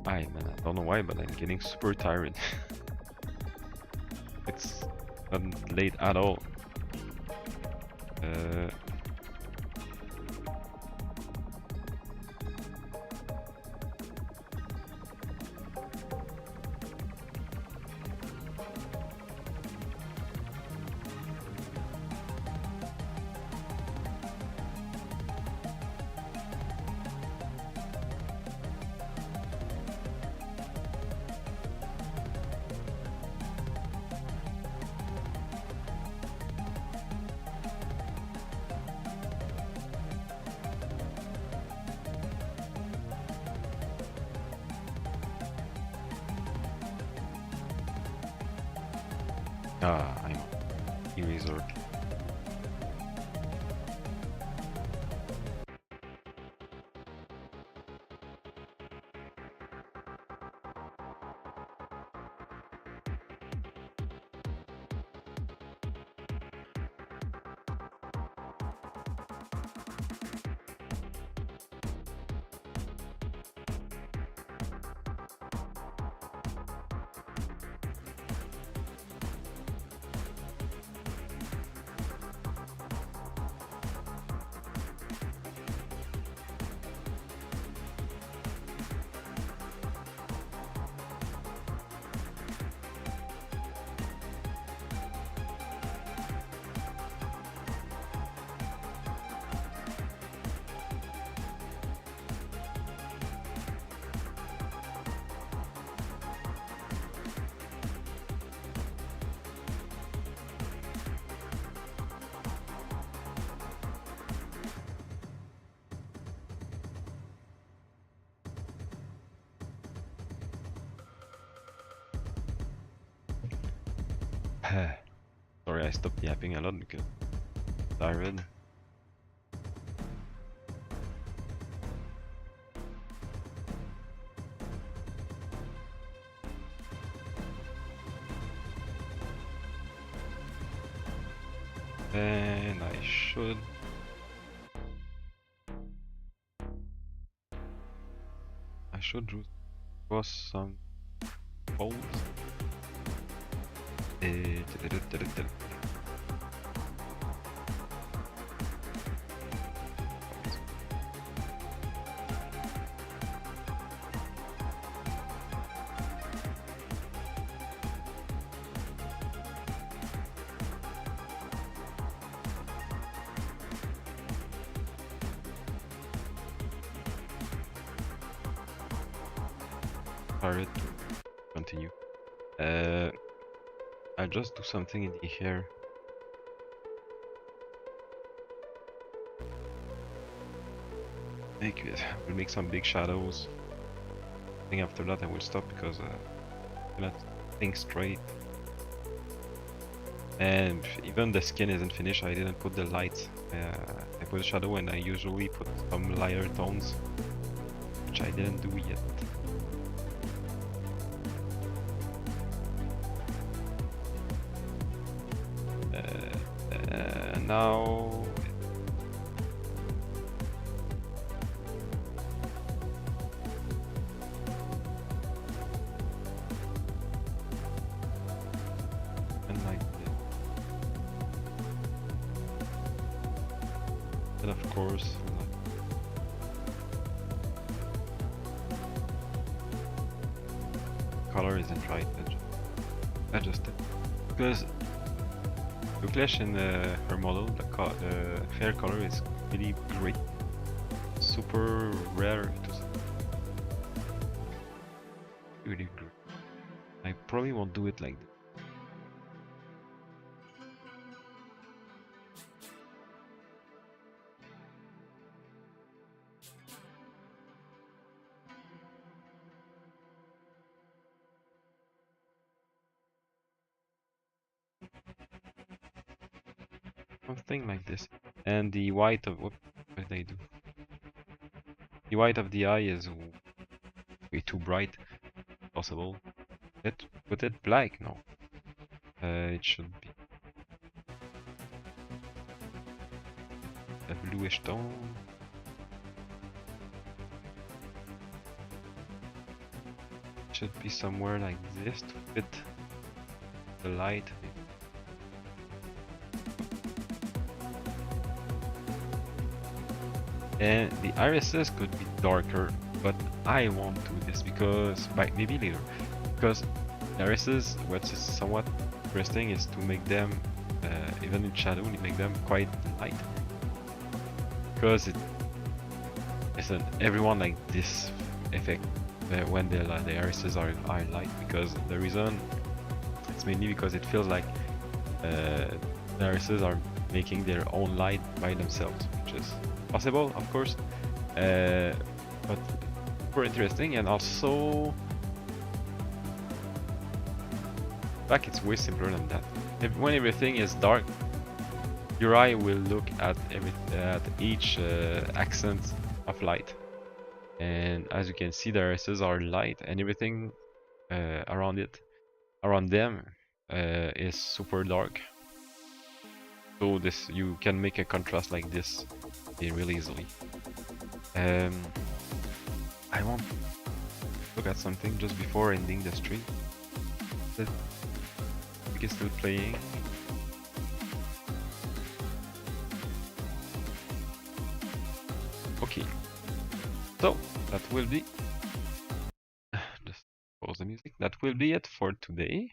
I man, I don't know why, but I'm getting super tired. It's not late at all. I'm eraser. Sorry, I stopped yapping a lot because I'm tired. And I should draw some holes. Sorry to continue. I'll just do something in the hair. We'll make some big shadows. I think after that I will stop because I cannot think straight. And even the skin isn't finished. I didn't put the light. I put a shadow and I usually put some lighter tones, which I didn't do yet. Now course. Color isn't right. Adjust it. Because the clash in her model, the hair color is really great. Super rare to see. Really great. I probably won't do it like this. Something like this. And the white of what did they do? The white of the eye is way too bright. Possible. Put it black. No. It should be a bluish tone. Should be somewhere like this to fit the light. And the irises could be darker, but I won't do this because maybe later. Because the irises, what's somewhat interesting is to make them, even in shadow, you make them quite light. Because it isn't everyone like this effect when the irises are light. Because the reason it's mainly because it feels like the irises are making their own light by themselves, which is possible, of course, but super interesting. And also, like, it's way simpler than that. When everything is dark, your eye will look at each accent of light, and as you can see, the irises are light, and everything around them is super dark. So you can make a contrast like this really easily. I want to look at something just before ending the stream. The music is still playing. Okay, so that will be just pause the music. That will be it for today.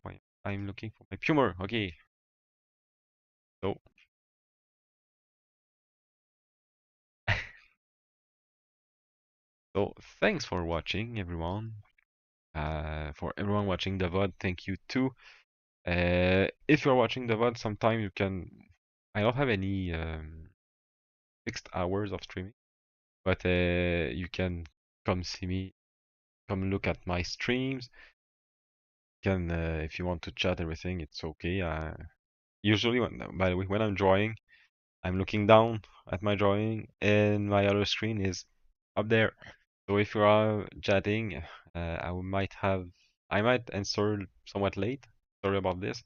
Why? I'm looking for my Pyummer. Okay. So thanks for watching, everyone. For everyone watching the VOD, thank you too. If you're watching the VOD, sometime you can. I don't have any fixed hours of streaming, but you can come see me, come look at my streams. You can, if you want to chat everything, it's okay. Usually, by the way, when I'm drawing, I'm looking down at my drawing, and my other screen is up there. So if you are chatting, I might answer somewhat late. Sorry about this,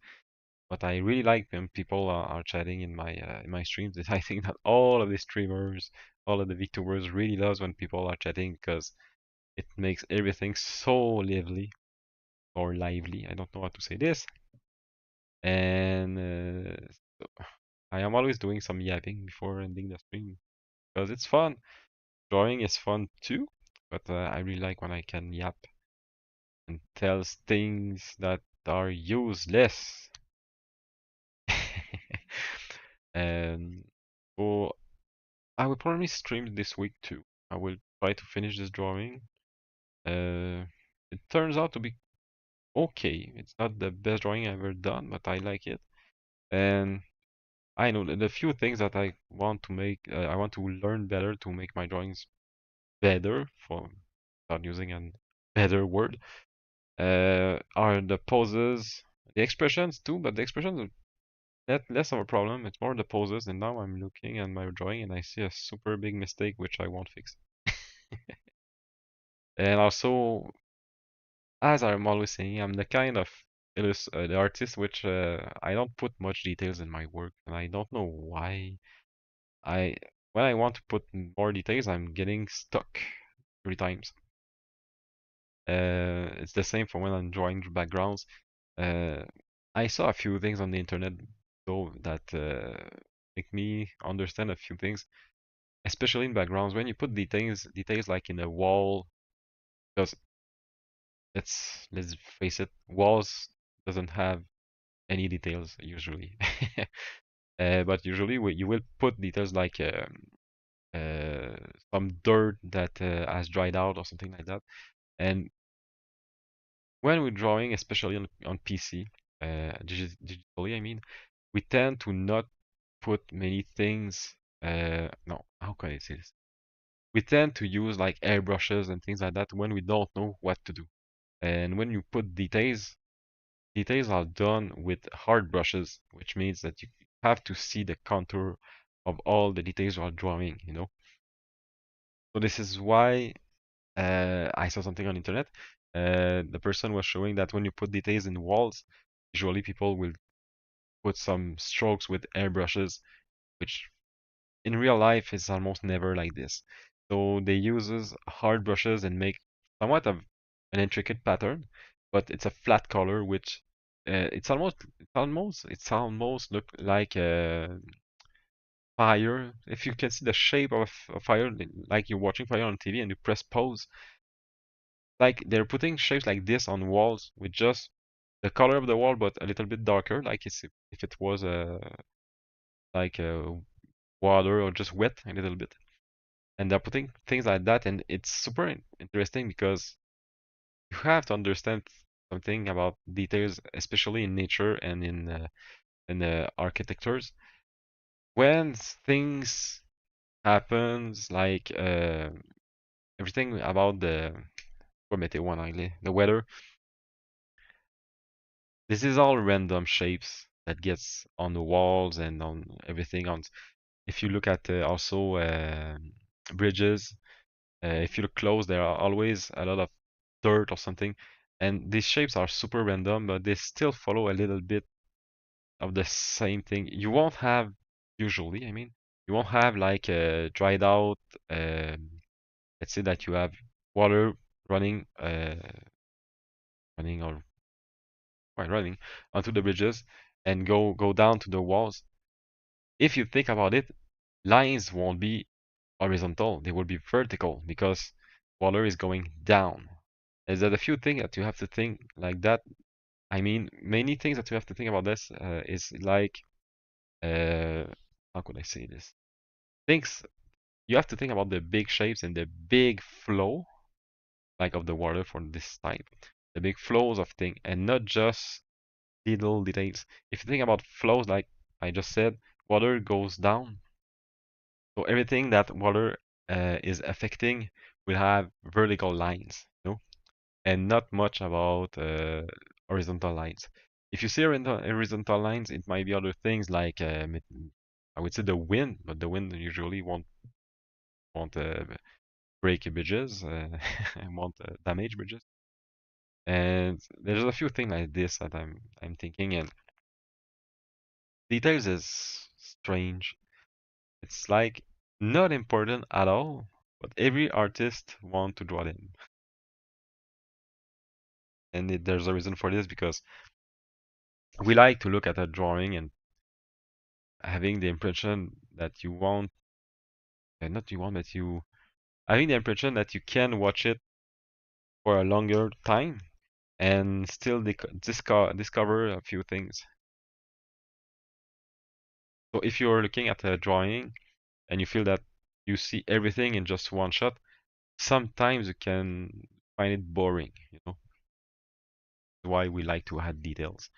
but I really like when people are chatting in my streams. I think that all of the streamers, all of the VTubers really loves when people are chatting because it makes everything so lively or lively. I don't know how to say this. And so I am always doing some yapping before ending the stream because it's fun. Drawing is fun too, but I really like when I can yap and tell things that are useless. And so I will probably stream this week too. I will try to finish this drawing. It turns out to be okay. It's not the best drawing I've ever done, but I like it. And I know the few things that I want to make, I want to learn better to make my drawings better, for not using a better word, are the poses, the expressions too, but the expressions are less of a problem. It's more the poses, and now I'm looking at my drawing and I see a super big mistake which I won't fix. And also, as I'm always saying, I'm the kind of the artist which I don't put much details in my work, and I don't know why. I When I want to put more details, I'm getting stuck 3 times. It's the same for when I'm drawing backgrounds. Uh, I saw a few things on the internet though that make me understand a few things, especially in backgrounds. When you put details like in a wall, because let's face it, walls doesn't have any details usually. But usually you will put details like uh, some dirt that has dried out or something like that. And when we're drawing, especially on PC, digitally, I mean, we tend to not put many things. No, how can I say this? We tend to use like airbrushes and things like that when we don't know what to do. And when you put details are done with hard brushes, which means that you have to see the contour of all the details you are drawing, you know? So this is why I saw something on internet. The person was showing that when you put details in walls, usually people will put some strokes with airbrushes, which in real life is almost never like this. So they uses hard brushes and make somewhat of an intricate pattern, but it's a flat color, which it's almost look like a fire. If you can see the shape of a fire, like you're watching fire on TV and you press pause, like they're putting shapes like this on walls with just the color of the wall, but a little bit darker, like if it was like water or just wet a little bit. And they're putting things like that, and it's super interesting because you have to understand something about details, especially in nature and in architectures. When things happens, like everything about quoi météo en anglais, the weather, this is all random shapes that gets on the walls and on everything. On if you look at also bridges, if you look close, there are always a lot of dirt or something. And these shapes are super random, but they still follow a little bit of the same thing. You won't have, usually, I mean, you won't have like dried out, let's say that you have water running, running or running onto the bridges and go down to the walls. If you think about it, lines won't be horizontal, they will be vertical because water is going down. Is that a few things that you have to think like that? I mean, many things that you have to think about this is like, uh, how could I say this? Things you have to think about the big shapes and the big flow, like of the water for this type, the big flows of things, and not just little details. If you think about flows, like I just said, water goes down, so everything that water is affecting will have vertical lines, you know, and not much about horizontal lines. If you see horizontal lines, it might be other things like I would say the wind, but the wind usually won't break bridges, won't damage bridges. And there's a few things like this that I'm thinking, and details is strange. It's like not important at all, but every artist want to draw them, and there's a reason for this because we like to look at a drawing and having the impression that you want, not you want, but you having the impression that you can watch it for a longer time and still discover a few things. So if you're looking at a drawing and you feel that you see everything in just one shot, sometimes you can find it boring, you know. That's why we like to add details.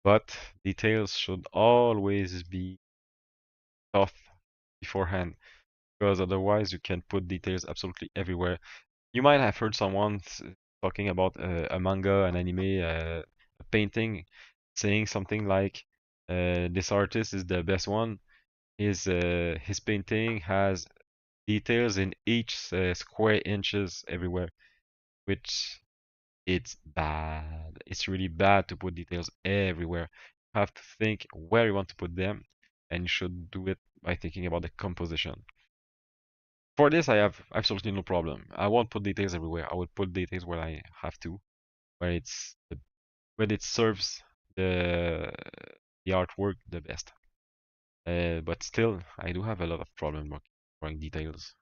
But details should always be thought beforehand, because otherwise you can put details absolutely everywhere. You might have heard someone talking about a manga, an anime, a painting, saying something like, "This artist is the best one. His painting has details in each square inches everywhere," which it's bad. It's really bad to put details everywhere. You have to think where you want to put them, and you should do it by thinking about the composition. For this, I have absolutely no problem. I won't put details everywhere. I would put details where I have to, where where it serves the the artwork the best. But still, I do have a lot of problem drawing details.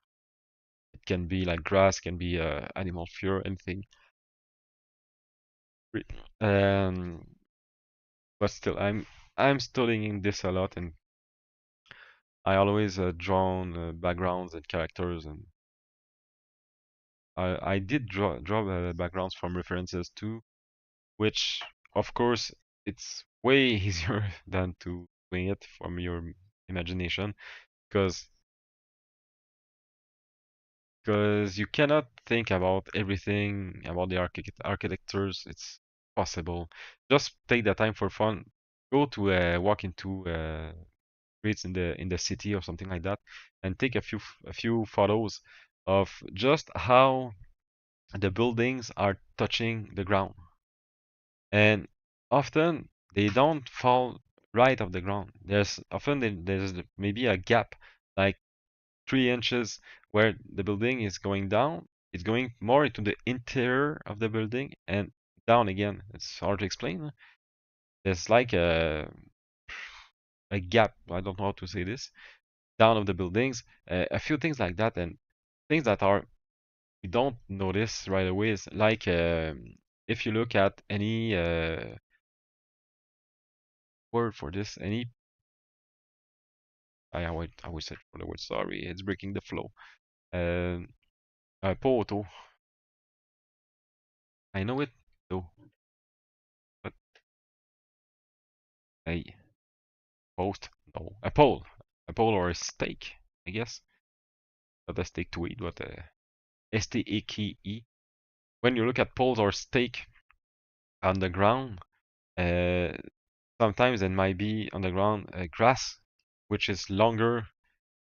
It can be like grass, can be animal fur, anything. Um, but still, I'm studying this a lot, and I always drawn backgrounds and characters, and I did draw backgrounds from references too, which of course it's way easier than to doing it from your imagination, because you cannot think about everything about the architectures. It's possible. Just take the time for fun. Go to walk into streets in the city or something like that, and take a few photos of just how the buildings are touching the ground. And often they don't fall right off the ground. There's maybe a gap, like 3 inches, where the building is going down. It's going more into the interior of the building and down again. It's hard to explain. There's like a gap. I don't know how to say this. Down of the buildings, a few things like that, and things that are we don't notice right away is like if you look at any word for this, any I would search for the word. Sorry, it's breaking the flow. Um, Poto. I know it though, but a post, no, a pole or a stake, I guess. Not a stake to eat, but stake. When you look at poles or stake on the ground, uh, sometimes it might be on the ground grass, which is longer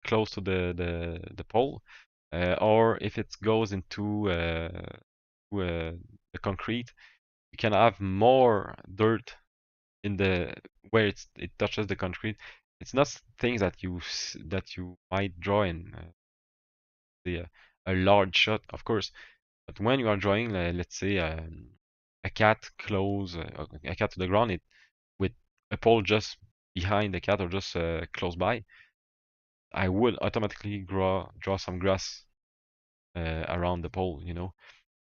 close to the pole, or if it goes into the concrete, you can have more dirt in the where it touches the concrete. It's not things that that you might draw in the a large shot, of course, but when you are drawing, let's say a cat close, a cat to the ground, it with a pole just behind the cat or just close by, I would automatically draw some grass around the pole. You know,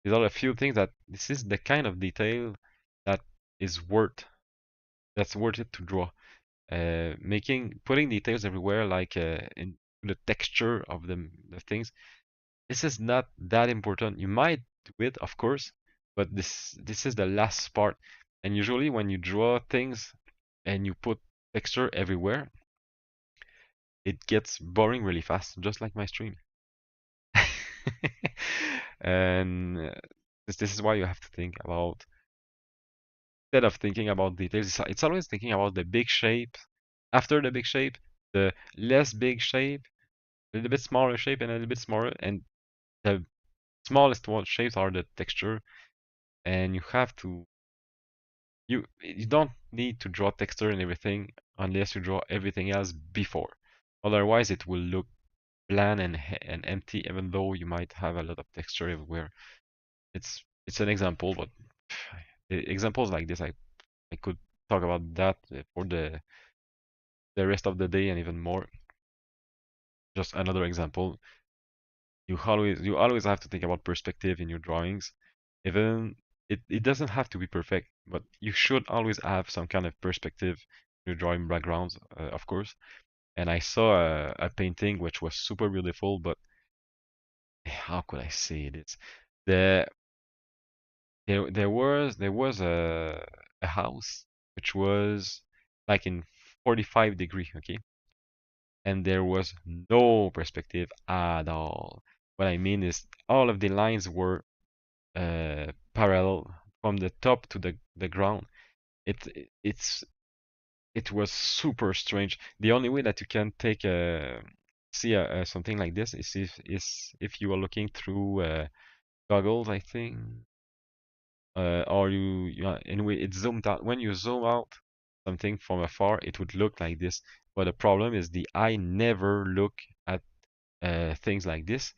these are a few things that this is the kind of detail that is worth it to draw. Putting details everywhere, like in the texture of the things. This is not that important. You might do it, of course, but this is the last part. And usually, when you draw things and you put texture everywhere, it gets boring really fast, just like my stream. And this is why you have to think about, instead of thinking about details, it's always thinking about the big shape. After the big shape, the less big shape, a little bit smaller shape, and a little bit smaller, and the smallest one shapes are the texture. And you have to you don't need to draw texture and everything unless you draw everything else before. Otherwise, it will look bland and empty, even though you might have a lot of texture everywhere. It's an example, but examples like this, I could talk about that for the rest of the day and even more. Just another example. You always have to think about perspective in your drawings. Even it doesn't have to be perfect, but you should always have some kind of perspective in your drawing backgrounds, of course. And I saw a painting which was super beautiful, but how could I say it? It's the there was a house which was like in 45 degree, okay? And there was no perspective at all. What I mean is all of the lines were parallel from the top to the ground. It it's it was super strange. The only way that you can take see something like this is if you are looking through goggles, I think, or anyway, it zoomed out. When you zoom out something from afar, it would look like this. But the problem is the eye never look at things like this.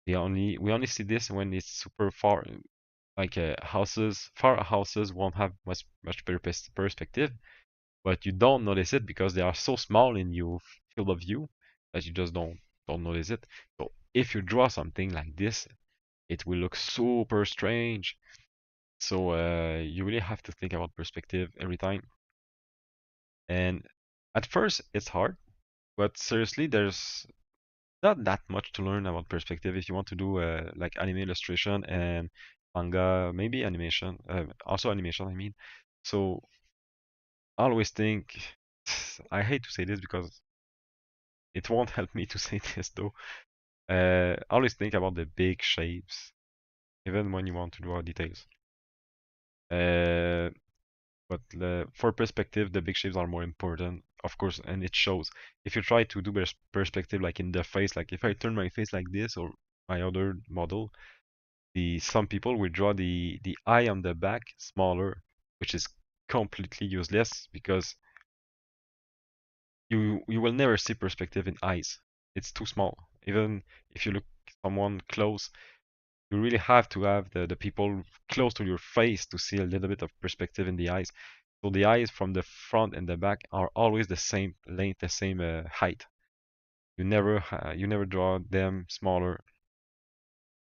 We only see this when it's super far, like far houses won't have much better perspective, but you don't notice it because they are so small in your field of view that you just don't notice it. So if you draw something like this, it will look super strange. So you really have to think about perspective every time. And at first it's hard, but seriously, there's not that much to learn about perspective if you want to do like anime illustration and manga, maybe animation, also animation, I mean. So I always think, I hate to say this because it won't help me to say this though. Always think about the big shapes, even when you want to draw details. Uh, but for perspective, the big shapes are more important, of course, and it shows. If you try to do perspective like in the face, like if I turn my face like this or my other model, some people will draw the eye on the back smaller, which is completely useless because you will never see perspective in eyes. It's too small. Even if you look someone close, you really have to have the people close to your face to see a little bit of perspective in the eyes. So the eyes from the front and the back are always the same length, the same height. You never draw them smaller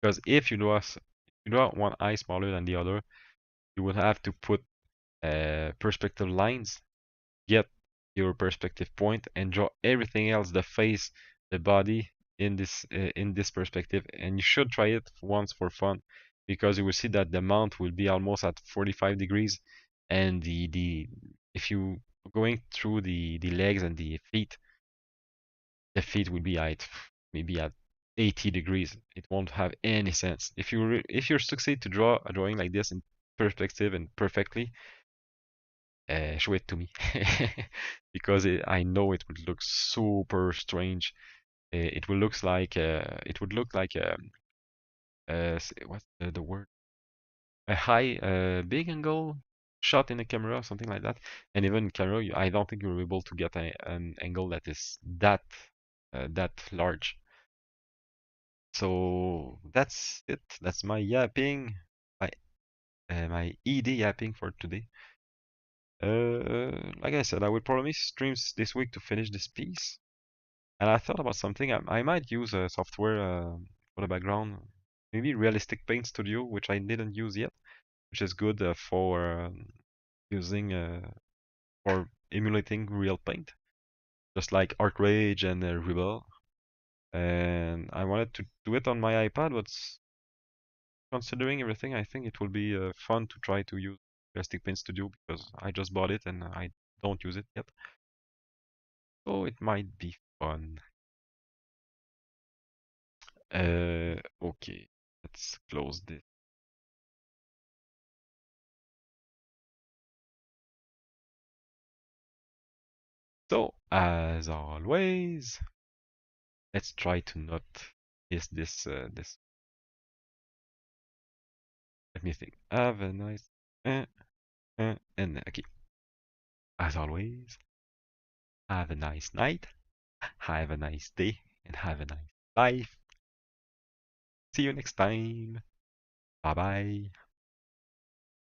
because if you draw one eye smaller than the other, you will have to put perspective lines, get your perspective point, and draw everything else, the face, the body, in this perspective. And you should try it once for fun, because you will see that the mount will be almost at 45 degrees, and the if you going through the legs and the feet will be at maybe at 80 degrees. It won't have any sense. If you succeed to draw a drawing like this in perspective and perfectly, show it to me because I know it would look super strange. It would look like what's the word? A high, big angle shot in a camera, something like that. And even in camera, I don't think you're able to get an angle that is that large. So that's it. That's my yapping, my my ED yapping for today. Like I said, I will probably streams this week to finish this piece. And I thought about something. I might use a software for the background, maybe Realistic Paint Studio, which I didn't use yet, which is good for using for emulating real paint, just like Art Rage and Rebel. And I wanted to do it on my iPad, but considering everything, I think it will be fun to try to use Realistic Paint Studio because I just bought it and I don't use it yet. So it might be fun. Okay, let's close this. So, as always, let's try to not miss this. Let me think. Have a nice, and okay. As always, have a nice night, have a nice day, and have a nice life. See you next time. Bye bye.